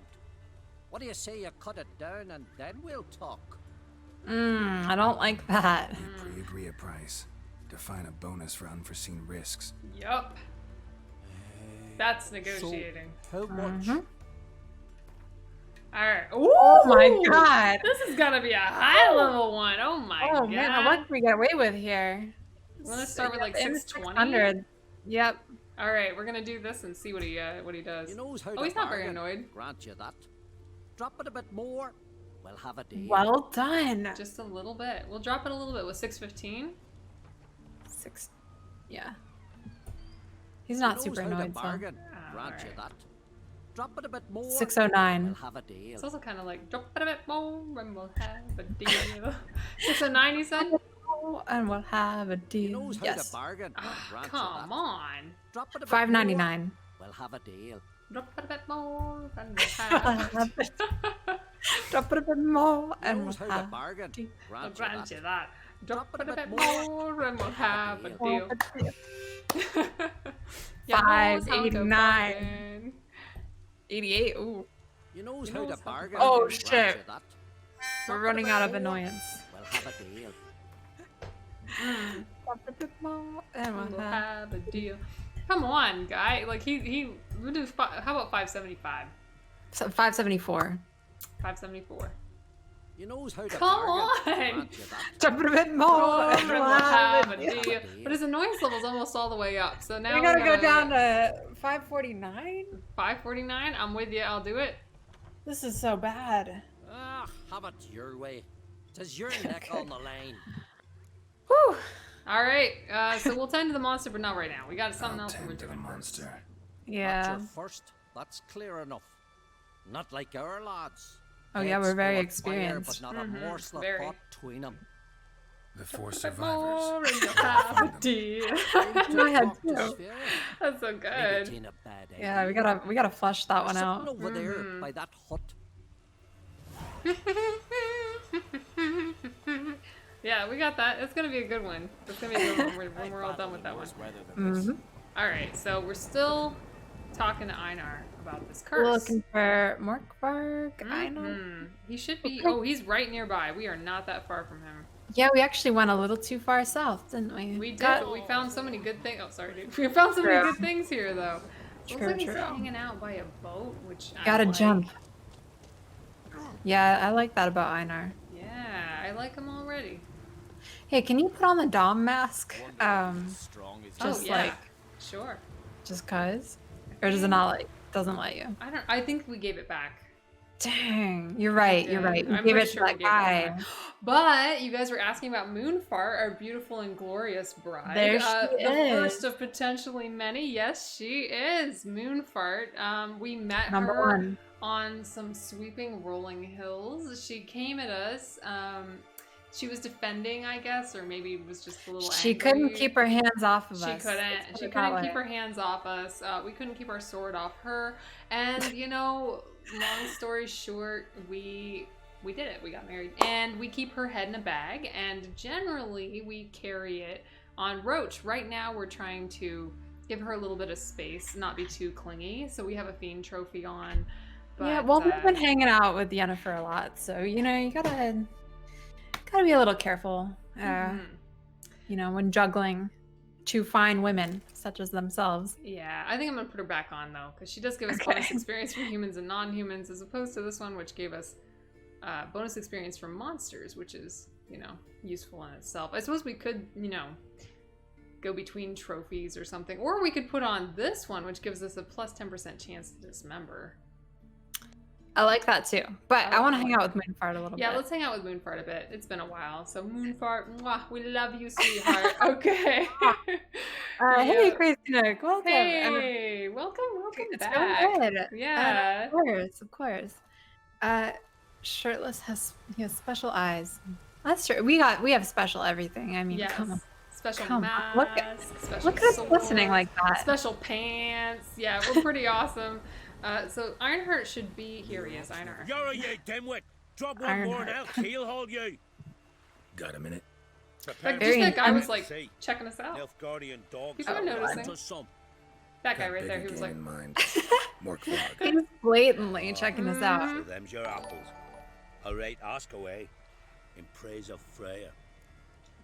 What do you say you cut it down and then we'll talk? I don't like that. You pre-agree a price. Define a bonus for unforeseen risks. Yup. That's negotiating. So, how much? Alright. Oh my god. This is gonna be a high level one. Oh my god. Man, what can we get away with here? Let's start with like 620. 600. Yep. Alright, we're gonna do this and see what he does. You knows how Oh, to he's not very bargain. annoyed. Grant you that. Drop it a bit more. We'll have a deal. Well done. Just a little bit. We'll drop it a little bit with 615. Yeah. He's not You super knows how to annoyed, so. bargain. Grant you that. Drop it a bit more. 609. We'll have a deal. It's also kind of like drop it a bit more and we'll have a deal. 609, you said? And we'll have a You deal. knows how Yes. to bargain. Grant you Come that. on. Drop it a bit $5.99. more. We'll have a deal. Drop it a bit more and we'll have Drop it a bit more You and we'll knows how to have bargain. I'll Grant grant you you that. that. Drop it a bit more and we'll have a deal. $5.89. 88. Ooh. You knows You how knows to how to bargain. Oh, Grant shit. you that. We're running out of annoyance. We'll have a deal. Drop it a bit more and We'll we'll have. have a deal. Come on, guy. Like we'll do. How about 575? So 574. 574. You knows how to Come bargain. on. Grant you that. Drop it a bit more Oh, and we'll we'll have have a it. deal. But his annoyance level's almost all the way up. So now We gotta go down to 549? 549. I'm with you. I'll do it. This is so bad. Ah, have it your way. 'Tis your neck on the line. Whew. All right. So we'll tend to the monster, but not right now. We got something I'll else that we're tend to the doing. monster. Yeah. At your first, that's clear enough. Not like our lads. Oh yeah, we're very Heads full of fire, experienced. but not a morsel very. of pot between them. The 4 More survivors. and you'll have a deal. I had two. That's so good. Yeah, we gotta flush that one out. Over there by that hut. Yeah, we got that. It's gonna be a good one. It's gonna be a good one when we're all done with that one. All right, so we're still talking to Einar about this curse. We're looking for Morkvarg. I know. He should be. Okay. Oh, he's right nearby. We are not that far from him. Yeah, we actually went a little too far south, didn't we? We did, but we found so many good things. Oh, sorry, dude. We found so many good things here, though. Looks like he's hanging out by a boat, which I Gotta like. jump. Yeah, I like that about Einar. Yeah, I like him already. Hey, can you put on the Dom mask? Just yeah. like, Sure. just cause? Or does it not like, doesn't let you? I think we gave it back. Dang, you're right. You're right. We I'm gave pretty it to sure we that gave it to guy. her. But you guys were asking about Moonfart, our beautiful and glorious bride. There she The is. first of potentially many. Yes, she is Moonfart. We met Number her one. on some sweeping rolling hills. She came at us. She was defending, I guess, or maybe it was just a little She angry. couldn't keep her hands off of She us. couldn't. Let's She put it that couldn't keep way. her hands off us. We couldn't keep our sword off her. And you know, long story short, we did it. We got married, and we keep her head in a bag. And generally, we carry it on Roach. Right now, we're trying to give her a little bit of space, not be too clingy. So we have a fiend trophy on. But, Yeah, well, we've been hanging out with Yennefer a lot, so you know you gotta be a little careful. You know, when juggling two fine women such as themselves. Yeah, I think I'm gonna put her back on though, because she does give us bonus experience from humans and non-humans, as opposed to this one, which gave us bonus experience from monsters, which is, you know, useful in itself. I suppose we could, you know, go between trophies or something, or we could put on this one, which gives us a plus 10% chance to dismember. I like that too, but I want to hang out with Moonfart a little Yeah, bit. let's hang out with Moonfart a bit. It's been a while, so Moonfart, mwah, we love you, sweetheart. Okay. Hey, Crazy Nook, welcome. Hey, welcome It's back. going good. Yeah. Of course. Shirtless he has special eyes. That's true. We have special everything. I mean, Yes. come on. Special Come on. mask, special Look at us sword, listening like that. Special pants. Yeah, we're pretty awesome. So Ironheart should be here. He is, Ironheart. You're a you dimwit. Drop one more and I'll keelhaul you. Got a minute? Like, just that guy was like checking us out. Nilfgaardian dogs. People are noticing. That guy right there, he was like, He's blatantly checking us out. So them's your apples. All right, ask away. In praise of Freya.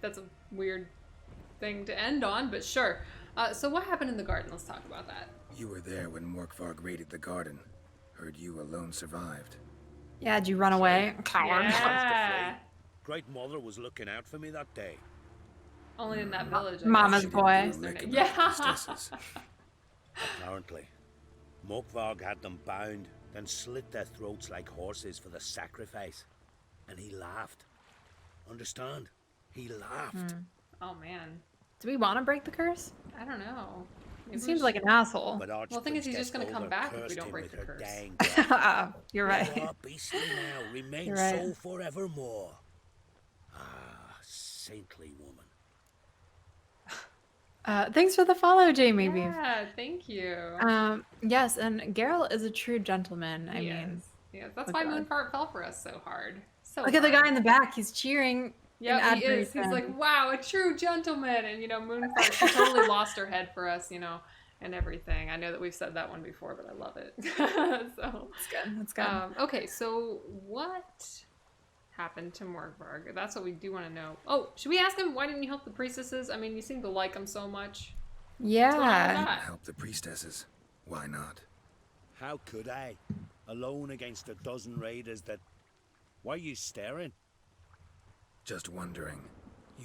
That's a weird thing to end on, but sure. So what happened in the garden? Let's talk about that. You were there when Morkvarg raided the garden. Heard you alone survived. Yeah, did you run away? Coward. Yeah. Great Mother was looking out for me that day. Only in that village. Mama's boy. Yeah. Apparently. Morkvarg had them bound, then slit their throats like horses for the sacrifice. And he laughed. Understand? He laughed. Oh man. Do we want to break the curse? I don't know. He seems like an asshole. But Well, the thing is, he's just going to come back if we don't break the curse. You're right. You are beastly now, remain You're right. so forevermore. Ah, saintly woman. Thanks for the follow, Jamie Beef. Yeah, thank you. Yes, and Geralt is a true gentleman. I Yes. mean, Yeah, that's oh why God. Moonfart fell for us so hard. So look at the hard. guy in the back. He's cheering. Yeah, in he is. He's admiration. like, wow, a true gentleman. And, you know, Moonfart, she totally lost her head for us, you know, and everything. I know that we've said that one before, but I love it. So That's good. That's good. okay, so what happened to Morkvarg? That's what we do want to know. Oh, should we ask him, why didn't you help the priestesses? I mean, you seem to like him so much. Yeah. Help the priestesses. Why not? How could I? Alone against a dozen raiders that... Why are you staring? Just wondering.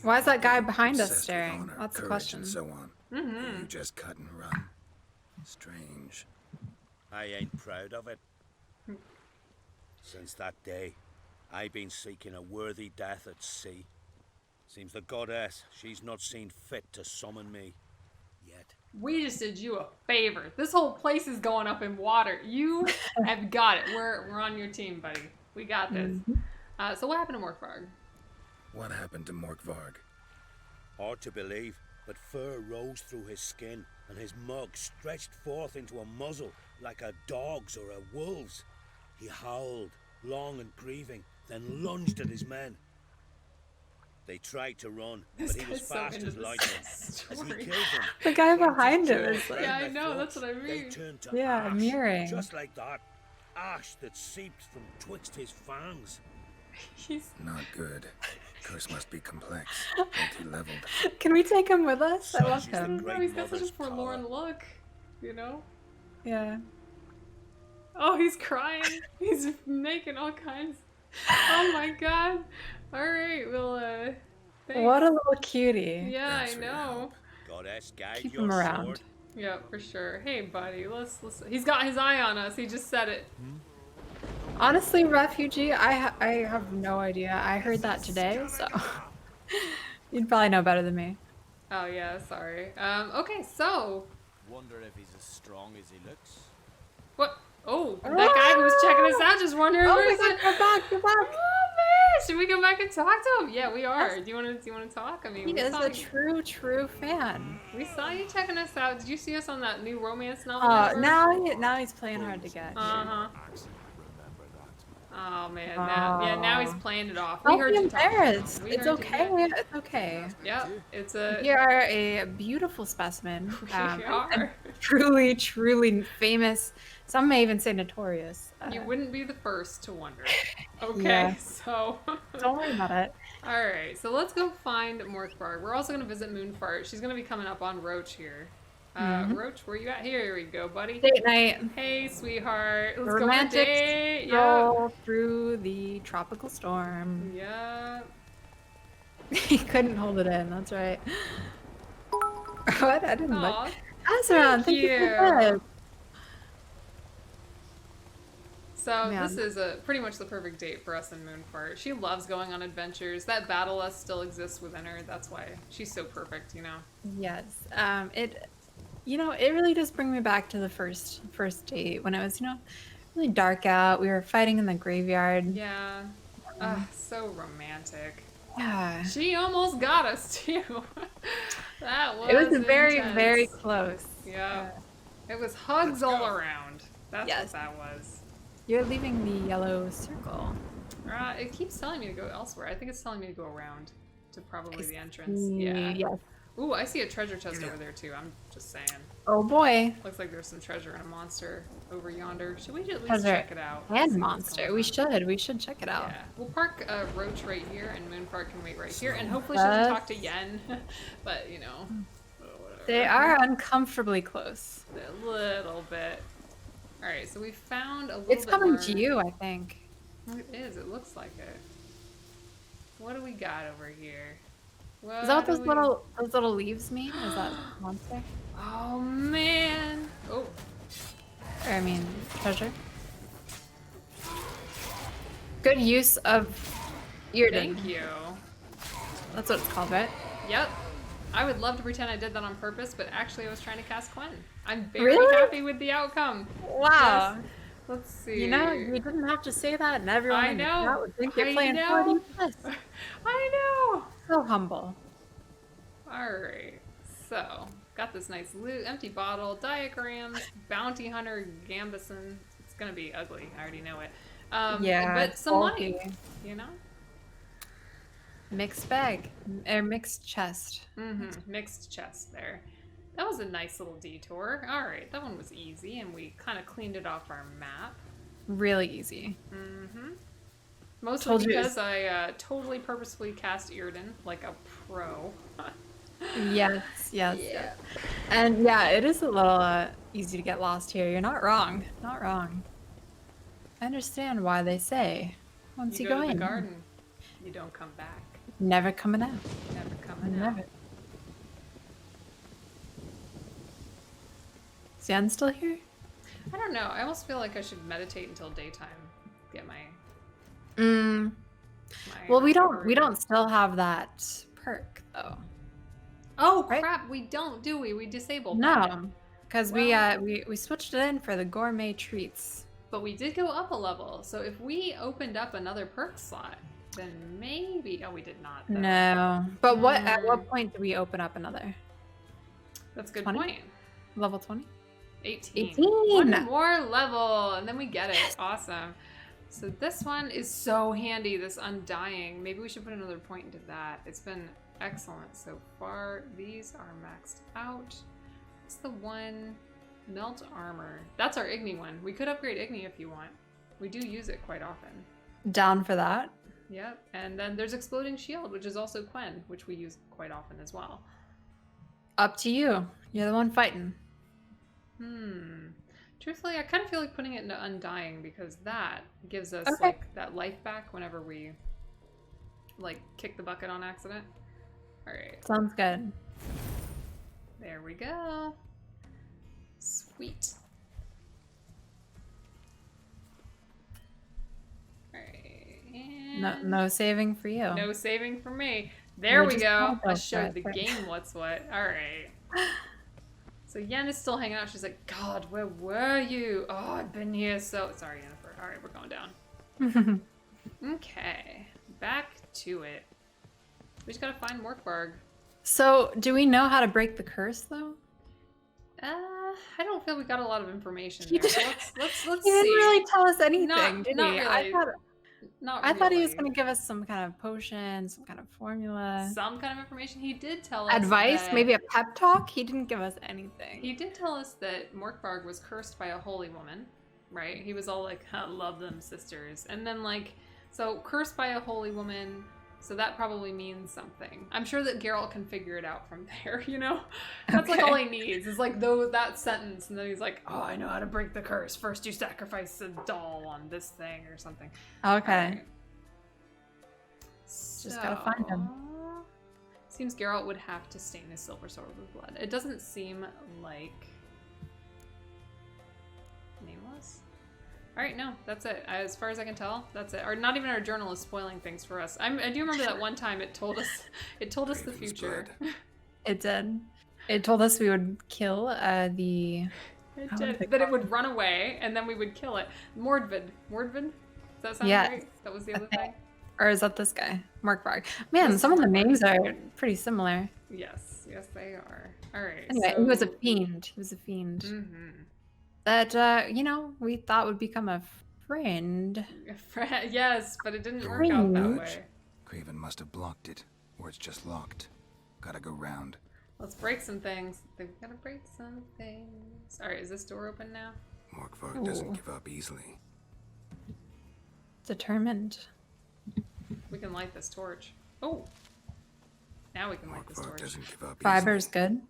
Why is that guy behind us Obsessed with staring? honor, That's the courage, question. and so on. Mm-hmm. You just cut and run. Strange. I ain't proud of it. Since that day, I've been seeking a worthy death at sea. Seems the goddess, she's not seen fit to summon me yet. We just did you a favor. This whole place is going up in water. You have got it. We're on your team, buddy. We got this. So what happened to Morkvarg? What happened to Morkvarg? Hard to believe, but fur rose through his skin, and his mug stretched forth into a muzzle like a dog's or a wolf's. He howled, long and grieving, then lunged at his men. They tried to run, but he was fast as lightning. As he killed them, The guy behind him is like, Yeah, I know. That's what I they mean. turned to Yeah, ash, mirroring. just like that. Ash that seeped from twixt his fangs. He's Not good. Curse must be complex. Multi-leveled. Can we take him with us? I love Such is the him. great he's got such a mother's forlorn power. look, you know? Yeah. Oh, he's crying. He's making all kinds. Oh my god. All right, well, thanks. What a little cutie. Yeah, I know. Goddess, guide Keep your him around. sword. Yeah, for sure. Hey, buddy, let's. He's got his eye on us. He just said it. Honestly, refugee, I have no idea. I heard that today, so you'd probably know better than me. Oh yeah, sorry. Okay, so Wonder if he's as strong as he looks. what? Oh, that guy who was checking us out just wondering where is it? Go back. Oh man, should we go back and talk to him? Yeah, we are. Yes. Do you want to talk? I mean, He is a true fan. We saw you checking us out. Did you see us on that new romance novel? Now he's playing hard to get. Uh-huh. Oh man, now he's playing it off. Don't be embarrassed. It's okay. It's okay. Yep, it's a. You are a beautiful specimen. We are. Truly famous. Some may even say notorious. You wouldn't be the first to wonder. Okay, Yeah. so. Don't worry about it. All right, so let's go find Morkvarg. We're also gonna visit Moonfart. She's gonna be coming up on Roach here. Roach, where you at? Here we go, buddy. Date night. Hey, sweetheart. Let's Romantic go on a date. stroll through the tropical storm. Yeah. He couldn't hold it in. That's right. What? I didn't Aw, look. Pass around. Thank you for this. So Man. this is pretty much the perfect date for us in Moonfart. She loves going on adventures. That battle lust still exists within her. That's why she's so perfect, you know. Yes. It really does bring me back to the first date when it was, really dark out. We were fighting in the graveyard. Yeah. So romantic. Yeah. She almost got us too. That was. It was very, intense. very close. Yeah. It was hugs all around. That's Yes. what that was. You're leaving the yellow circle. It keeps telling me to go elsewhere. I think it's telling me to go around to probably the entrance. Yeah. Yes. Ooh, I see a treasure chest over there too. I'm just saying. Oh boy. Looks like there's some treasure and a monster over yonder. Should we at least Treasure check it out? and See what's monster. going We on? should check it out. Yeah. We'll park Roach right here, and Moonfart can wait right here, and hopefully she doesn't talk to Yen. But whatever. They are uncomfortably close. A little bit. All right, so we found a little. It's bit coming more... to you, I think. It is. It looks like it. What do we got over here? Is that what those little leaves mean? Is that monster? Oh man! Oh. Or, I mean, treasure. Good use of Earden. Thank you. That's what it's called, right? Yep. I would love to pretend I did that on purpose, but actually I was trying to cast Quen. I'm very Really? happy with the outcome. Wow. Yes. Let's see. You didn't have to say that, and everyone I in the know. chat would think you're I playing know. 40+. I know. So humble. Alright. So, got this nice loot, empty bottle, diagrams, bounty hunter, Gambison. It's gonna be ugly. I already know it. Yeah, But some money, bulky. you know? Mixed bag. Or mixed chest. Mixed chest there. That was a nice little detour. Alright, that one was easy, and we kind of cleaned it off our map. Really easy. Mostly Told you because I totally purposefully cast Earden like a pro. Yes. And yeah, it is a little easy to get lost here. You're not wrong. Not wrong. I understand why they say once you go go to the in, garden, you don't come back. never coming out. Never coming out. Never. Is Yen still here? I don't know. I almost feel like I should meditate until daytime. Get my. Well, we don't still have that perk though. Oh crap! We don't, do we? We disabled that. No, because we switched it in for the gourmet treats. But we did go up a level. So if we opened up another perk slot, then maybe. Oh, we did not. Though. No, but at what point do we open up another? That's a good 20? point. Level 20? 18. 18. One more level, and then we get it. Awesome. So this one is so handy, this Undying. Maybe we should put another point into that. It's been excellent so far. These are maxed out. It's the one, Melt Armor. That's our Igni one. We could upgrade Igni if you want. We do use it quite often. Down for that. Yep. And then there's Exploding Shield, which is also Quen, which we use quite often as well. Up to you. You're the one fighting. Truthfully, I kind of feel like putting it into Undying because that gives us like that life back whenever we like kick the bucket on accident. All right. Sounds good. There we go. Sweet. No saving for you. No saving for me. There we go. I showed the right. game what's what. All right. So Yen is still hanging out. She's like, God, where were you? Oh, I've been here so... Sorry, Yennefer. All right, we're going down. Okay. Back to it. We just gotta find Morkvarg. So, do we know how to break the curse, though? I don't feel we got a lot of information He there. didn't- Let's He see. didn't really tell us anything, did not he? really. I thought he was going to give us some kind of potion, some kind of formula. Some kind of information. He did tell us Advice? that... Maybe a pep talk? He didn't give us anything. He did tell us that Morkvarg was cursed by a holy woman, right? He was all like, love them, sisters. And then like, so cursed by a holy woman, so that probably means something. I'm sure that Geralt can figure it out from there, you know? That's like all he needs, is like that sentence, and then he's like, oh, I know how to break the curse. First you sacrifice a doll on this thing or something. Okay. Right. Just gotta find him. Seems Geralt would have to stain his silver sword with blood. It doesn't seem like... Nameless? Alright, no, that's it. As far as I can tell, that's it. Or not even our journal is spoiling things for us. I do remember that one time it told us the future. It did. It told us we would kill the... It did. That it would run away, and then we would kill it. Mordvid. Does that sound right? That was the other thing? Or is that this guy? Morkvarg. Man, some of the names are pretty similar. Yes, they are. Alright, Anyway, so... he was a fiend. Mm-hmm. That, you know, we thought would become a friend. Yes, but it didn't work out that way. Craven must have blocked it, or it's just locked. Gotta go round. Let's break some things. They've gotta break some things. Alright, is this door open now? Morkvarg doesn't give up easily. Determined. We can light this torch. Oh! Now we can light this torch. Doesn't give up Fiber's good.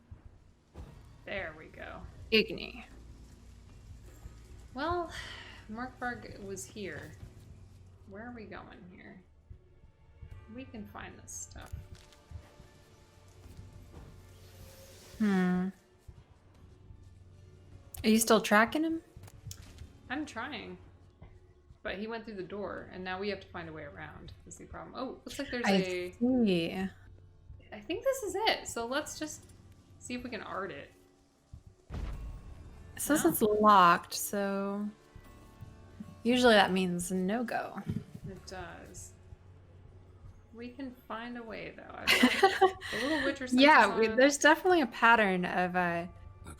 There we go. Igni. Well, Morkvarg was here. Where are we going here? We can find this stuff. Are you still tracking him? I'm trying. But he went through the door, and now we have to find a way around. Is the problem. Oh, looks like there's I see. I think this is it. So let's just see if we can art it. It says it's locked, so usually that means no go. It does. We can find a way, though. The little Witcher says Yeah, there's definitely a pattern of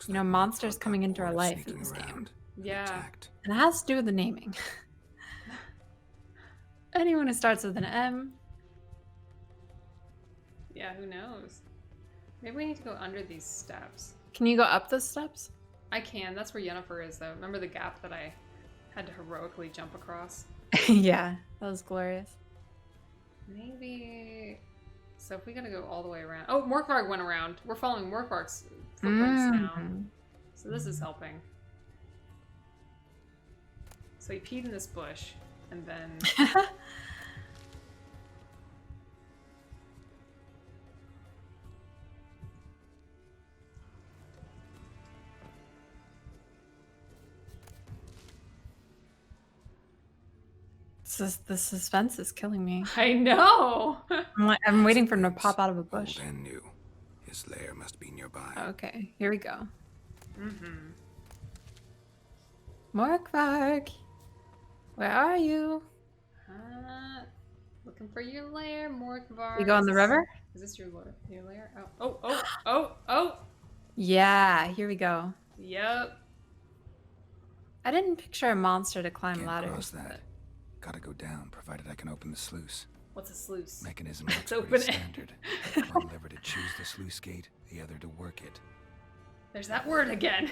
you know, monsters coming into our life in this game. Yeah. And it has to do with the naming. Anyone who starts with an M. Yeah, who knows? Maybe we need to go under these steps. Can you go up those steps? I can. That's where Yennefer is, though. Remember the gap that I had to heroically jump across? Yeah, that was glorious. Maybe... So if we gotta go all the way around... Oh, Morkvarg went around. We're following Morkvarg's footprints now. So this is helping. So he peed in this bush, and then... The suspense is killing me. I know! I'm waiting for him to pop out of a bush. Old and new. His lair must be nearby. Okay, here we go. Mm-hmm. Morkvarg! Where are you? Looking for your lair, Morkvarg. You go on the river? Is this your lair? Oh! Yeah, here we go. Yep. I didn't picture a monster to climb Can't ladders. cross that. Gotta go down, provided I can open the sluice. What's a sluice? Mechanism looks Open pretty it. standard. One lever to choose the sluice gate, the other to work it. There's that word again.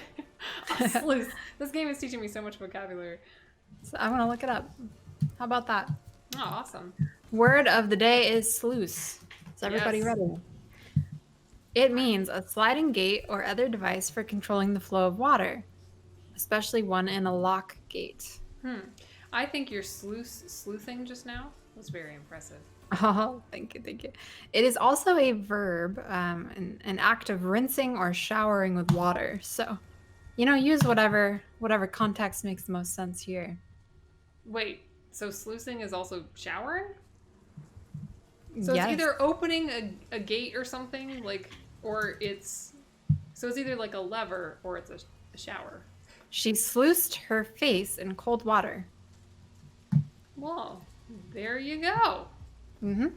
A sluice. This game is teaching me so much vocabulary. So I'm gonna look it up. How about that? Oh, awesome. Word of the day is sluice. Is everybody Yes. ready? It means a sliding gate or other device for controlling the flow of water, especially one in a lock gate. I think your sleuthing just now was very impressive. Oh, thank you, thank you. It is also a verb, an act of rinsing or showering with water. So, you know, use whatever context makes the most sense here. Wait, so sluicing is also showering? So it's either opening a gate or something, like, or it's... So it's either like a lever or it's a shower. She sluiced her face in cold water. Well, there you go. Mm-hmm.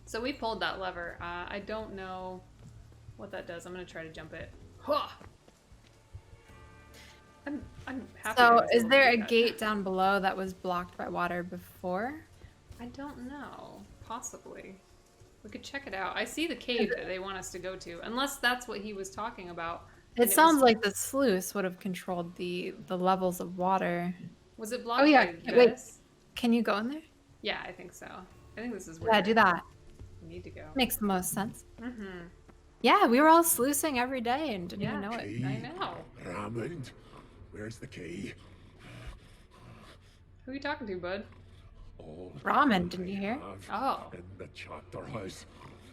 So we pulled that lever. I don't know what that does. I'm going to try to jump it. Huh. I'm happy. So is there a gate down below that was blocked by water before? I don't know. Possibly. We could check it out. I see the cave that they want us to go to, unless that's what he was talking about. It sounds like the sluice would have controlled the levels of water. Was it blocked by this? Wait, can you go in there? Yeah, I think so. I think this is where do that. we need to go. Makes the most sense. Mm-hmm. Yeah, we were all sluicing every day and didn't even know it. I know. Raymond, where's the key? Who are you talking to, bud? Ramen, didn't you hear? Oh. In the chapter house.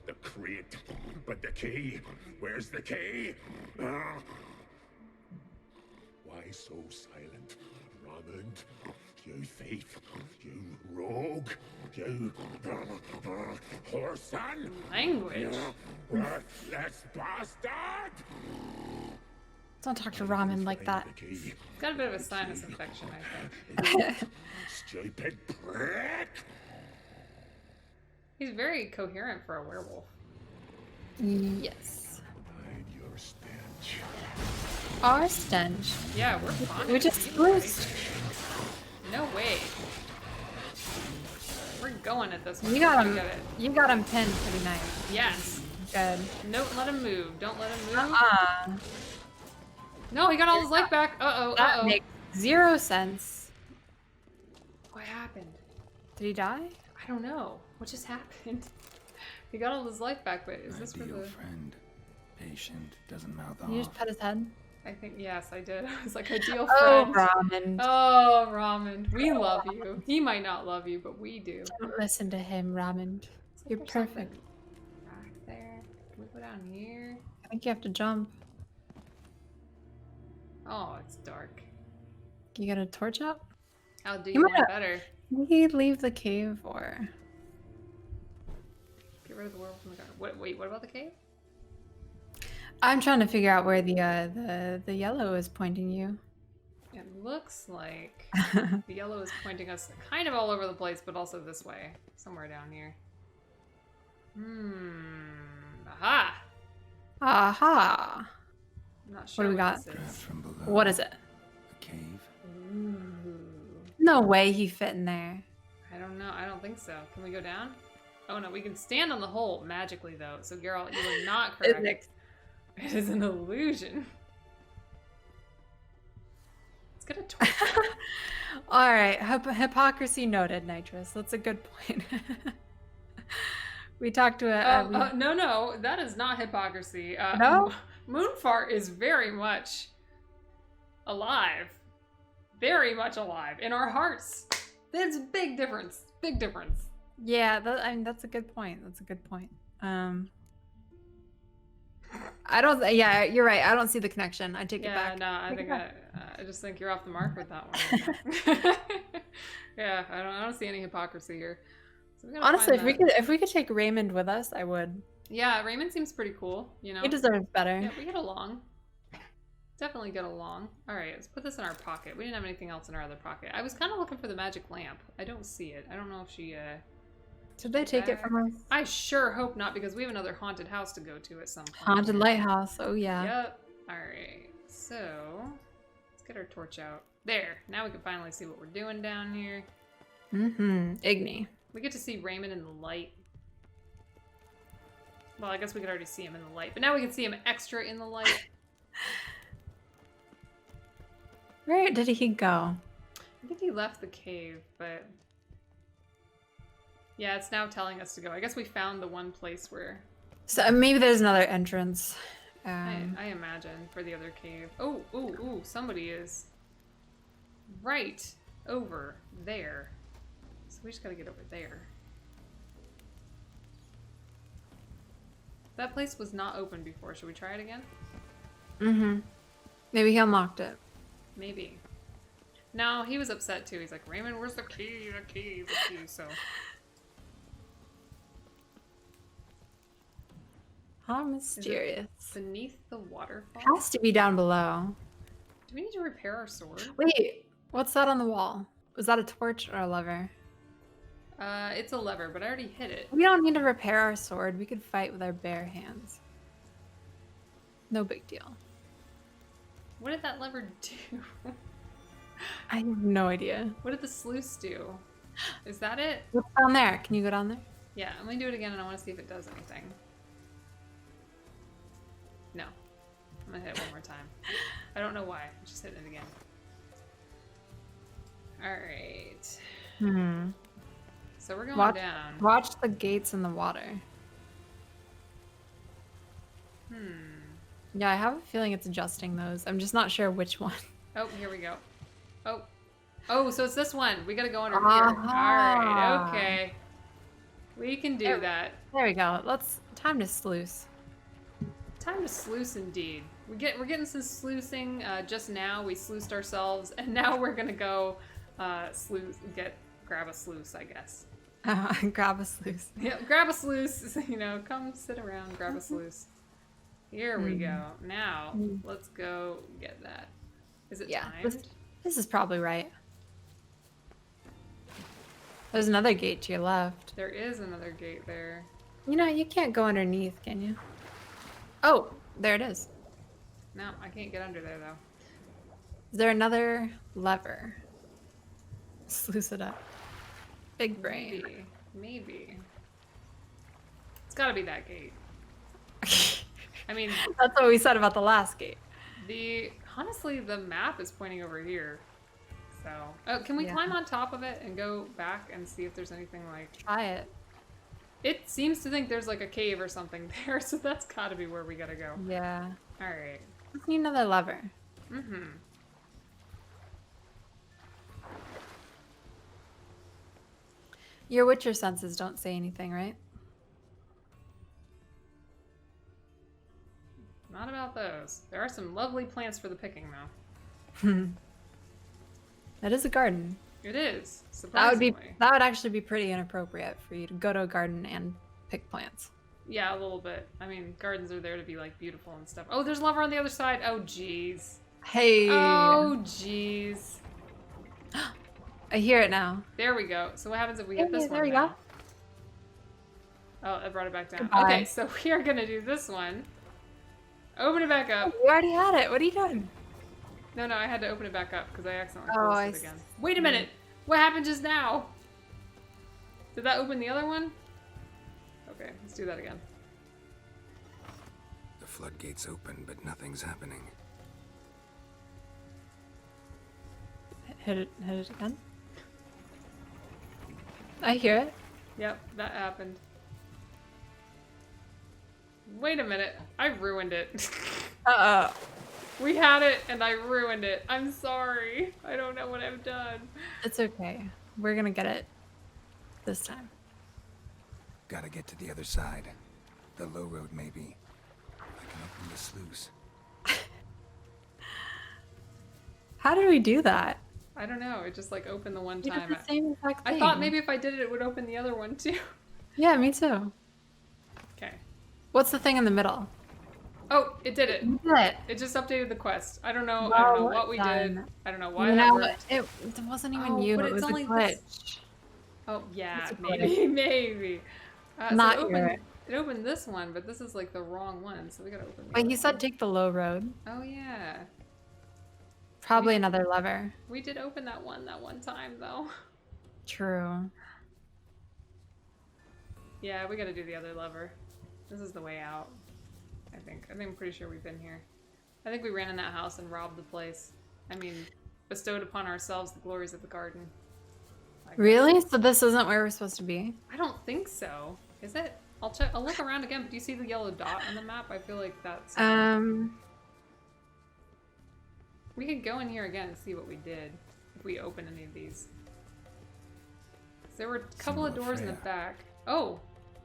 The crate. But the key? Where's the key? Why so silent? Raymond, you thief, you rogue, you whoreson. Language. Worthless bastard! Don't talk to Ramen like that. He's got a bit of a sinus infection, I think. Stupid prick! He's very coherent for a werewolf. Yes. Hide your stench. Our stench. Yeah, we're fine. We just sluiced. No way. We're going at this one. You got him. Get it. You got him pinned pretty nice. Yes. Good. Don't let him move. Don't let him move. Uh-uh. No, he got all his life back. Uh-oh, That makes 0 sense. What happened? Did he die? I don't know. What just happened? He got all his life back, but is this for Your the... friend, patient, doesn't mouth off. You just pet his head? I think, yes, I did. I was like, ideal Oh, friend. Ramen. Oh, Ramen. We love you. He might not love you, but we do. Don't listen to him, Ramen. You're perfect. Back there. Can we go down here? I think you have to jump. Oh, it's dark. You got a torch out? I'll do You you might one have- better. We leave the cave or... Get rid of the werewolf in the garden. Wait, what about the cave? I'm trying to figure out where the yellow is pointing you. It looks like the yellow is pointing us kind of all over the place, but also this way. Somewhere down here. Aha! Aha! I'm not sure What do we got? this is. What is it? A cave? Ooh. No way he fit in there. I don't know. I don't think so. Can we go down? Oh no, we can stand on the hole magically though. So Geralt, you are not correct. It is an illusion. Let's get a torch. All right, hypocrisy noted, Nitrous. That's a good point. We talked to a... No, that is not hypocrisy. No? Moonfart is very much alive. Very much alive in our hearts. There's a big difference. Big difference. Yeah, I mean, that's a good point. That's a good point. I don't... Yeah, you're right. I don't see the connection. I take it back. No, I think I just think you're off the mark with that one. Yeah, I don't see any hypocrisy here. So honestly, if we could take Raymond with us, I would. Yeah, Raymond seems pretty cool. You know, he deserves better. Yeah, we get along. Definitely get along. All right, let's put this in our pocket. We didn't have anything else in our other pocket. I was kind of looking for the magic lamp. I don't see it. I don't know if she. Did they take it from us? I sure hope not, because we have another haunted house to go to at some point. Haunted lighthouse. Oh yeah. Yep. All right. So let's get our torch out. There. Now we can finally see what we're doing down here. Igni. We get to see Raymond in the light. Well, I guess we could already see him in the light, but now we can see him extra in the light. Where did he go? I think he left the cave, but... Yeah, it's now telling us to go. I guess we found the one place where... So maybe there's another entrance. I imagine, for the other cave. Oh, ooh, somebody is right over there. So we just gotta get over there. That place was not open before. Should we try it again? Maybe he unlocked it. Maybe. No, he was upset too. He's like, Raymond, where's the key? The key, the key. So How mysterious. Beneath the waterfall? Has to be down below. Do we need to repair our sword? Wait, what's that on the wall? Was that a torch or a lever? It's a lever, but I already hit it. We don't need to repair our sword. We could fight with our bare hands. No big deal. What did that lever do? I have no idea. What did the sluice do? Is that it? What's down there? Can you go down there? Yeah, let me do it again and I want to see if it does anything. No. I'm gonna hit it one more time. I don't know why. I'm just hitting it again. Alright. Hmm. So we're going down. Watch the gates in the water. Yeah, I have a feeling it's adjusting those. I'm just not sure which one. Oh, here we go. Oh. Oh, so it's this one. We gotta go under here. Alright, okay. We can do that. There we go. Time to sluice. Time to sluice indeed. We're getting some sluicing. Just now we sluiced ourselves, and now we're gonna go grab a sluice, I guess. Grab a sluice. Yeah, grab a sluice. You know, come sit around, grab a sluice. Here we go. Now let's go get that. Is it timed? This is probably right. There's another gate to your left. There is another gate there. You know, you can't go underneath, can you? Oh, there it is. No, I can't get under there though. Is there another lever? Sluice it up. Big brain. Maybe. It's gotta be that gate. I mean, that's what we said about the last gate. Honestly, the map is pointing over here. So, can we climb on top of it and go back and see if there's anything like... Try it. It seems to think there's like a cave or something there, so that's gotta be where we gotta go. Yeah. Alright. Just need another lever. Mm-hmm. Your Witcher senses don't say anything, right? Not about those. There are some lovely plants for the picking, though. That is a garden. It is. Surprisingly. That would actually be pretty inappropriate for you to go to a garden and pick plants. Yeah, a little bit. I mean, gardens are there to be like beautiful and stuff. Oh, there's lava on the other side. Oh, jeez. Hey. Oh, jeez. I hear it now. There we go. So what happens if we hit this one? There we go. Oh, I brought it back down. Goodbye. Okay, so we are gonna do this one. Open it back up. You already had it. What are you doing? No, I had to open it back up because I accidentally Oh, closed it again. Wait a minute! What happened just now? Did that open the other one? Okay, let's do that again. The floodgates open, but nothing's happening. Hit it again. I hear it. Yep, that happened. Wait a minute. I ruined it. Uh-oh. We had it and I ruined it. I'm sorry. I don't know what I've done. It's okay. We're gonna get it this time. Gotta get to the other side. The low road, maybe. I can open the sluice. How did we do that? I don't know. It just like opened the one We time. did the same exact thing. I thought maybe if I did it, it would open the other one too. Yeah, me too. Okay. What's the thing in the middle? Oh, it did it. You did it. It just updated the quest. I don't know. Well I don't know what we done. did. I don't know why You that know, worked. it wasn't even you. But It was it's a only glitch. Oh yeah, It's a maybe, maybe. Not so your- it opened this one, but this is like the wrong one, so we gotta open. The Wait, other you said one. take the low road. Oh yeah. Probably another lever. We did open that one time though. True. Yeah, we gotta do the other lever. This is the way out. I think I'm pretty sure we've been here. I think we ran in that house and robbed the place. I mean, bestowed upon ourselves the glories of the garden. Really? So this isn't where we're supposed to be? I don't think so. Is it? I'll check. I'll look around again. But do you see the yellow dot on the map? I feel like that's. We could go in here again and see what we did if we open any of these. There were a couple of doors in the back. Oh,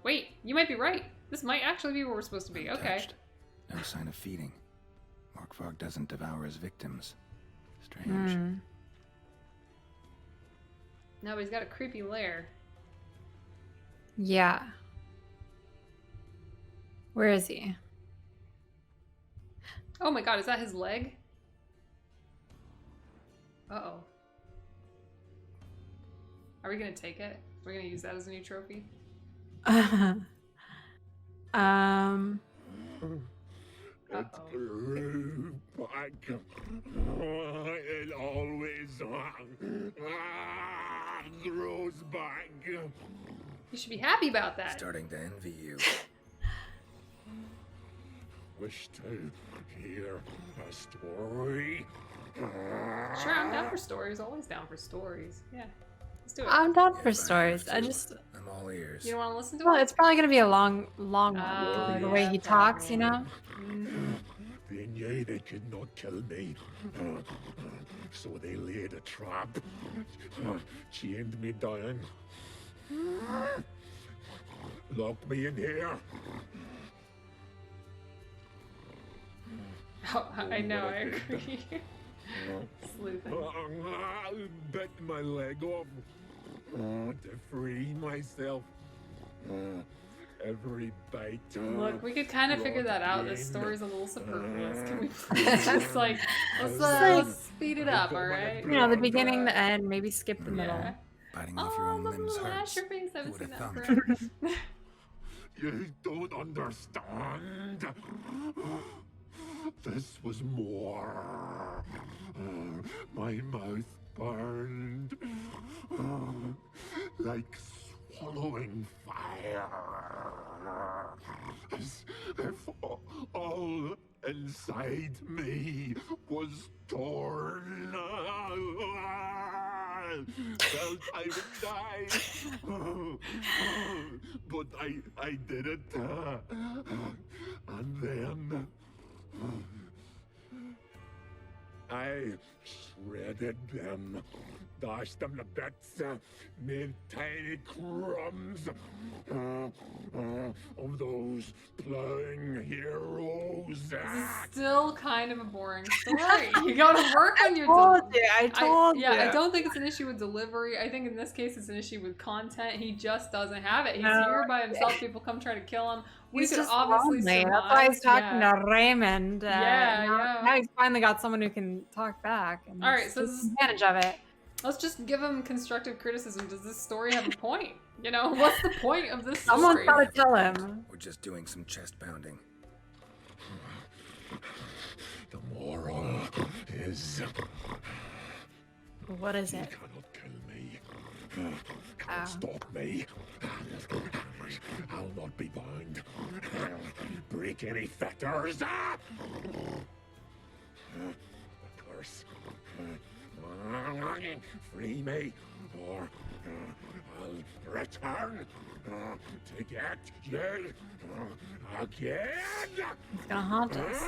wait. You might be right. This might actually be where we're supposed to be. Okay. No sign of feeding. Morkvarg doesn't devour his victims. Strange. No, but he's got a creepy lair. Yeah. Where is he? Oh my god, is that his leg? Uh-oh. Are we gonna take it? Are we gonna use that as a new trophy? It grew back. It always grows back. You should be happy about that. Starting to envy you. Wish to hear a story? Sure, I'm down for stories. Always down for stories. Yeah, let's do it. I'm down for stories. I'm all ears. You don't want to listen to Well, it? it's probably gonna be a long one. The way he talks, you know. They knew they could not kill me, so they laid a trap, chained me down, locked me in here. Oh, I know, I agree. Sleuthing. Bit my leg off to free myself. Every bite. Look, we could kind of figure that out. This story's a little superfluous. Can we please just like let's speed it up, all right? You know, the beginning, the end, maybe skip the middle. Yeah. Biting off your own limbs Lash hurts. your face. I haven't Who seen would've that thunk? forever. You don't understand. This was more. My mouth burned like swallowing fire. As if all inside me was torn. Felt I would die. But I did it. And then I shredded them, dashed them to bits, made tiny crumbs of those plowing heroes. This is still kind of a boring story. You gotta work on your I told you. Yeah, I don't think it's an issue with delivery. I think in this case it's an issue with content. He just doesn't have it. He's here by himself. People come try to kill him. We could just obviously lonely. surmise. That's why he's talking to Raymond. Yeah. Now he's finally got someone who can talk back. And All right, so take advantage of it. Let's just give him constructive criticism. Does this story have a point? You know, what's the point of this story? Someone's got to tell him. We're just doing some chest pounding. The moral is... What is it? You cannot kill me. Can't stop me. I'll not be bound. Break any fetters. The curse. Free me, or I'll return to get you again. He's gonna haunt us.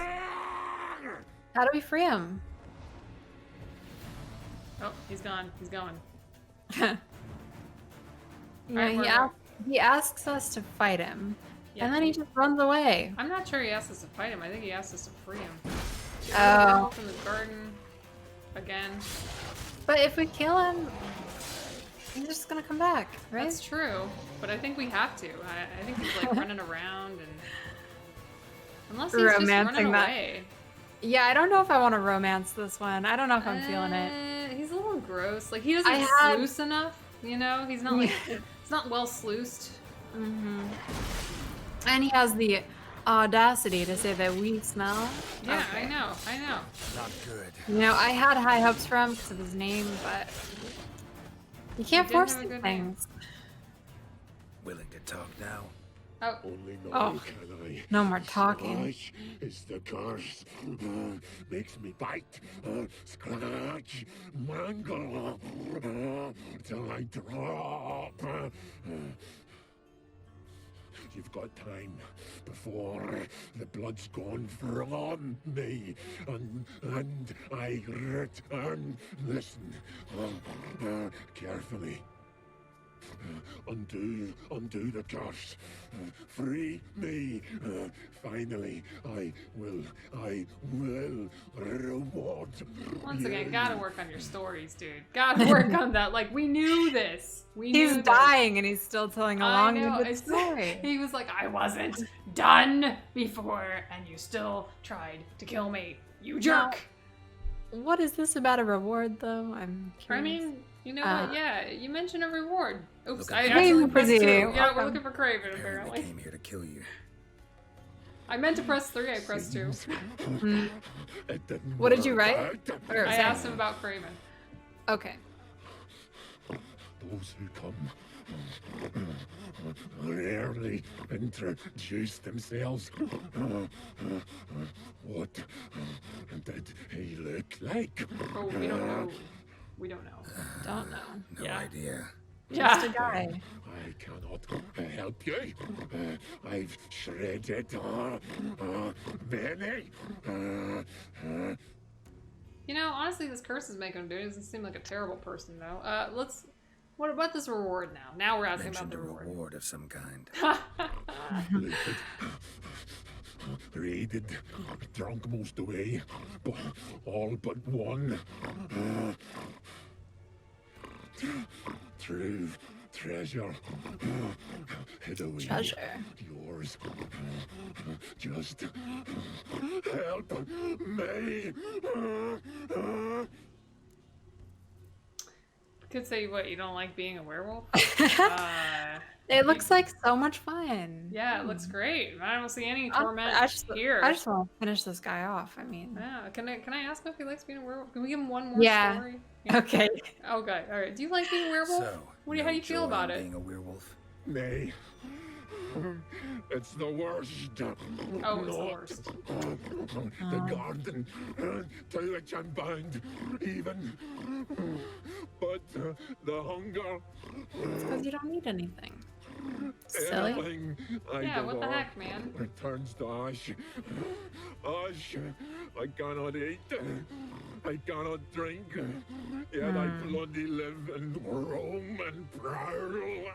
How do we free him? Oh, he's gone. He's going. You know, he asks us to fight him, and then he just runs away. I'm not sure he asked us to fight him. I think he asked us to free him. Oh. From the garden again. But if we kill him, he's just gonna come back, right? That's true, but I think we have to. I think he's like running around and unless he's just running away. Yeah, I don't know if I want to romance this one. I don't know if I'm feeling it. He's a little gross. Like he doesn't sluice enough. You know, he's not like it's not well sluiced. And he has the audacity to say that we smell. Yeah, I know. Not good. You know, I had high hopes for him because of his name, but you can't force these things. Willing to talk now? Oh. Only now can I. No more talking. Scratch is the curse. Makes me bite, scratch, mangle, till I drop. You've got time before the blood's gone from me, and I return. Listen carefully. Undo the curse. Free me. Finally, I will reward Once you. again, gotta work on your stories, dude. Gotta work on that. Like, we knew this. He's dying and he's still telling a long-winded story. He was like, I wasn't done before, and you still tried to kill me. You jerk. Now, what is this about a reward, though? I'm curious. I mean, you know what? Yeah, you mentioned a reward. Oops, I Craven actually pressed 2. you. Yeah, we're looking for Craven, I apparently. came here to kill you. I meant to press 3, I pressed 2. What did you write? I asked him about Craven. Okay. Those who come rarely introduce themselves. What did he look like? Oh, we don't know. We don't know. Don't know. No idea. Just a guy. I cannot help you. I've shredded many. You know, honestly, this curse is making him do it. He doesn't seem like a terrible person, though. What about this reward now? Now we're asking about the reward. Reward of some kind. Raided, drunk most away, all but one. True treasure. Hid away. Treasure. Yours. Just help me. Could say what, you don't like being a werewolf? It looks like so much fun. Yeah, it looks great. I don't see any torment here. I just want to finish this guy off. I mean, yeah. Can I ask him if he likes being a werewolf? Can we give him one more story? Yeah. Okay. Okay. All right. Do you like being a werewolf? So, How do you feel about it? Being a werewolf. Nay. It's the worst. Oh, it's the worst. The garden to which I'm bound, even. But the hunger. It's because you don't need anything. Silly. Anything I Yeah, what the devour heck, man? Returns to ash. Ash. I cannot eat. I cannot drink. Yet I bloody live and roam and prowl.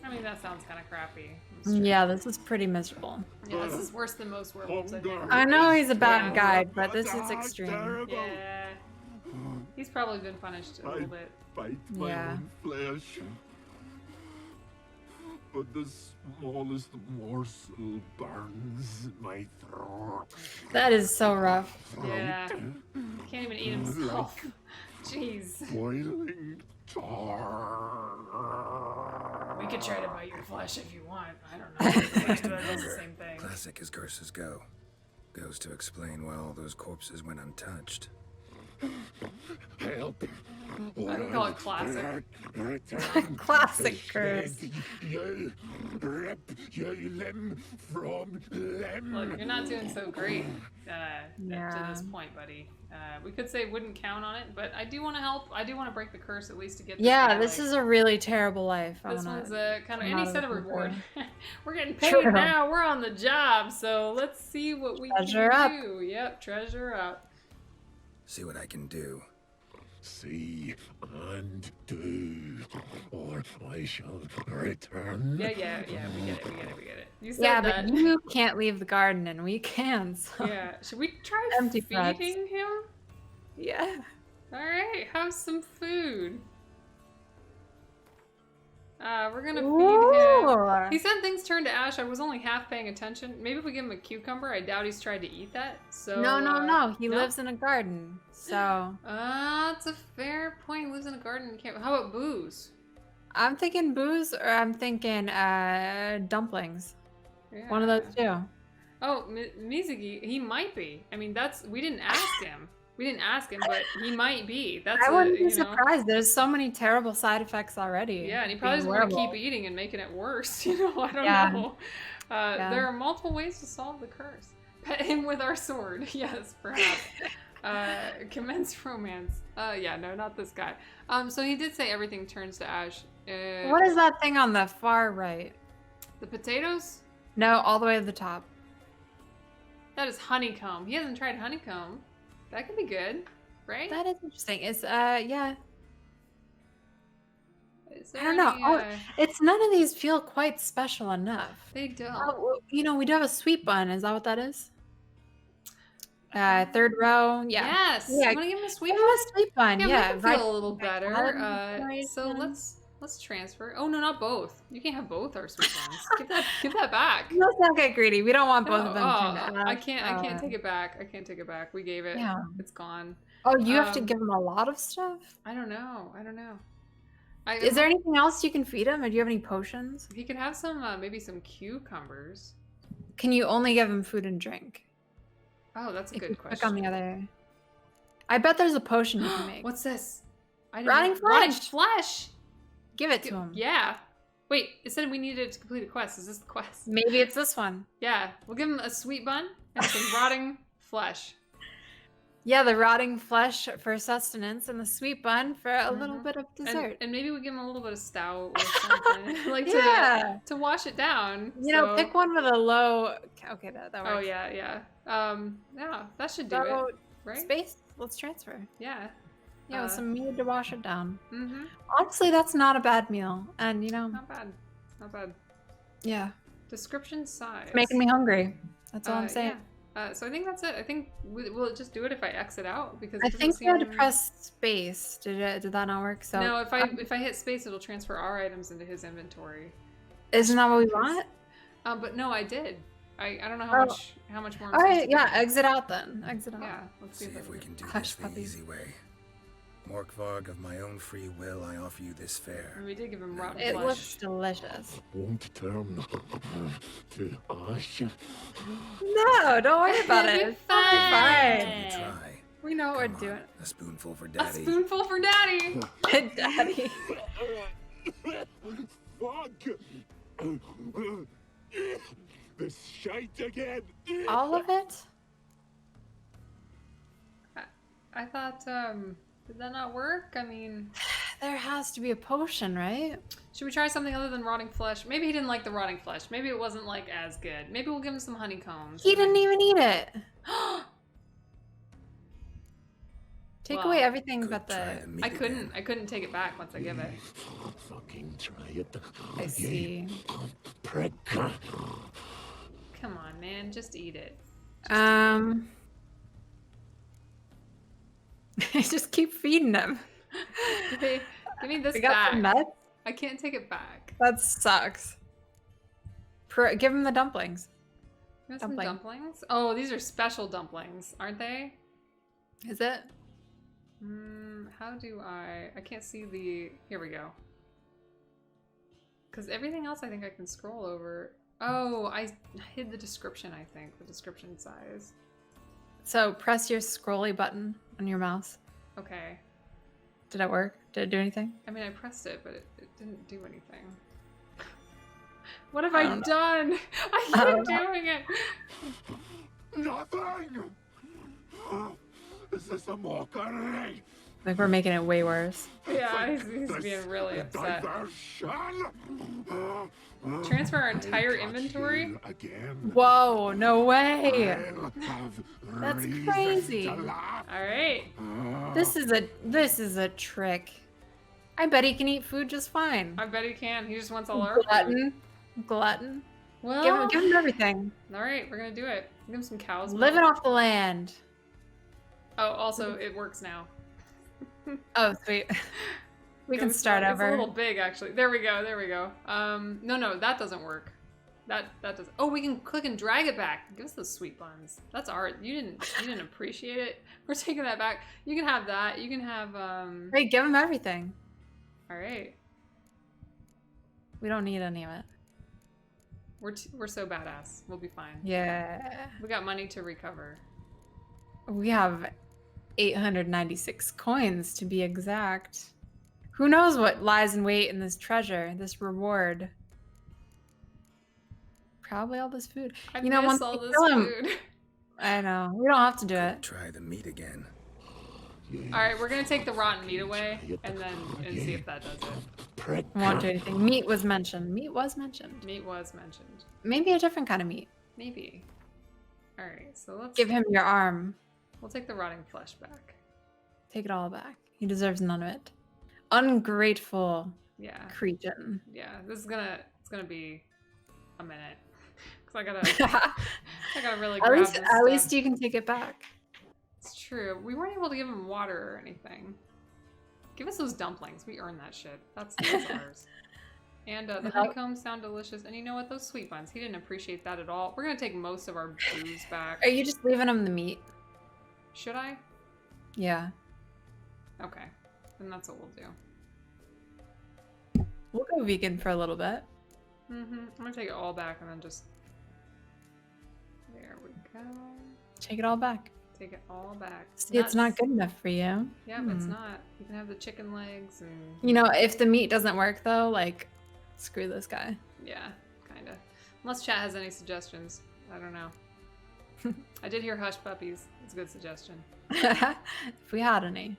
I mean, that sounds kind of crappy. Yeah, this is pretty miserable. Yeah, this is worse than most werewolves, I think. I know he's a bad guy, but this is extreme. Yeah. He's probably been punished a little bit. Bite my own flesh. But the smallest morsel burns my throat. That is so rough. Yeah. Can't even eat himself. Jeez. Boiling tar. We could try to bite your flesh if you want. I don't know. That does the same thing. Classic as curses go. Goes to explain why all those corpses went untouched. Help. I would call it classic. Classic curse. You rip you limb from limb. Look, you're not doing so great up to this point, buddy. We could say wouldn't count on it, but I do want to help. I do want to break the curse at least to get this guy, This is a really terrible life. This one's a kind of any set of reward. We're getting paid True. now. We're on the job, so let's see what we Treasure can up. do. Yep, treasure up. See what I can do. See and do, or I shall return. Yeah, we get it. You said Yeah, that. but you can't leave the garden, and we can. So. Yeah, should we try Empty feeding threats. him? Yeah. All right, have some food. We're gonna feed him. He said things turned to ash. I was only half paying attention. Maybe if we give him a cucumber, I doubt he's tried to eat that. So No. He lives in a garden, so. That's a fair point. He lives in a garden. And can't. How about booze? I'm thinking booze, or I'm thinking dumplings. Yeah. One of those two. Oh, Mizuki, he might be. I mean, we didn't ask him. We didn't ask him, but he might be. That's I wouldn't be surprised. There's so many terrible side effects already. Yeah, and he probably doesn't want to keep eating and making it worse. I don't know. There are multiple ways to solve the curse. Pet him with our sword. Yes, perhaps. Commence romance. No, not this guy. So he did say everything turns to ash. What is that thing on the far right? The potatoes? No, all the way to the top. That is honeycomb. He hasn't tried honeycomb. That could be good, right? That is interesting. It's yeah. I don't know. It's none of these feel quite special enough. They don't. You know, we do have a sweet bun. Is that what that is? Third row. Yeah. Yes. Yeah. You want to give him a sweet Give him a sweet bun. Yeah, Yeah. make him feel a little better. So let's transfer. Oh no, not both. You can't have both our sweet buns. Give that back. Let's not get greedy. We don't want both of them. I can't take it back. I can't take it back. We gave it. Yeah. It's gone. Oh, you have to give him a lot of stuff? I don't know. Is there anything else you can feed him? Or do you have any potions? He could have some, maybe some cucumbers. Can you only give him food and drink? Oh, that's a good question. Click on the other. I bet there's a potion you can make. What's this? Rotting flesh. Rotting flesh. Give it to him. Yeah. Wait, it said we needed to complete a quest. Is this the quest? Maybe it's this one. Yeah. We'll give him a sweet bun and some rotting flesh. Yeah, the rotting flesh for sustenance and the sweet bun for a little bit of dessert. And maybe we give him a little bit of stout or something. Like to wash it down. You know, pick one with a low... Okay, that works. Oh, yeah. Yeah, that should do it. Right? Space, let's transfer. Yeah. Yeah, with some mead to wash it down. Mm-hmm. Honestly, that's not a bad meal. And, you know... Not bad. Yeah. Description size. It's making me hungry. That's all I'm saying. Yeah. So I think that's it. I think we'll just do it if I exit out because I think we had to press space. Did that not work? So no, if I hit space, it'll transfer our items into his inventory. Isn't that what we want? But no, I did. I don't know how much more. All right, yeah, exit out then. Exit out. Yeah, let's see if we can do this the easy way. Morkvarg, of my own free will, I offer you this fare. And we did give him rotten flesh. It looks delicious. Won't turn to ash. No, don't worry about it. It's fine. Try. We know what we're doing. A spoonful for Daddy. A spoonful for Daddy. Daddy. Fuck! This shite again. All of it? I thought, did that not work? I mean... There has to be a potion, right? Should we try something other than rotting flesh? Maybe he didn't like the rotting flesh. Maybe it wasn't, like, as good. Maybe we'll give him some honeycombs. He didn't even eat it. Take away everything but the... I couldn't take it back once I give it. Fucking try it. I see. Prick. Come on, man. Just eat it. Just keep feeding them. Give me this we got back. Some nuts? I can't take it back. That sucks. Give him the dumplings. You want some dumplings? Oh, these are special dumplings, aren't they? Is it? How do I can't see the... Here we go. Because everything else I think I can scroll over. Oh, I hid the description, I think. The description size. So press your scrolly button on your mouse. Okay. Did it work? Did it do anything? I mean, I pressed it, but it didn't do anything. What have I done? I keep doing it. Nothing. Is this a mockery? Like we're making it way worse. Yeah, he's being really upset. Transfer our entire inventory? Whoa, no way. That's crazy. All right. This is a trick. I bet he can eat food just fine. I bet he can. He just wants all our Glutton. Well, give him everything. All right, we're gonna do it. Give him some cows. Living off the land. Oh, also, it works now. Oh, sweet. We can start over. It's a little big, actually. There we go. No, that doesn't work. That doesn't. Oh, we can click and drag it back. Give us those sweet buns. That's art. You didn't appreciate it. We're taking that back. You can have that. You can have. Hey, give him everything. All right. We don't need any of it. We're so badass. We'll be fine. Yeah. We got money to recover. We have 896 coins to be exact. Who knows what lies in wait in this treasure, this reward? Probably all this food. I miss all this food. I know. We don't have to do it. Try the meat again. All right, we're gonna take the rotten meat away and see if that does it. Won't do anything. Meat was mentioned. Meat was mentioned. Maybe a different kind of meat. Maybe. All right, so let's give him your arm. We'll take the rotting flesh back. Take it all back. He deserves none of it. Ungrateful. Yeah. Cretin. Yeah, it's gonna be a minute. Cause I gotta really grab this At stuff. least you can take it back. It's true. We weren't able to give him water or anything. Give us those dumplings. We earned that shit. That's ours. And the honeycombs sound delicious. And you know what? Those sweet buns. He didn't appreciate that at all. We're gonna take most of our booze back. Are you just leaving him the meat? Should I? Yeah. Okay. Then that's what we'll do. We'll go vegan for a little bit. I'm gonna take it all back and then just... There we go. Take it all back. Take it all back. See, it's not good enough for you. Yep, it's not. You can have the chicken legs and... You know, if the meat doesn't work though, like, screw this guy. Yeah, kinda. Unless chat has any suggestions. I don't know. I did hear hush puppies. It's a good suggestion. If we had any.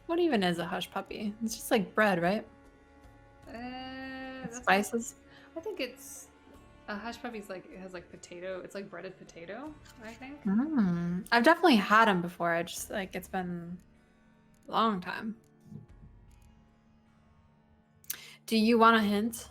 What even is a hush puppy? It's just like bread, right? Spices? I think it's... A hush puppy's like, it has like potato. It's like breaded potato, I think. I've definitely had them before. I just, like, it's been a long time. Do you want a hint?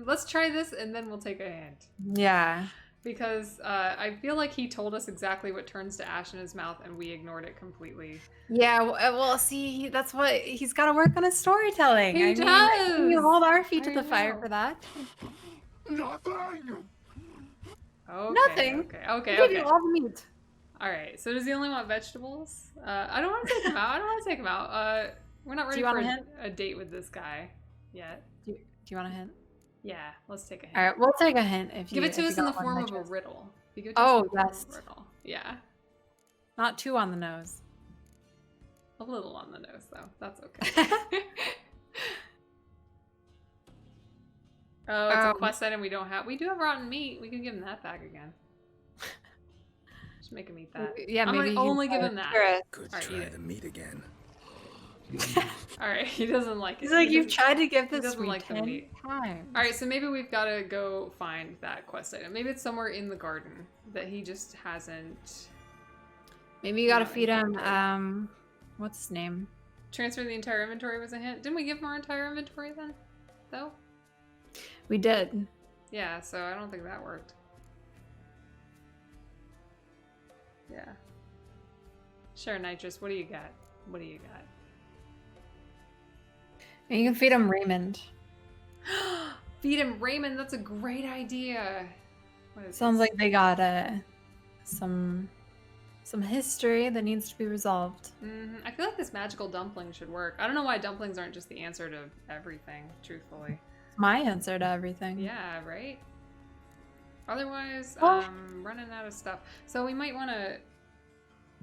Let's try this and then we'll take a hint. Yeah. Because I feel like he told us exactly what turns to ash in his mouth and we ignored it completely. Yeah, well, see, that's what he's got to work on his storytelling. He does. We hold our feet to the fire for that. Nothing. Okay, Nothing. Okay. Give you all the meat. All right. So does he only want vegetables? I don't want to take him out. We're not ready for a date with this guy yet. Do you want a hint? Yeah, let's take a hint. All right, we'll take a hint. If you give it to us in the form of a riddle. Oh, yes. Riddle. Yeah. Not too on the nose. A little on the nose, though. That's okay. Oh, it's a quest item we don't have. We do have rotten meat. We can give him that back again. Just make him eat that. Yeah, I'm maybe gonna only give him that. Could try the meat again. All right, he doesn't like it. He's like, you've tried to give this. He doesn't like the meat. Times. All right, so maybe we've got to go find that quest item. Maybe it's somewhere in the garden that he just hasn't. Maybe you got to feed him. What's his name? Transfer the entire inventory was a hint. Didn't we give him our entire inventory then? Though. We did. Yeah, so I don't think that worked. Yeah. Sure, Nitrous. What do you got? What do you got? And you can feed him Raymond. Feed him Raymond. That's a great idea. Sounds like they got some history that needs to be resolved. I feel like this magical dumpling should work. I don't know why dumplings aren't just the answer to everything, truthfully. My answer to everything. Yeah, right? Otherwise, running out of stuff. So we might want to...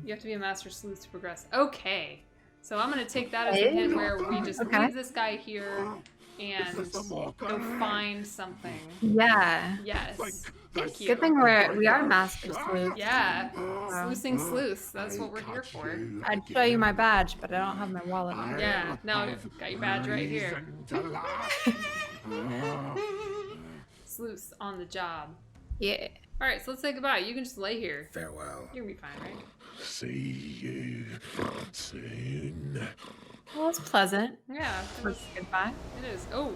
You have to be a master sleuth to progress. Okay. So I'm going to take that as a hint where we just leave this guy here and go find something. Yeah. Yes. Thank you. Good thing we are master sleuths. Yeah. Sleuthing sleuths. That's what we're here for. I'd show you my badge, but I don't have my wallet. Yeah. No, got your badge right here. Sleuths on the job. Yeah. All right, so let's say goodbye. You can just lay here. Farewell. You're gonna be fine, right? See you soon. Well, it's pleasant. Yeah. Goodbye. It is. Oh.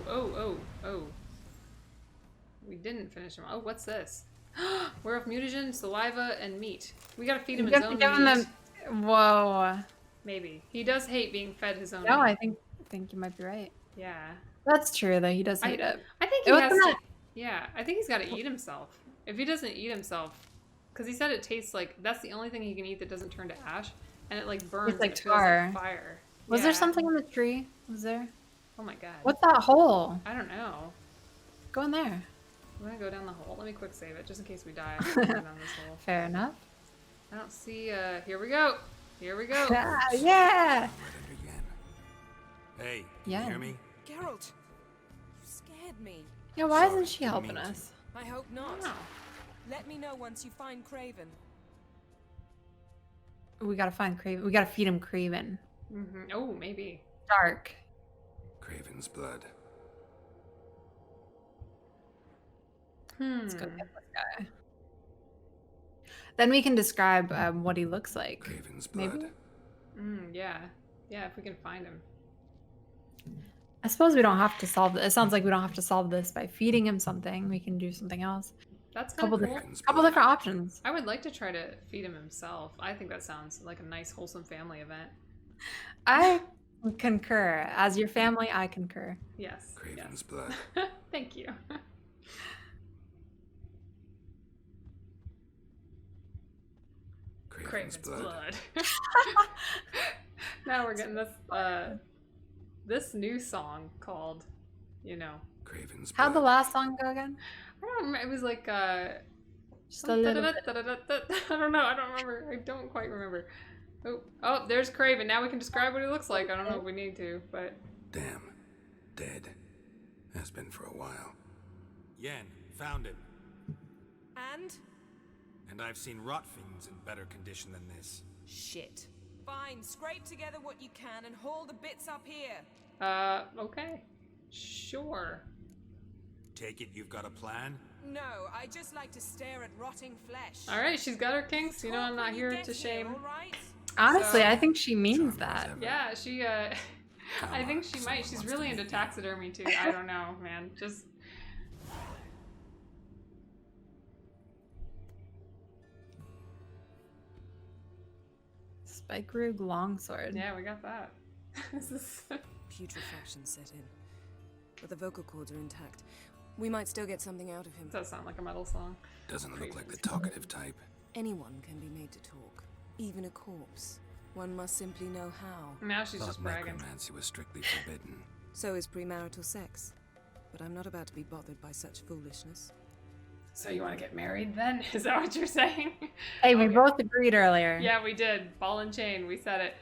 We didn't finish him. Oh, what's this? Werewolf mutagen, saliva, and meat. We gotta feed him his own meat. Whoa. Maybe. He does hate being fed his own meat. No, I think you might be right. Yeah. That's true, though. He does hate it. I think he has to... Yeah, I think he's got to eat himself. If he doesn't eat himself... Because he said it tastes like... That's the only thing he can eat that doesn't turn to ash. And it, like, burns. It's like it feels tar. like fire. Was there something in the tree? Was there? Oh my god. What's that hole? I don't know. Go in there. I'm gonna go down the hole. Let me quick save it, just in case we die. I'm gonna go down this hole. Fair enough. I don't see, here we go. Here we go. Yeah! Hey, yeah. You hear me? Geralt, you scared me. Yeah, why isn't she helping us? I hope not. No. Let me know once you find Craven. We gotta find Craven. We gotta feed him Craven. Oh, maybe. Dark. Craven's blood. Let's go get this guy. Then we can describe what he looks like. Craven's blood. Maybe? Yeah. Yeah, if we can find him. I suppose we don't have to solve it. It sounds like we don't have to solve this by feeding him something. We can do something else. That's kind of cool. Couple different options. I would like to try to feed him himself. I think that sounds like a nice, wholesome family event. I concur. As your family, I concur. Yes. Craven's blood. Thank you. Craven's blood. Now we're getting this this new song called, you know, Craven's blood. How'd the last song go again? I don't remember. It was like just a little bit. I don't know. I don't remember. I don't quite remember. Oh, there's Craven. Now we can describe what he looks like. I don't know if we need to, but Damn. Dead. Has been for a while. Yen, found him. And? And I've seen rot fiends in better condition than this. Shit. Fine, scrape together what you can and haul the bits up here. Okay. Sure. Take it you've got a plan? No, I just like to stare at rotting flesh. Alright, she's got her kinks. You know, I'm not here to shame. Honestly, I think she means that. Yeah, she, I think she might. She's really into taxidermy, too. I don't know, man. Just... Spike-Rug longsword. Yeah, we got that. Putrefaction set in. But the vocal cords are intact. We might still get something out of him. Does sound like a metal song. Doesn't look like the talkative type. Anyone can be made to talk. Even a corpse. One must simply know how. Now she's just bragging. Necromancy was strictly forbidden. So is premarital sex. But I'm not about to be bothered by such foolishness. So you want to get married then? Is that what you're saying? Hey, we both agreed earlier. Yeah, we did. Ball and chain. We said it.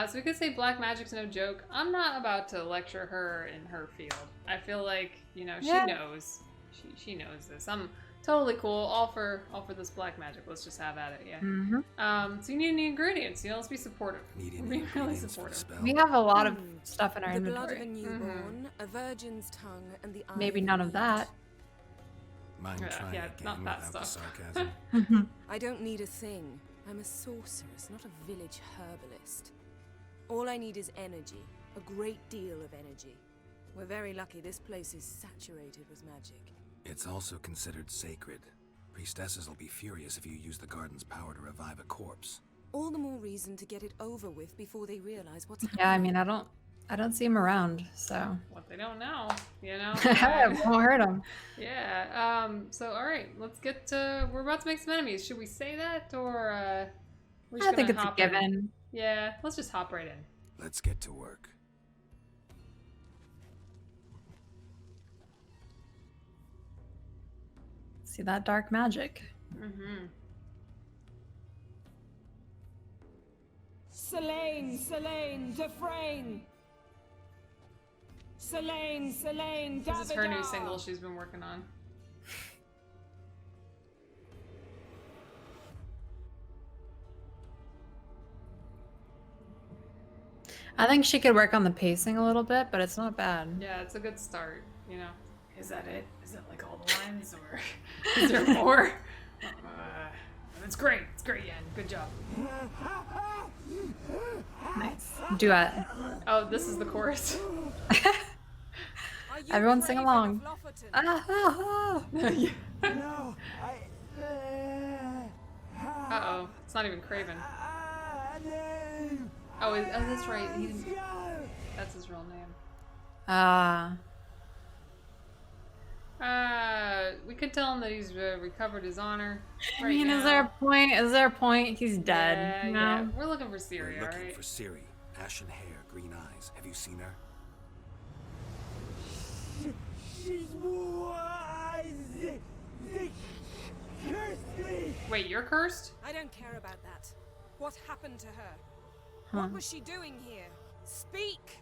So we could say black magic's no joke. I'm not about to lecture her in her field. I feel like, you know, she knows. She knows this. I'm totally cool. All for this black magic. Let's just have at it, yeah. So you need any ingredients. You know, let's be supportive. Be really supportive. We have a lot of stuff in our the inventory. blood of a newborn, a virgin's tongue, and the eye. Maybe none of that. Mind trying again not that without stuff. the sarcasm. I don't need a thing. I'm a sorceress, not a village herbalist. All I need is energy. A great deal of energy. We're very lucky this place is saturated with magic. It's also considered sacred. Priestesses will be furious if you use the garden's power to revive a corpse. All the more reason to get it over with before they realize what's happening. Yeah, I mean, I don't see him around, so. What they don't know, you know? It won't hurt him. Yeah, so alright, let's get to, we're about to make some enemies. Should we say that, or, we're just I think gonna it's a hop in? given. Yeah, let's just hop right in. Let's get to work. See that dark magic. Mm-hmm. Selene, Dufresne. Selene, This is her new single she's been working on. I think she could work on the pacing a little bit, but it's not bad. Yeah, it's a good start, you know. Is that it? Is that like all the lines, or is there more? It's great, Yen. Good job. Nice. Duet. Oh, this is the chorus. Everyone sing along. No, Uh-oh. It's not even Craven. Oh, that's right. That's his real name. We could tell him that he's recovered his honor. I mean, is there a point? Is there a point? He's dead. Yeah, No. yeah. We're looking for Ciri, We're looking alright? for Ciri. Ashen hair, green eyes. Have you seen her? she's wise. They cursed me. Wait, you're cursed? I don't care about that. What happened to her? Huh. What was she doing here? Speak!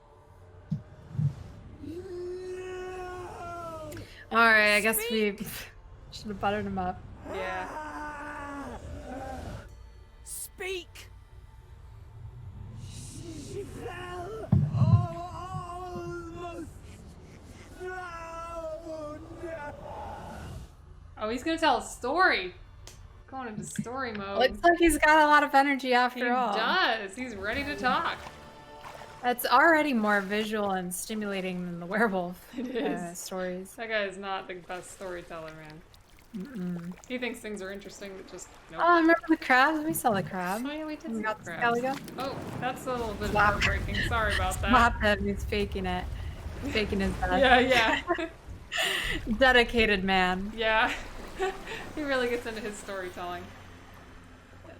Alright, I guess we should have buttered him up. Yeah. Speak! She fell. Almost drowned. Oh, he's gonna tell a story. Going into story mode. Looks like he's got a lot of energy after all. He does. He's ready to talk. That's already more visual and stimulating than the werewolf stories. That guy is not the best storyteller, man. He thinks things are interesting, but just nope. Oh, remember the crabs? We saw the crab. Oh yeah, we did see got the the crabs. Oh, that's a little bit heartbreaking. Sorry about that. Slap him. He's faking it. He's faking his death. Yeah. Dedicated man. Yeah. He really gets into his storytelling. Yes.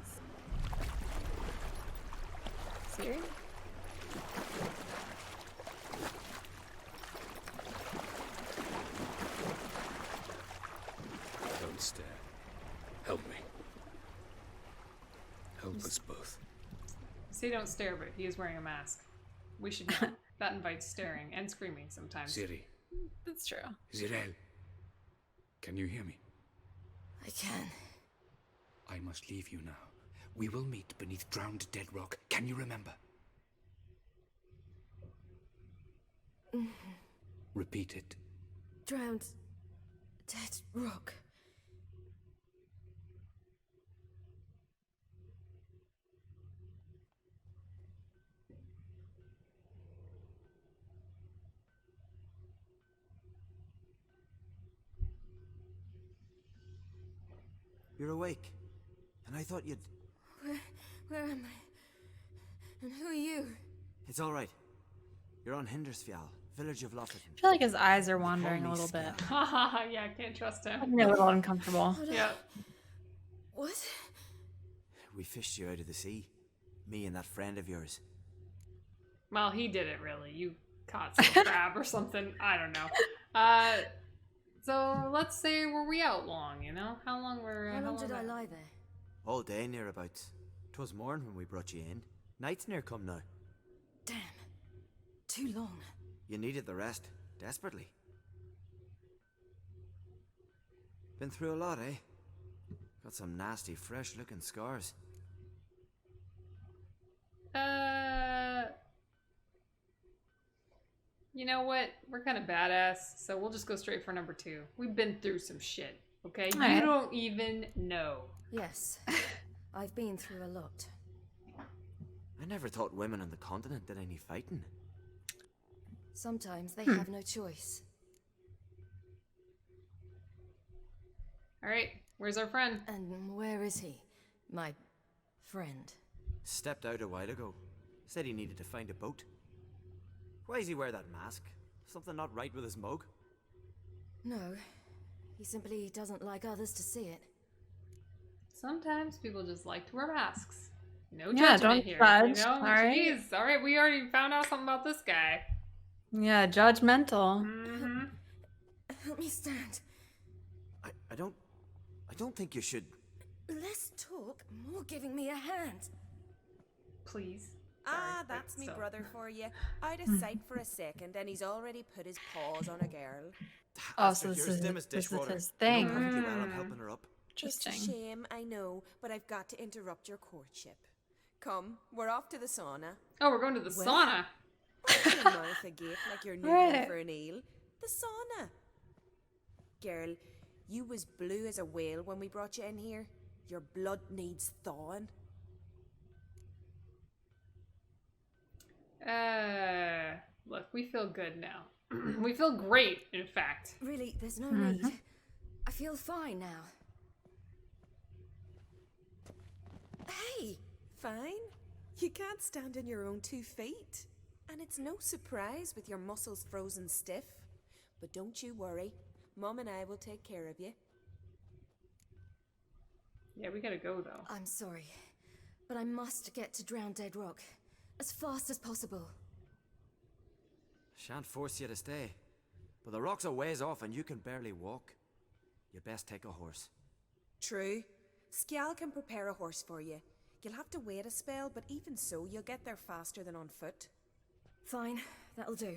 Siri? Don't stare. Help me. Help us both. Say don't stare, but he is wearing a mask. We should know. That invites staring and screaming sometimes. Siri. That's true. Zirel. Can you hear me? I can. I must leave you now. We will meet beneath drowned dead rock. Can you remember? Repeat it. Drowned. Dead rock. You're awake. And I thought you'd... Where am I? And who are you? It's all right. You're on Hindersfjall, village of Lofoten. I feel like his eyes are wandering a little bit. Yeah, I can't trust him. I'm a little uncomfortable. Yeah. What? We fished you out of the sea. Me and that friend of yours. Well, he did it really. You caught some crab or something. I don't know. So let's say were we out long, you know? How long were How long did I lie there? All day nearabouts. 'Twas morn when we brought you in. Night's near come now. Damn. Too long. You needed the rest. Desperately. Been through a lot, eh? Got some nasty, fresh-looking scars. You know what? We're kind of badass, so we'll just go straight for number 2. We've been through some shit, okay? All right. You don't even know. Yes. I've been through a lot. I never thought women on the continent did any fighting. Sometimes they have no choice. Alright, where's our friend? And where is he? My friend. Stepped out a while ago. Said he needed to find a boat. Why does he wear that mask? Something not right with his mug? No. He simply doesn't like others to see it. Sometimes people just like to wear masks. No Yeah, judgment don't here. judge, You know? alright? Jeez, alright, we already found out something about this guy. Yeah, judgmental. Help me stand. I don't think you should... Less talk, more giving me a hand. Please. Ah, that's me brother for you. Out of sight for a second, and he's already put his paws on a girl. Oh, so this is his thing. Perfectly well, I'm helping her up. It's a shame, I know, but I've got to interrupt your courtship. Come, we're off to the sauna. Oh, we're going to the sauna. Open your mouth agape like you're noodling for an eel. The sauna. Girl, you was blue as a whale when we brought you in here. Your blood needs thawing. Look, we feel good now. We feel great, in fact. Really, there's no need. I feel fine now. Hey, fine. You can't stand on your own 2 feet. And it's no surprise with your muscles frozen stiff. But don't you worry. Mom and I will take care of you. Yeah, we gotta go, though. I'm sorry, but I must get to Drowned Dead Rock as fast as possible. Shan't force you to stay. But the rock's a ways off and you can barely walk. You best take a horse. True. Skjal can prepare a horse for you. You'll have to wait a spell, but even so, you'll get there faster than on foot. Fine, that'll do.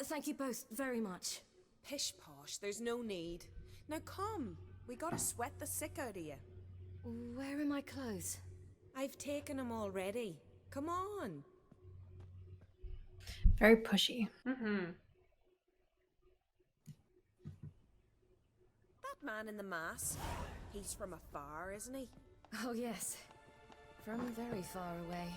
Thank you both very much. Pish posh, there's no need. Now come, we gotta sweat the sick out of you. Where are my clothes? I've taken them already. Come on. Very pushy. That man in the mask. He's from afar, isn't he? Oh, yes. From very far away.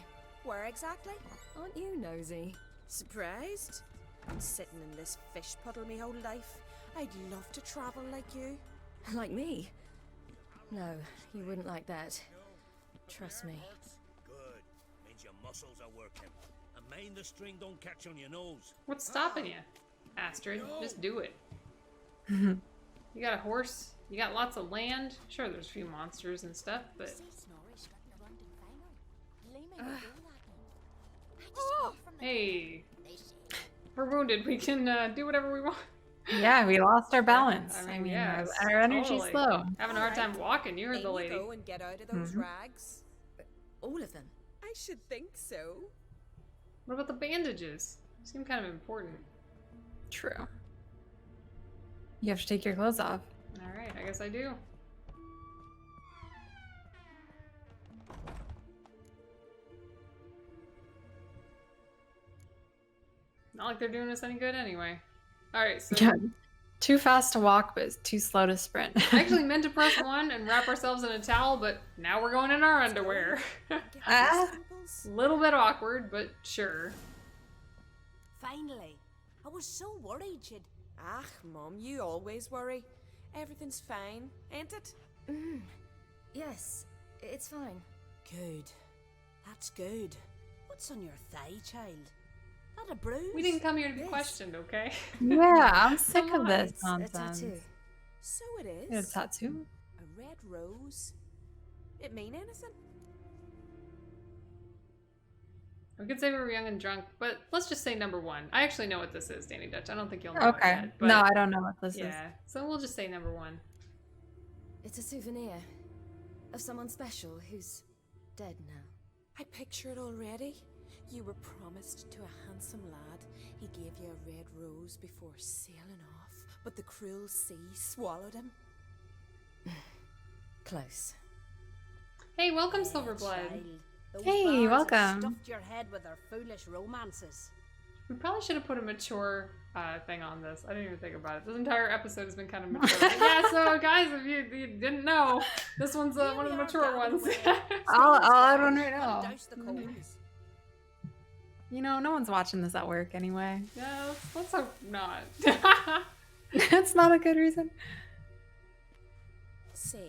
Where exactly? Aren't you nosy? Surprised? Been sitting in this fish puddle me whole life. I'd love to travel like you. Like me? No, you wouldn't like that. Trust me. Good. Means your muscles are working. And mind the string don't catch on your nose. What's stopping you, Astrid? Just do it. You got a horse. You got lots of land. Sure, there's a few monsters and stuff, but... Hey. We're wounded. We can do whatever we want. Yeah, we lost our balance. I mean, yeah, our energy's totally. low. Having a hard time walking. You heard the lady. Go and get out of those rags. All of them? I should think so. What about the bandages? Seem kind of important. True. You have to take your clothes off. Alright, I guess I do. Not like they're doing us any good anyway. Alright, so... Yeah. Too fast to walk, but too slow to sprint. I actually meant to press 1 and wrap ourselves in a towel, but now we're going in our underwear. Little bit awkward, but sure. Finally. I was so worried she'd... Ah, Mum, you always worry. Everything's fine, ain't it? Yes, it's fine. Good. That's good. What's on your thigh, child? Not a bruise? We didn't come here to be questioned, okay? Yeah, I'm sick of this It's a nonsense. tattoo. So it is. You have a tattoo? A red rose. It mean anything? We could say we were young and drunk, but let's just say number 1. I actually know what this is, Dani Dutch. I don't think you'll know it Okay. yet. But No, I don't know what this is. yeah, so we'll just say number 1. It's a souvenir of someone special who's dead now. I picture it already. You were promised to a handsome lad. He gave you a red rose before sailing off, but the cruel sea swallowed him. Close. Hey, welcome, Silverblood. Those Hey, bards have welcome. Stuffed your head with their foolish romances. We probably should have put a mature thing on this. I didn't even think about it. This entire episode has been kind of mature. But yeah, so guys, if you didn't know, this one's one of the mature ones. I'll add one right now. Douse the coals. You know, no one's watching this at work anyway. Yeah, let's hope not. That's not a good reason. Say,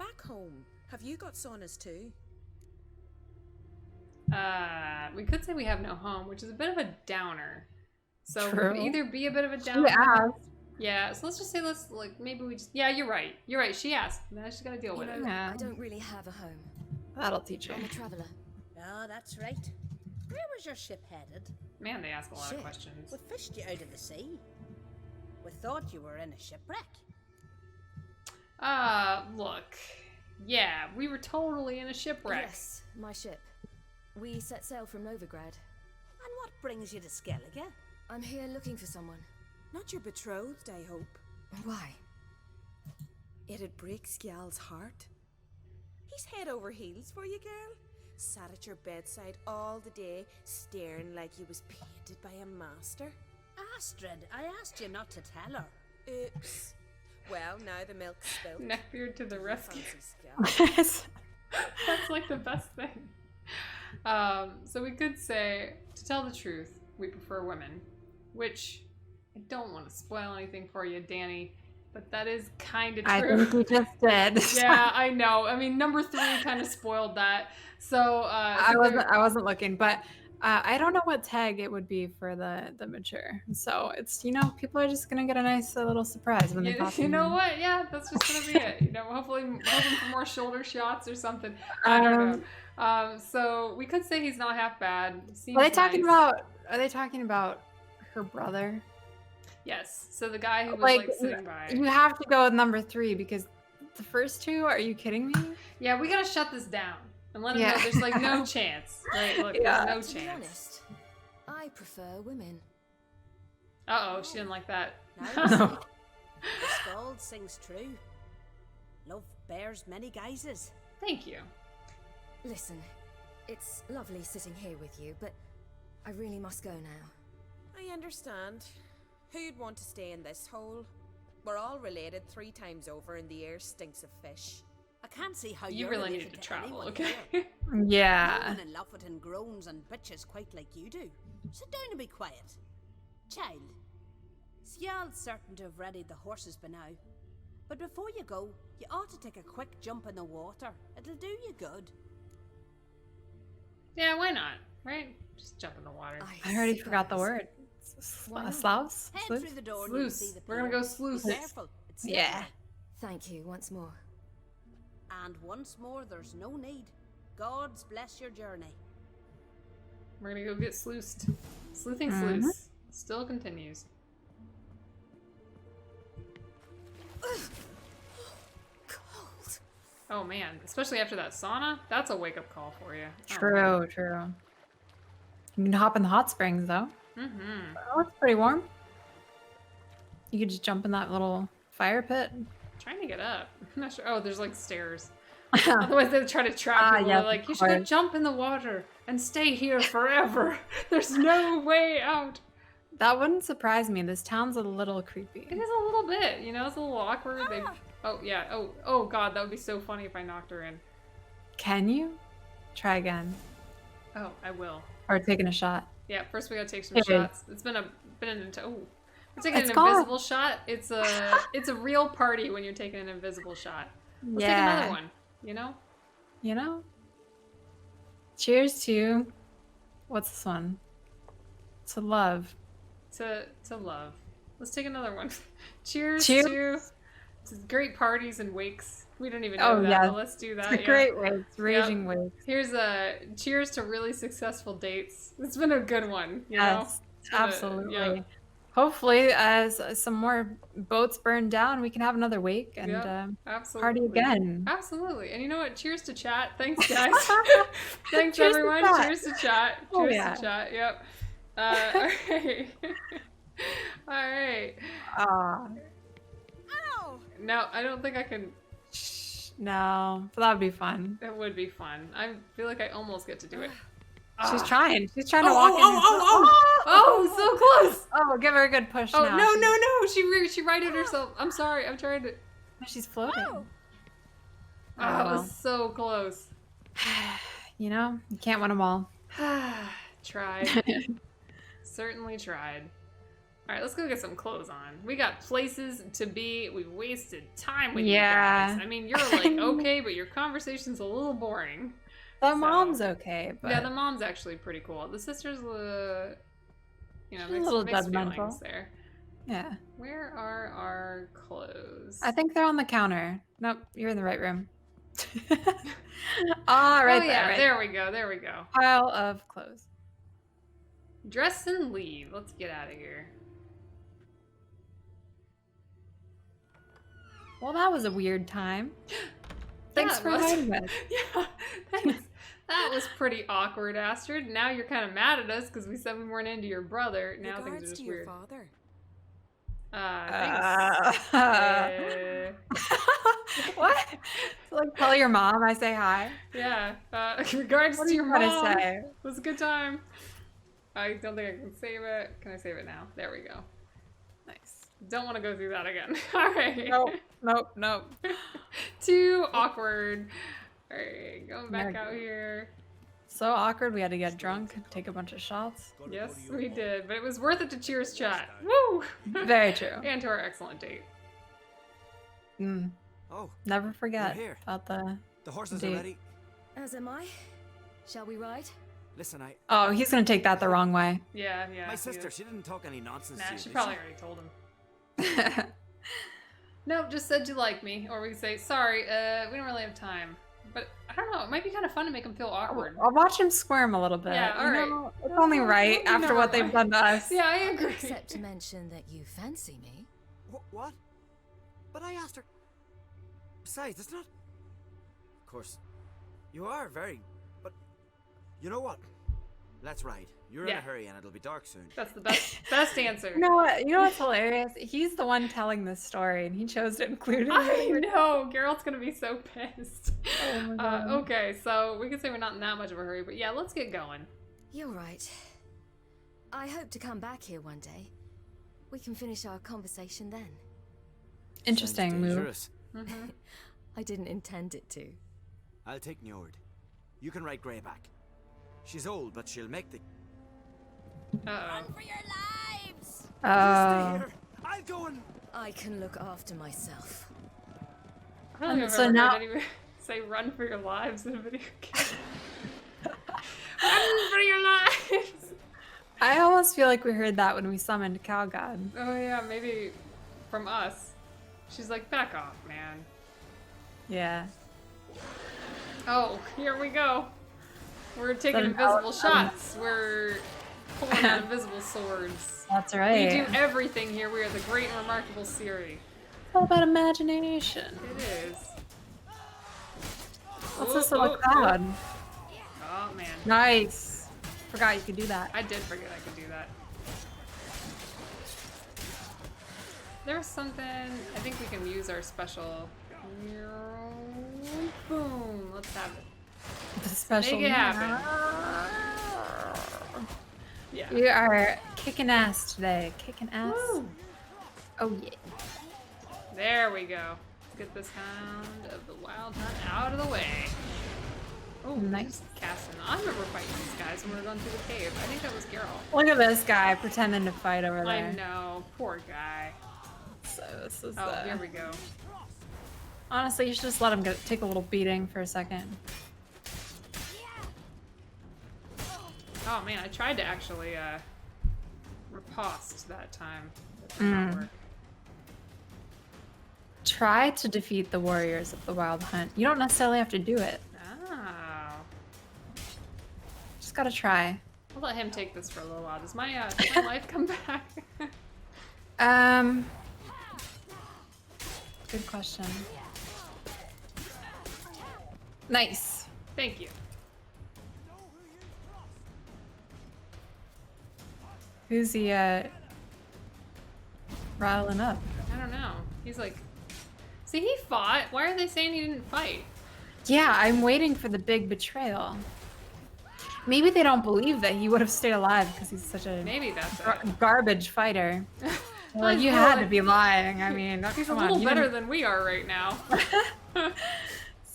back home, have you got saunas too? We could say we have no home, which is a bit of a downer. So True. it would either be a bit of a downer. She asked. Yeah, so let's just say maybe we just... Yeah, you're right. You're right. She asked. Now she's got to deal with it. Yeah. I don't really have a home. That'll teach her. I'm a traveller. Oh, that's right. Where was your ship headed? Man, they ask a lot of Shit. questions. We fished you out of the sea. We thought you were in a shipwreck. Look. Yeah, we were totally in a shipwreck. Yes, my ship. We set sail from Novigrad. And what brings you to Skellige? I'm here looking for someone. Not your betrothed, I hope. Why? It'd break Skjal's heart. He's head over heels for you, girl. Sat at your bedside all the day, staring like he was painted by a master. Astrid, I asked you not to tell her. Oops. Well, now the milk's spilled. Neckbeard to the rescue. Fancy Skjal. That's like the best thing. So we could say, to tell the truth, we prefer women. Which, I don't want to spoil anything for you, Dani, but that is kind of true. I think we just did. Yeah, I know. I mean, number 3 kind of spoiled that. So I wasn't looking, but I don't know what tag it would be for the mature. So it's, you know, people are just gonna get a nice little surprise when they pop you in. know what? Yeah, that's just gonna be it. You know, hopefully hoping for more shoulder shots or something. I don't know. So we could say he's not half bad. Seems Are they talking nice. about? Are they talking about her brother? Yes. So the guy who was Like, sitting by. you have to go with number 3 because the first 2. Are you kidding me? Yeah, we gotta shut this down and let him Yeah. know there's like no chance. Right? Look, Yeah. there's To no be chance. honest, I prefer women. Uh oh, she didn't like that. Now, the Skald sings true. Love bears many guises. Thank you. Listen, it's lovely sitting here with you, but I really must go now. I understand. Who'd want to stay in this hole? We're all related 3 times over, and the air stinks of fish. I can't see how You you're really related needed to travel, anyone okay? here. Yeah. No one in Lofferton groans and bitches quite like you do. Sit down and be quiet. Child, Sjal's certain to have readied the horses by now. But before you go, you ought to take a quick jump in the water. It'll do you good. Yeah, why not? Right? Just jump in the water. I already forgot the word. Sloughs? Head Sluice? through the door and you'll see Sluice. the We're gonna pier. go sluice. Be careful. It's Yeah. slippery. Thank you once more. And once more, there's no need. God's bless your journey. We're gonna go get sluiced. Sleuthing Mhm. sluice still continues. Cold. Oh man, especially after that sauna, that's a wake up call for you. True, true. You can hop in the hot springs though. Mm-hmm. Oh, it's pretty warm. You could just jump in that little fire pit. Trying to get up. I'm not sure. Oh, there's like stairs. Otherwise, they try to trap people. yes, They're like, of you should go course. jump in the water and stay here forever. There's no way out. That wouldn't surprise me. This town's a little creepy. It is a little bit, you know, it's a little awkward. They... Oh yeah. Oh god, that would be so funny if I knocked her in. Can you? Try again. Oh, I will. Or taking a shot. Yeah, first we gotta take some Hey. shots. It's been an oh, we're taking It's an gone. invisible shot. It's a real party when you're taking an invisible shot. Let's take Yeah. another one. You know. You know? Cheers to what's this one? To love. To love. Let's take another one. Cheers, Cheers. to great parties and wakes. We don't even know Oh that, yeah. but let's do that. It's a great wakes, raging wakes. Here's a cheers to really successful dates. It's been a good one, you know? Yes, It's been a- absolutely. yeah. Hopefully, as some more boats burn down, we can have another wake and Yeah, party again. Absolutely. And you know what? Cheers to chat. Thanks, guys. Thanks, Cheers to everyone. chat. Cheers to chat. Oh, Cheers yeah. to chat. Yep. All right. All right. No, I don't think I can. No, but that would be fun. It would be fun. I feel like I almost get to do it. She's trying. She's trying Oh, to walk in. Oh, so close. Oh, give her a good push Oh, now. no. She righted herself. I'm sorry. I'm trying to. She's floating. Oh, it well. was so close. You know, you can't win them all. Tried. Certainly tried. All right, let's go get some clothes on. We got places to be. We wasted time with Yeah. you guys. I mean, you're like, okay, but your conversation's a little boring. The mom's okay, but Yeah, the mom's actually pretty cool. The sister's, She's a mixed, little mixed judgmental. feelings there. yeah. Where are our clothes? I think they're on the counter. Nope, you're in the right room. Right oh, yeah, there. there we go. Pile of clothes. Dress and leave. Let's get out of here. Well, that was a weird time. Thanks Yeah, it for was. inviting us. Yeah, thanks. That was pretty awkward, Astrid. Now you're kind of mad at us because we said we weren't into your brother. Now things are Regards just to your weird. father. Thanks. What? So, like, tell your mom I say hi. Yeah. Regards What to do your you gotta mom. say? It was a good time. I don't think I can save it. Can I save it now? There we go. Nice. Don't want to go through that again. All right. Nope. Too awkward. All right, going back Yeah. out here. So awkward. We had to get drunk, take a bunch of shots. Yes, we did, but it was worth it to Cheers Chat. Woo! Very true. And to our excellent date. Mm. Oh, Never forget here. about the horses date. are ready. As am I. Shall we ride? Listen, Oh, he's gonna take that the wrong way. Yeah. my he sister, is. she didn't talk any nonsense Nah, to you, she did probably already told him. Nope, just said you like me. Or we could say, sorry, we don't really have time. But I don't know, it might be kind of fun to make him feel awkward. I'll watch him squirm a little bit. Yeah, all You right. know, it's only right You after know what they've right. done to us. Yeah, I agree. Except to mention that you fancy me. What? But I asked her. Besides, it's not. Of course, you are very. But you know what? Let's ride. You're in Yeah. a hurry and it'll be dark soon. That's the best answer. You know what? You know what's hilarious? He's the one telling this story, and he chose to include it. I know, Geralt's gonna be so pissed. Oh my God. Okay, so we can say we're not in that much of a hurry, but yeah, let's get going. You're right. I hope to come back here one day. We can finish our conversation then. Interesting move. Dangerous. I didn't intend it to. I'll take Njord. You can ride Greyback. She's old, but she'll make the... Run for your lives! Oh. I'll go and... I can look after myself. I don't think I've ever heard anyone say run for your lives in a video game. Run for your lives! I almost feel like we heard that when we summoned Calgod. Oh yeah, maybe from us. She's like, back off, man. Yeah. Oh, here we go. We're taking invisible shots. We're pulling out invisible swords. That's right. We do everything here. We are the great and remarkable Ciri. It's all about imagination. It is. What's this little cloud? Oh man. Nice. Forgot you could do that. I did forget I could do that. There's something. I think we can use our special. Boom. Let's have it. The special. Make it happen. Yeah. We are kicking ass today. Kicking ass. Woo. Oh yeah. There we go. Get this Hound of the Wild Hunt out of the way. Oh, nice. Casting. I remember fighting these guys when we were going through the cave. I think that was Geralt. Look at this guy pretending to fight over there. I know. Poor guy. So this is here we go. Honestly, you should just let him take a little beating for a second. Oh man, I tried to actually riposte that time. That did not work. Try to defeat the warriors of the Wild Hunt. You don't necessarily have to do it. Oh. Just gotta try. I'll let him take this for a little while. Does my life come back? Good question. Nice. Thank you. Who's he rattling up? I don't know. He's like, see, he fought. Why are they saying he didn't fight? Yeah, I'm waiting for the big betrayal. Maybe they don't believe that he would have stayed alive because he's such a Maybe that's garbage fighter. Well, you had to be lying. I mean, he's a little better than we are right now.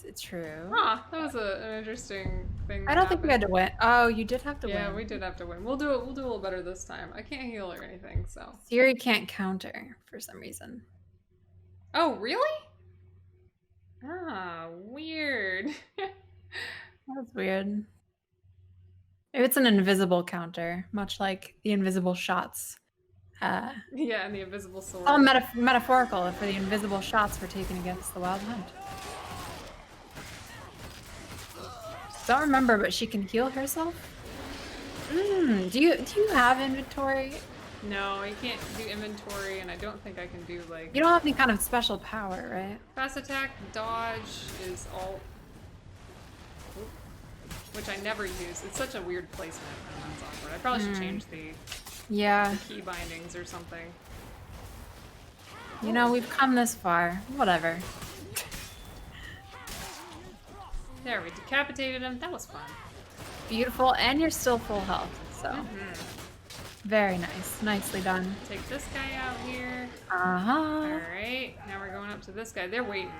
It's true. Huh, that was an interesting thing. I don't think we had to win. Oh, you did have to win. Yeah, we did have to win. We'll do it. We'll do a little better this time. I can't heal or anything, so. Ciri can't counter for some reason. Oh, really? Ah, weird. That's weird. Maybe it's an invisible counter, much like the invisible shots. Yeah, and the invisible sword. All metaphorical for the invisible shots we're taking against the Wild Hunt. Don't remember, but she can heal herself. Do you have inventory? No, I can't do inventory, and I don't think I can do like. You don't have any kind of special power, right? Fast attack, dodge is all, which I never use. It's such a weird placement, and that's awkward. I probably should change the key bindings or something. You know, we've come this far. Whatever. There, we decapitated him. That was fun. Beautiful, and you're still full health, so. Very nice. Nicely done. Take this guy out here. Uh-huh. Alright, now we're going up to this guy. They're waiting.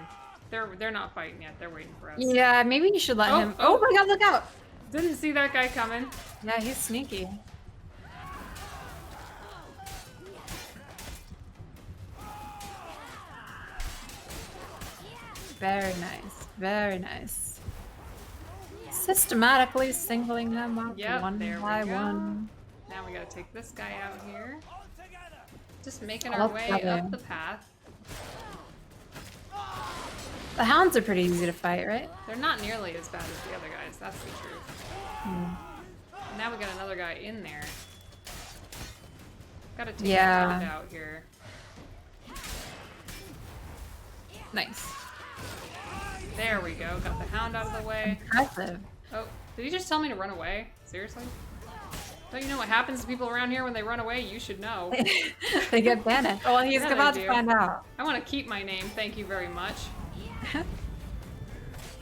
They're not fighting yet. They're waiting for us. Yeah, maybe you should let him. Oh my god, look out! Didn't see that guy coming. Yeah, he's sneaky. Very nice. Very nice. Systematically singling them up one by one. Now we gotta take this guy out here. Just making our way up the path. The hounds are pretty easy to fight, right? They're not nearly as bad as the other guys, that's the truth. Now we got another guy in there. Gotta take the hound out here. Nice. There we go, got the hound out of the way. Impressive. Oh, did he just tell me to run away? Seriously? Don't you know what happens to people around here when they run away? You should know. They get panicked. Well, he's about to find out. I want to keep my name, thank you very much.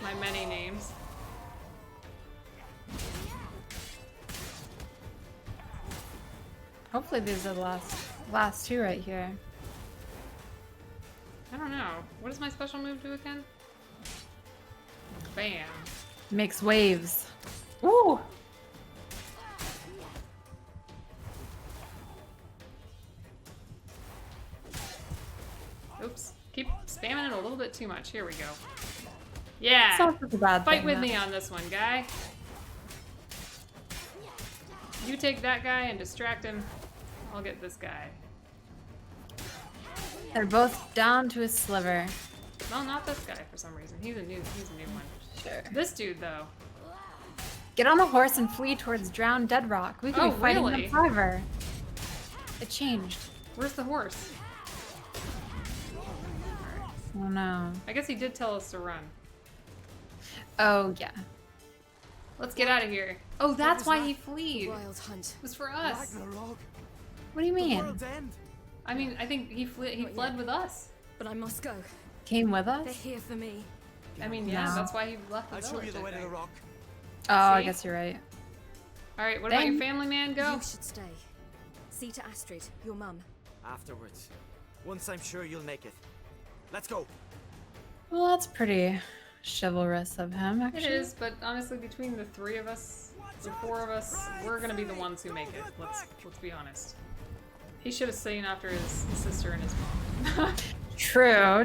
My many names. Hopefully these are the last two right here. I don't don't know. What does my special move do again? Bam. Makes waves. Ooh! Oops. Keep spamming it a little bit too much. Here we go. Yeah! It's not such a bad Fight thing, with though. me on this one, guy. You take that guy and distract him. I'll get this guy. They're both down to a sliver. Well, not this guy for some reason. He's a new one. Sure. This dude, though. Get on the horse and flee towards drowned dead rock. We could be fighting really? them forever. It changed. Where's the horse? Oh no. I guess he did tell us to run. Oh yeah. Let's get out of here. Oh, that's why he fled. Wild hunt. It was for us. Ragnarok. What do you mean? The world's end. I mean, I think he fled with us. But I must go. Came with us? They're here for me. I mean, yeah, No. that's why he left the I'll show village, you the I way to the think. rock. Oh, I See? guess you're right. All right, what about your family man? Go. You should stay. See to Astrid, your mum. Afterwards. Once I'm sure you'll make it. Let's go. Well, that's pretty chivalrous of him, actually. It is, but honestly, between the three of us, the four of us, we're gonna be the ones who make it. Let's be honest. He should have stayed after his sister and his mom. True.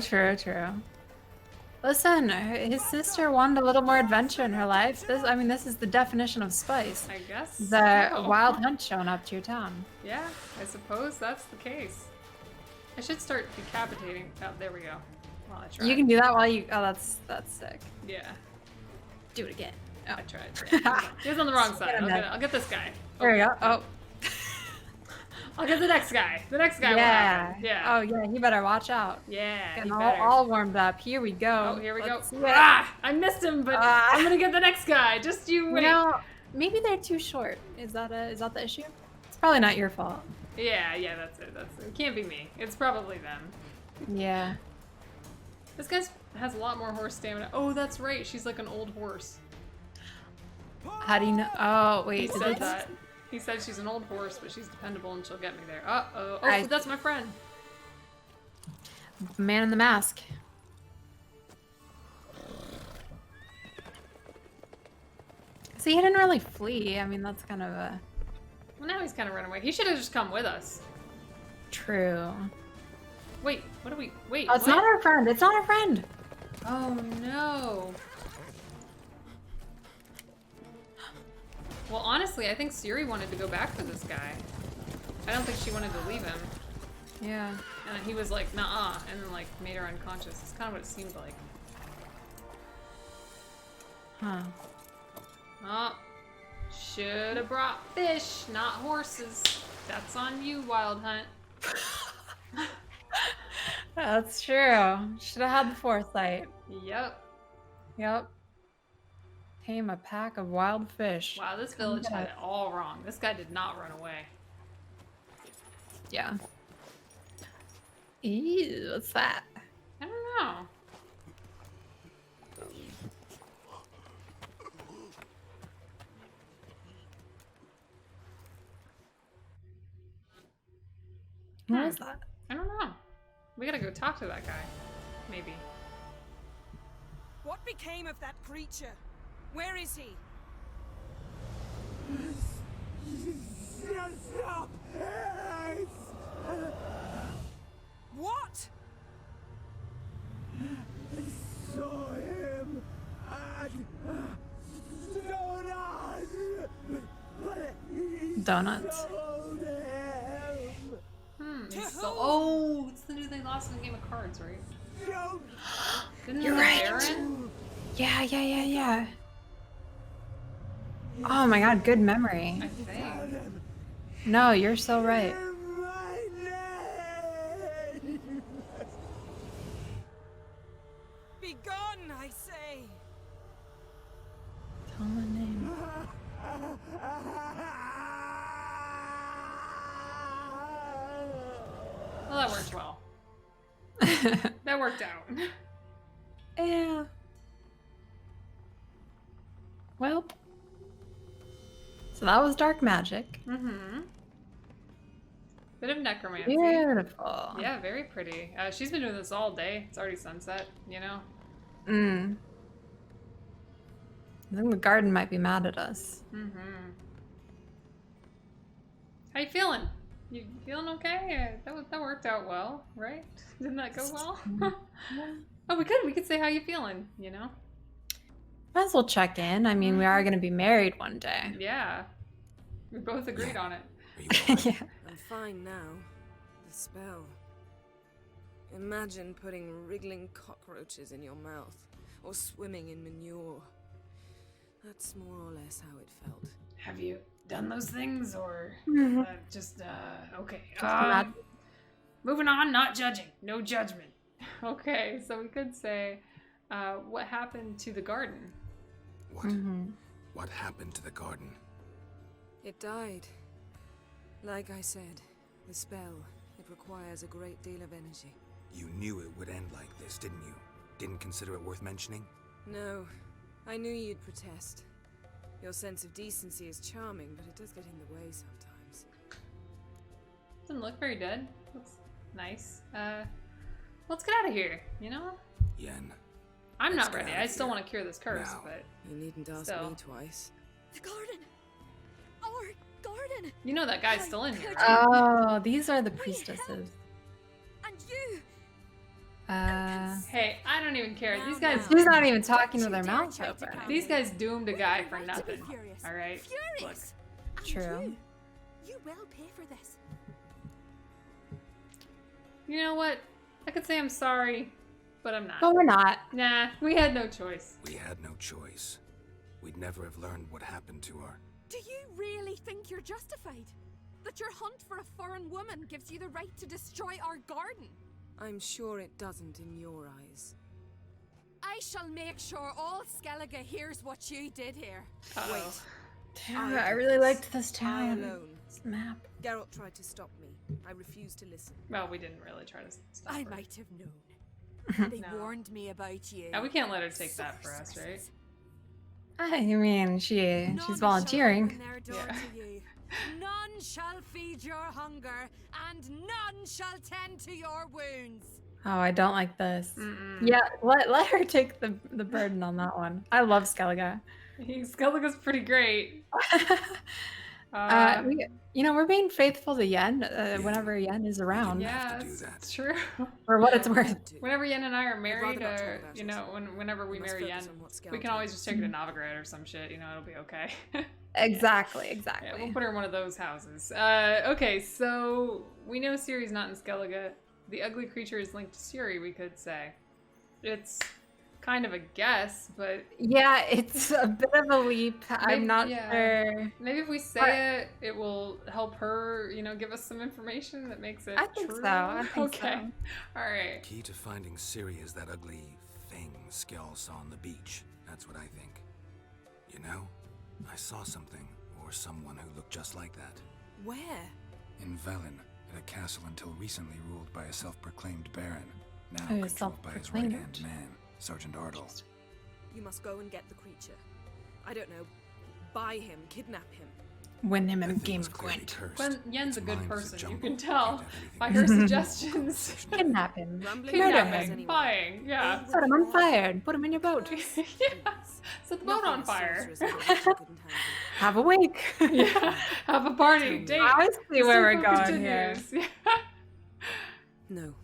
Listen, his sister wanted a little more adventure in her life. This is the definition of spice. I guess. The so. wild hunt showing up to your town. Yeah, I suppose that's the case. I should start decapitating. Oh, there we go. Well, I tried. You can do that while you. Oh, that's sick. Yeah. Do it again. Oh. I tried. He was on the wrong side. I'll get this guy. There you go. Oh. I'll get the next guy. The next guy will Yeah. happen. Yeah. Oh yeah. You better watch out. Yeah. Getting you all, better. all warmed up. Here we go. Oh, here we Let's go. see it. Ah! I missed him, but I'm gonna get the next guy. Just you wait. You know, maybe they're too short. Is that the issue? It's probably not your fault. Yeah, that's it. It can't be me. It's probably them. Yeah. This guy has a lot more horse stamina. Oh, that's right. She's like an old horse. How do you know? Oh, wait. He is said it- that. He said she's an old horse, but she's dependable and she'll get me there. Uh-oh. Oh, I- that's my friend. Man in the mask. See, he didn't really flee. I mean, that's kind of a... Well, now he's kind of run away. He should have just come with us. True. Wait, what do we... Wait, Oh, it's what? not our friend. It's not our friend. Oh, no. Well, honestly, I think Ciri wanted to go back for this guy. I don't think she wanted to leave him. Yeah. And he was like, nah, and then like made her unconscious. It's kind of what it seemed like. Huh. Oh, should have brought fish, not horses. That's on you, Wild Hunt. That's true. Should have had the foresight. Yep. Yep. Tame a pack of wild fish. Wow, this village had it all wrong. This guy did not run away. Yeah. Ew, what's that? I don't know. What is that? I don't know. We gotta go talk to that guy. Maybe. What became of that creature? Where is he? What? I saw him at Donuts. Oh, it's the new thing lost in the game of cards, right? Didn't You're the right. Baron? Yeah. Oh my god, good memory. I think. No, you're so right. Be gone, I say. Tell my name. Well, that worked well. That worked out. Yeah. Well. So that was dark magic. Mm-hmm. Bit of necromancy. Beautiful. Yeah, very pretty. She's been doing this all day. It's already sunset, you know? I think the garden might be mad at us. How you feeling? You feeling okay? That worked out well, right? Didn't that go well? Oh, we could say how you feeling, you know? Might as well check in. I mean, we are going to be married one day. Yeah. We both agreed on it. Yeah. I'm fine now. The spell. Imagine putting wriggling cockroaches in your mouth, or swimming in manure. That's more or less how it felt. Have you done those things, or okay? Moving on, not judging. No judgment. Okay, so we could say, what happened to the garden? What happened to the garden? It died. Like I said, the spell, it requires a great deal of energy. You knew it would end like this, didn't you? Didn't consider it worth mentioning? No, I knew you'd protest. Your sense of decency is charming, but it does get in the way sometimes. Doesn't look very dead. Looks nice. Let's get out of here, you know? Yen. I'm not ready. I still want to cure this curse, but... You needn't ask me twice. The garden! Our garden! You know that guy's still in here, right? Oh, these are the priestesses. And you! Hey, I don't even care. These guys... She's not even talking with their mouth open. These guys doomed a guy for nothing. Alright? Look. True. You will pay for this. You know what? I could say I'm sorry, but I'm not. But we're not. Nah, we had no choice. We had no choice. We'd never have learned what happened to her. Do you really think you're justified? That your hunt for a foreign woman gives you the right to destroy our garden? I'm sure it doesn't in your eyes. I shall make sure all Skellige hears what you did here. Wait. Damn, I really liked this I town. alone. This map. Geralt tried to stop me. I refused to listen. Well, we didn't really try to stop I her. might have known. They warned me about you. Now, we can't let her take that for us, right? I mean, she's volunteering. Yeah. None shall feed your hunger, and none shall tend to your wounds. Oh, I don't like this. Yeah, let her take the burden on that one. I love Skellige. Skellige's pretty great. We're being faithful to Yen whenever Yen is around. Yeah, it's true. For what it's worth. Whenever Yen and I are married, or whenever we marry Yen, we can always just take her to Novigrad or some shit. You know, it'll be okay. Exactly. Yeah, we'll put her in one of those houses. Okay, so we know Ciri's not in Skellige. The ugly creature is linked to Ciri, we could say. It's kind of a guess, but... Yeah, it's a bit of a leap. I'm not sure. Maybe if we say it, it will help her, give us some information that makes it I think true. so. I think okay. so. All right. Key to finding Ciri is that ugly thing Skell saw on the beach. That's what I think. You know, I saw something, or someone who looked just like that. Where? In Velen, at a castle until recently ruled by a self-proclaimed baron, now Oh, controlled by his self-proclaimed. right-hand man, Sergeant Ardle. You must go and get the creature. I don't know. Buy him, kidnap him. Win him in a game of Gwent. Yen's a good person, you can tell by her suggestions. Kidnap him. Kidnapping, buying, yeah. Set him on fire. Put him in your boat. Yeah. Set the boat on fire. Have a wake. Yeah. Have a party. Date. I see where we're Circle going here. continues. No,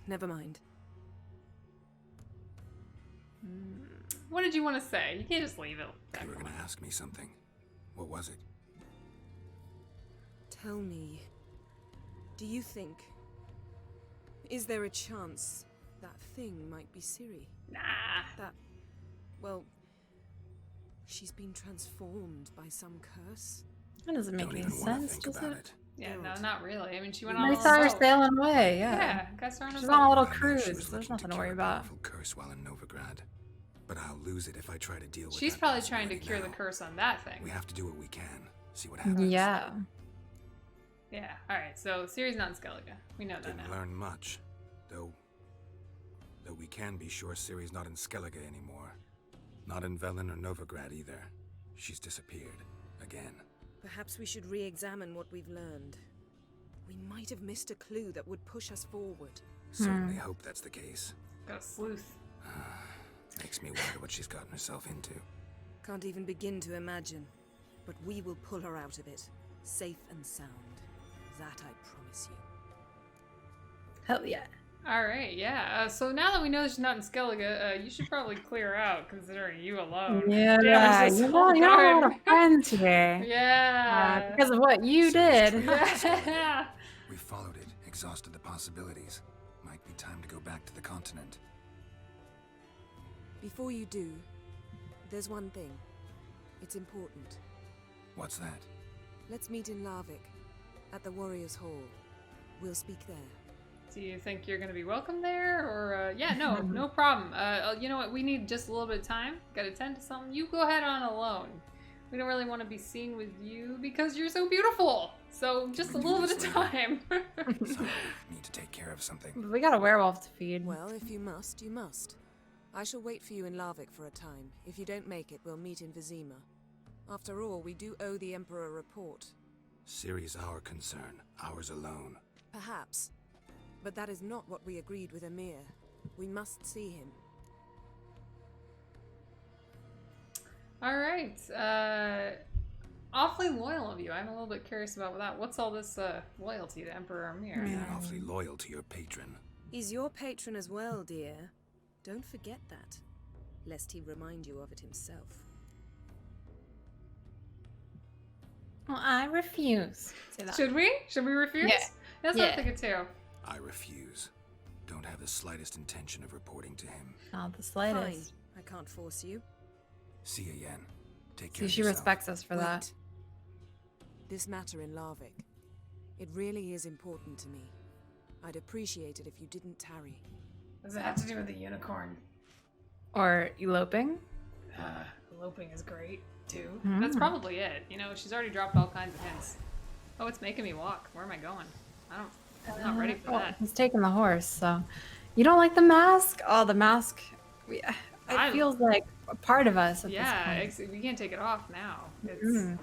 never mind. What did you want to say? You can't just leave it. You were going to ask me something. What was it? Tell me, do you think... Is there a chance that thing might be Ciri? Nah. Well, she's been transformed by some curse? That doesn't make any sense, does it? Yeah, no, not really. I mean, she went on We a saw her little boat. sailing away, yeah. Yeah, guys are on a She's boat. on a little I know she cruise. was There's looking nothing to cure worry a about. powerful curse while in Novigrad. But I'll lose it if I try to deal with She's that probably trying to possibility cure now. the curse on that thing. We have to do what we can. See what happens. Yeah. Yeah, alright, so Ciri's not in Skellige. We know that Didn't now. learn much, though we can be sure Ciri's not in Skellige anymore. Not in Velen or Novigrad either. She's disappeared. Again. Perhaps we should re-examine what we've learned. We might have missed a clue that would push us forward. Certainly hope that's the case. Got a sleuth. Makes me wonder what she's gotten herself into. Can't even begin to imagine. But we will pull her out of it, safe and sound. That I promise you. Hell yeah. Alright, yeah. So now that we know she's not in Skellige, you should probably clear out, considering you alone. Yeah, Damage this you whole don't have a lot time. of friends here. Yeah. Because of what you did. Yeah. We followed it, exhausted the possibilities. Might be time to go back to the continent. Before you do, there's one thing. It's important. What's that? Let's meet in Larvik, at the Warriors' Hall. We'll speak there. Do you think you're going to be welcome there? Or, yeah, no problem. You know what? We need just a little bit of time. Got to tend to something. You go ahead on alone. We don't really want to be seen with you because you're so beautiful. So just a little bit of time. Sorry, need to take care of something. We got a werewolf to feed. Well, if you must, you must. I shall wait for you in Larvik for a time. If you don't make it, we'll meet in Vizima. After all, we do owe the Emperor a report. Ciri's our concern, ours alone. Perhaps. But that is not what we agreed with Emir. We must see him. Alright. Awfully loyal of you. I'm a little bit curious about that. What's all this loyalty to Emperor Emir? Being awfully loyal to your patron. He's your patron as well, dear. Don't forget that, lest he remind you of it himself. Well, I refuse. Say that. Should we? Should we refuse? Yeah. That's what I'm thinking too. I refuse. Don't have the slightest intention of reporting to him. Not the slightest. Fine. I can't force you. See you, Yen. Take care See, of she yourself. respects us for that. This matter in Larvik. It really is important to me. I'd appreciate it if you didn't tarry. Does it have to do with the unicorn? Or eloping? Eloping is great, too. That's probably it. You know, she's already dropped all kinds of hints. Oh, it's making me walk. Where am I going? I'm not ready for that. He's taking the horse, so... You don't like the mask? Oh, the mask... It feels like a part of us at this point. We can't take it off now. It's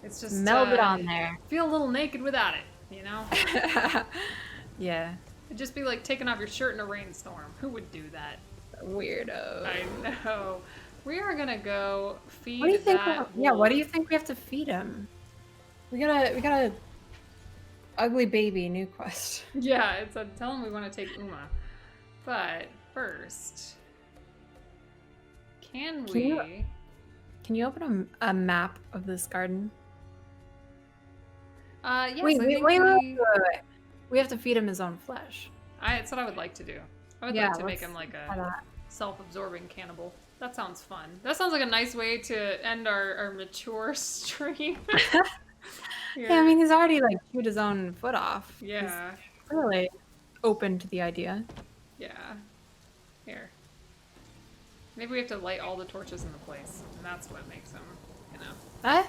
it's just... Meld it on there. Feel a little naked without it, you know? Yeah. It'd just be like taking off your shirt in a rainstorm. Who would do that? Weirdo. I know. We are gonna go feed What do you think? that Yeah, what do wolf. you think we have to feed him? We got a ugly baby new quest. Yeah, it's a tell him we want to take Uma. But first, can we? Can you open a map of this garden? Yes, wait. we We have to feed him his own flesh. That's what I would like to do. I would like to make him like a self-absorbing cannibal. That sounds fun. That sounds like a nice way to end our mature stream. Yeah, I mean, he's already like chewed his own foot off. Yeah. He's really open to the idea. Yeah. Here. Maybe we have to light all the torches in the place, and that's what makes him, you know.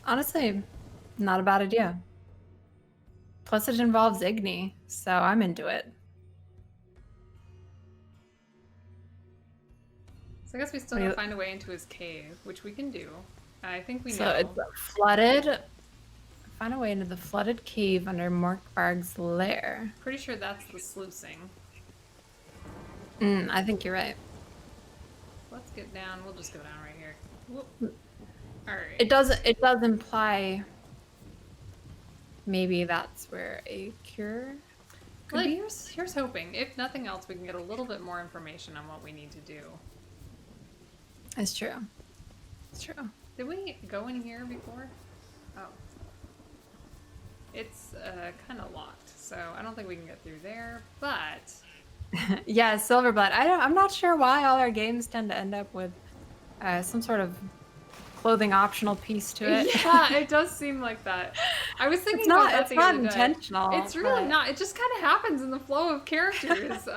Honestly, not a bad idea. Plus, it involves Igni, so I'm into it. So I guess we still gotta find a way into his cave, which we can do. I think we know. So it's flooded. Find a way into the flooded cave under Morkvarg's lair. Pretty sure that's the sluicing. I think you're right. Let's get down. We'll just go down right here. Whoop. All right. It does imply maybe that's where a cure could Well, be. here's hoping. If nothing else, we can get a little bit more information on what we need to do. It's true. It's true. Did we go in here before? Oh. It's kind of locked, so I don't think we can get through there, but... Yeah, Silverblood. I'm not sure why all our games tend to end up with some sort of clothing optional piece to it. Yeah, it does seem like that. I was thinking It's about not- that it's the not other day. intentional, It's really but- not. It just kind of happens in the flow of characters.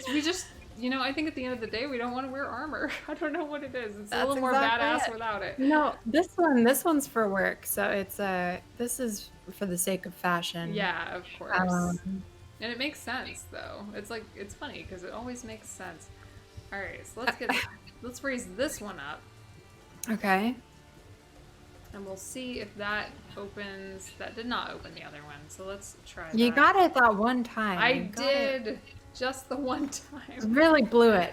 We just, you know, I think at the end of the day, we don't want to wear armor. I don't know what it is. It's a little more badass without it. No, this one's for work, so it's this is for the sake of fashion. Yeah, of course. And it makes sense, though. It's like, it's funny, because it always makes sense. Alright, so let's raise this one up. Okay. And we'll see if that opens. That did not open the other one, so let's try that. You got it that one time. I did! Just the one time. Really blew it.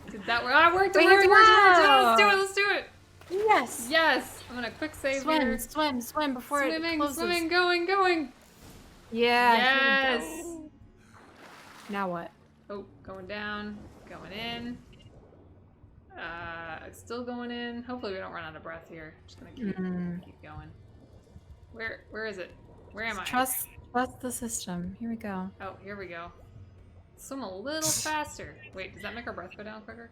Did that work? Ah, it worked! It Wait, worked! It worked! no! Let's do it! Yes! Yes! I'm gonna quick save here. Swim before it closes. Swimming, going! Yeah, Yes! here we go. Now what? Oh, going down, going in. It's still going in. Hopefully we don't run out of breath here. Just gonna keep going. Where is it? Where am I? Trust the system. Here we go. Oh, here we go. Swim a little faster. Wait, does that make our breath go down quicker?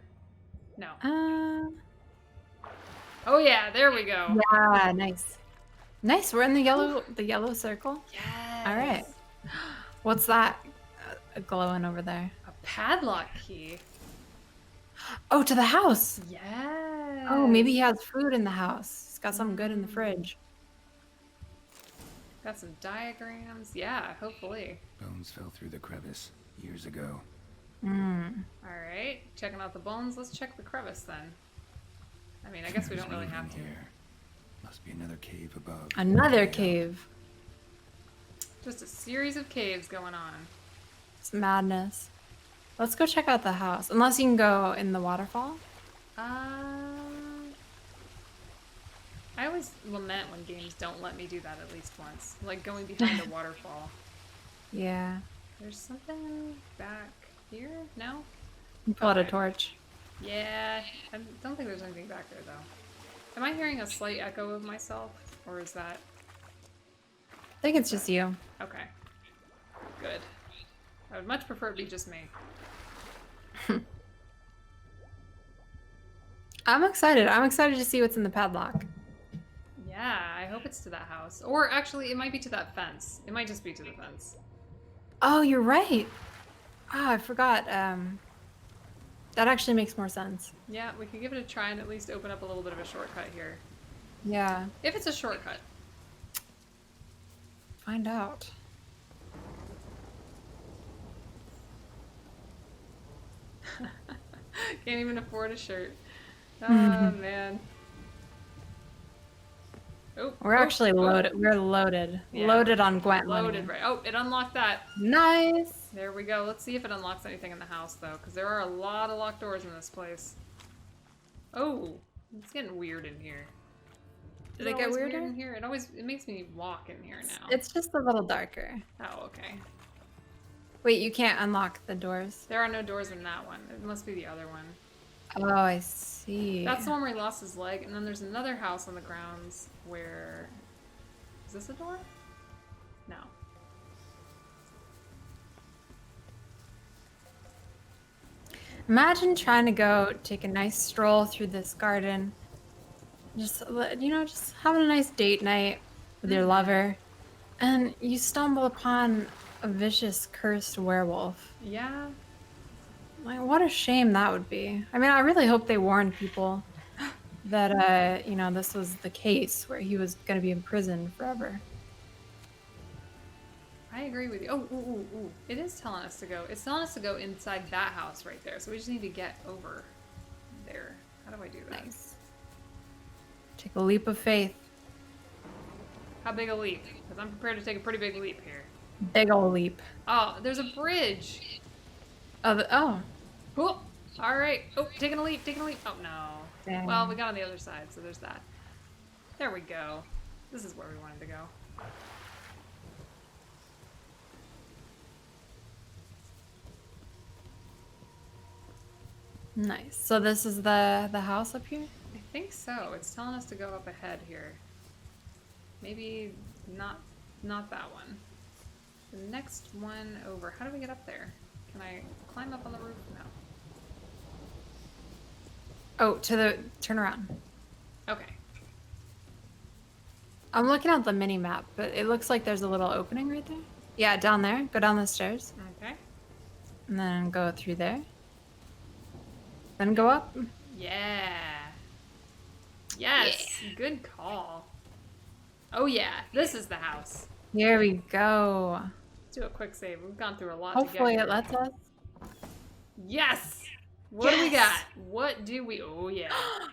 No. Oh yeah, there we go. Yeah, nice. Nice, we're in the yellow circle. Yes. All right. What's that glowing over there? A padlock key. Oh, to the house. Yeah. Oh, maybe he has food in the house. He's got something good in the fridge. Got some diagrams. Yeah, hopefully. Bones fell through the crevice years ago. Alright, checking out the bones. Let's check the crevice then. I mean, I guess we don't really have to. Here. Must be another cave above. Another cave. Just a series of caves going on. It's madness. Let's go check out the house. Unless you can go in the waterfall. I always lament when games don't let me do that at least once. Like going behind a waterfall. Yeah. There's something back here? No? You pull out a torch. Yeah. I don't think there's anything back there though. Am I hearing a slight echo of myself? Or is that... I think it's just you. Okay. Good. I would much prefer it be just me. I'm excited. I'm excited to see what's in the padlock. Yeah, I hope it's to that house. Or actually, it might be to that fence. It might just be to the fence. Oh, you're right. Oh, I forgot. That actually makes more sense. Yeah, we could give it a try and at least open up a little bit of a shortcut here. Yeah. If it's a shortcut. Find out. Can't even afford a shirt. Oh, man. Oh, We're actually loaded. We're loaded. Yeah. Loaded on Gwent money. Loaded, right. Oh, it unlocked that. Nice. There we go. Let's see if it unlocks anything in the house, though, because there are a lot of locked doors in this place. Oh, it's getting weird in here. Did it get weirder? Weird in here? It makes me walk in here now. It's just a little darker. Oh, okay. Wait, you can't unlock the doors? There are no doors in that one. It must be the other one. Oh, I see. That's the one where he lost his leg, and then there's another house on the grounds where... Is this a door? No. Imagine trying to go take a nice stroll through this garden. Just, you know, just having a nice date night with your lover. And you stumble upon a vicious, cursed werewolf. Yeah. Like, what a shame that would be. I mean, I really hope they warned people that, you know, this was the case where he was going to be imprisoned forever. I agree with you. Oh, ooh. It is telling us to go. It's telling us to go inside that house right there. So we just need to get over there. How do I do that? Nice. Take a leap of faith. How big a leap? Because I'm prepared to take a pretty big leap here. Big ol' leap. Oh, there's a bridge. Oh. Cool. All right. Oh, taking a leap. Oh, no. Dang. Well, we got on the other side, so there's that. There we go. This is where we wanted to go. Nice. So this is the house up here? I think so. It's telling us to go up ahead here. Maybe not that one. The next one over. How do we get up there? Can I climb up on the roof? No. Oh, turn around. Okay. I'm looking at the mini map, but it looks like there's a little opening right there. Yeah, down there. Go down the stairs. Okay. And then go through there. Then go up. Yeah. Yes. Yeah. Good call. Oh yeah, this is the house. Here we go. Let's do a quick save. We've gone through a lot Hopefully to get here. It lets us. Yes! What do we got? What do we... Oh, yeah.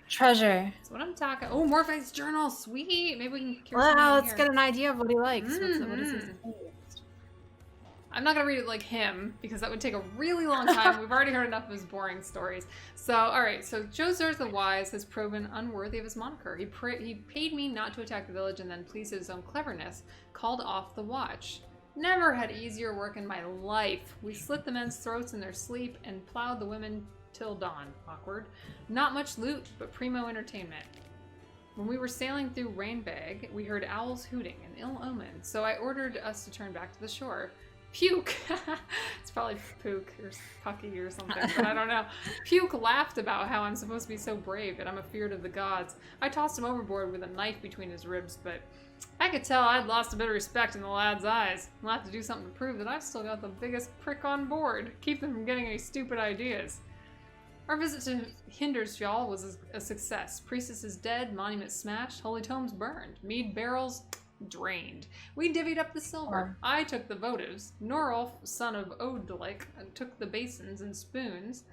Treasure. That's what I'm talking... Oh, Morphe's journal. Sweet. Maybe we can cure Well, something let's here. get an idea of what he likes. What is his I'm not going to read it like him, because that would take a really long time. We've already heard enough of his boring stories. So, alright. So, Joseph the Wise has proven unworthy of his moniker. He paid me not to attack the village and then, pleased at his own cleverness, called off the watch. Never had easier work in my life. We slit the men's throats in their sleep and plowed the women till dawn. Awkward. Not much loot, but primo entertainment. When we were sailing through Rainbag, we heard owls hooting, an ill omen, so I ordered us to turn back to the shore. Puke! It's probably Pook or Pucky or something, but I don't know. Puke laughed about how I'm supposed to be so brave and I'm afeared of the gods. I tossed him overboard with a knife between his ribs, but I could tell I'd lost a bit of respect in the lad's eyes. I'll have to do something to prove that I've still got the biggest prick on board. Keep them from getting any stupid ideas. Our visit to Hindersfjall was a success. Priestess is dead, monument smashed, holy tomes burned, mead barrels drained. We divvied up the silver. I took the votives. Norolf, son of Odlik, took the basins and spoons.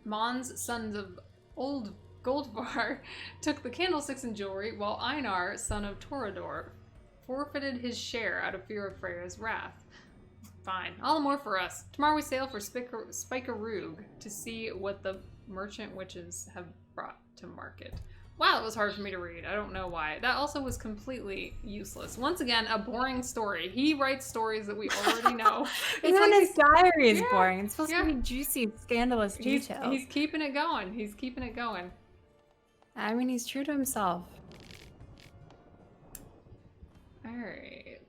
Mons, sons of Old Goldvar, took the candlesticks and jewelry, while Einar, son of Torador, forfeited his share out of fear of Freya's wrath. Fine. All the more for us. Tomorrow we sail for Spikerug to see what the merchant witches have brought to market. Wow, it was hard for me to read. I don't know why. That also was completely useless. Once again, a boring story. He writes stories that we already know. Even his diary is boring. It's supposed to be juicy, scandalous details. He's keeping it going. He's keeping it going. I mean, he's true to himself. All right.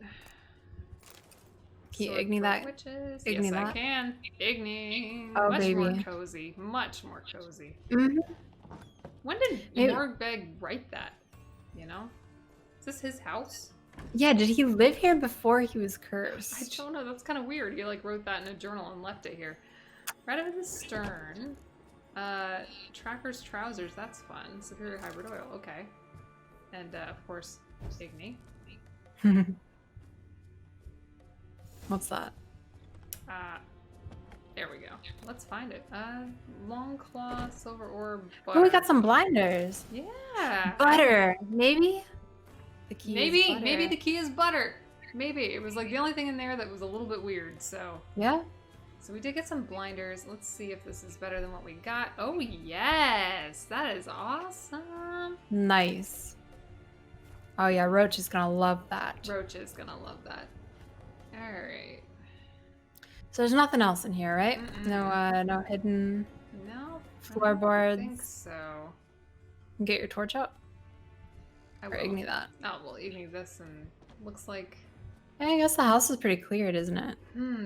Can you Igni that? Witches. Igni Yes, that? I can. Igni. Oh, much baby. more cozy. Much more cozy. Mm-hmm. When did Maybe- Morgbeg write that? You know? Is this his house? Yeah, did he live here before he was cursed? I don't know. That's kind of weird. He like wrote that in a journal and left it here. Right over the stern. Tracker's trousers. That's fun. Superior hybrid oil. Okay. And of course, Igni. What's that? There we go. Let's find it. Long claw, silver orb, butter. Oh, we got some blinders. Yeah. Butter. Maybe? The key is butter. Maybe the key is butter. Maybe. It was like the only thing in there that was a little bit weird, so. Yeah. So we did get some blinders. Let's see if this is better than what we got. Oh, yes. That is awesome. Nice. Oh yeah, Roach is gonna love that. Roach is gonna love that. All right. So there's nothing else in here, right? No hidden No. floorboards. I think so. Get your torch out. I Or will. Igni that. Oh, well, Igni this and looks like... Yeah, I guess the house is pretty cleared, isn't it?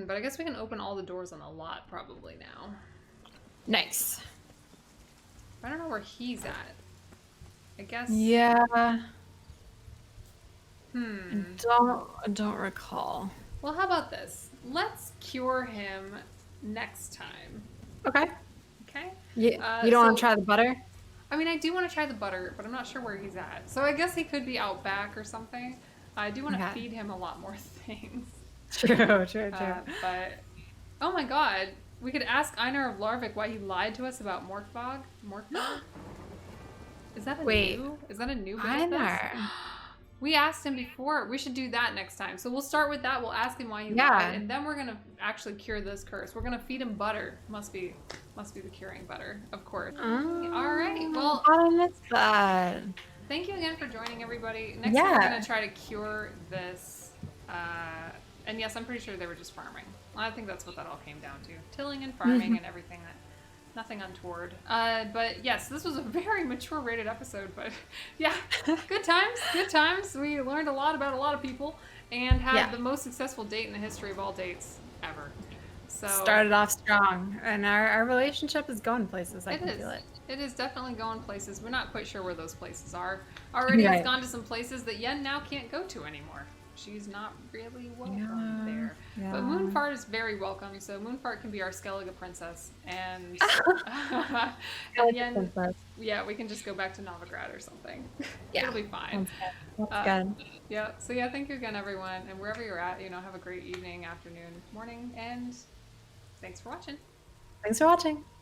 But I guess we can open all the doors on the lot probably now. Nice. I don't know where he's at. I guess... Yeah. I don't recall. Well, how about this? Let's cure him next time. Okay. Okay? Yeah. You don't want to try the butter? I mean, I do want to try the butter, but I'm not sure where he's at. So I guess he could be out back or something. I do want to feed him a lot more things. True. But, oh my god. We could ask Einar of Larvik why he lied to us about Morkbog. Is that a new bit of this? Einar. We asked him before. We should do that next time. So we'll start with that. We'll ask him why he lied, and then we're gonna actually cure this curse. We're gonna feed him butter. Must be the curing butter, of course. All right. Well, I missed that. thank you again for joining, everybody. Next time we're gonna try to cure this. And yes, I'm pretty sure they were just farming. I think that's what that all came down to: tilling and farming and everything. Nothing untoward. But yes, this was a very mature rated episode, but yeah, good times. We learned a lot about a lot of people and had the most successful date in the history of all dates ever. So started off strong, and our relationship is going places. I can feel it. It is definitely going places. We're not quite sure where those places are. Already has gone to some places that Yen now can't go to anymore. She's not really welcome there. Yeah. But Moonfart is very welcome, so Moonfart can be our Skellige princess. And, Yen, we can just go back to Novigrad or something. Yeah. It'll be fine. That's good. Yeah, so yeah, thank you again, everyone. And wherever you're at, have a great evening, afternoon, morning, and thanks for watching. Thanks for watching.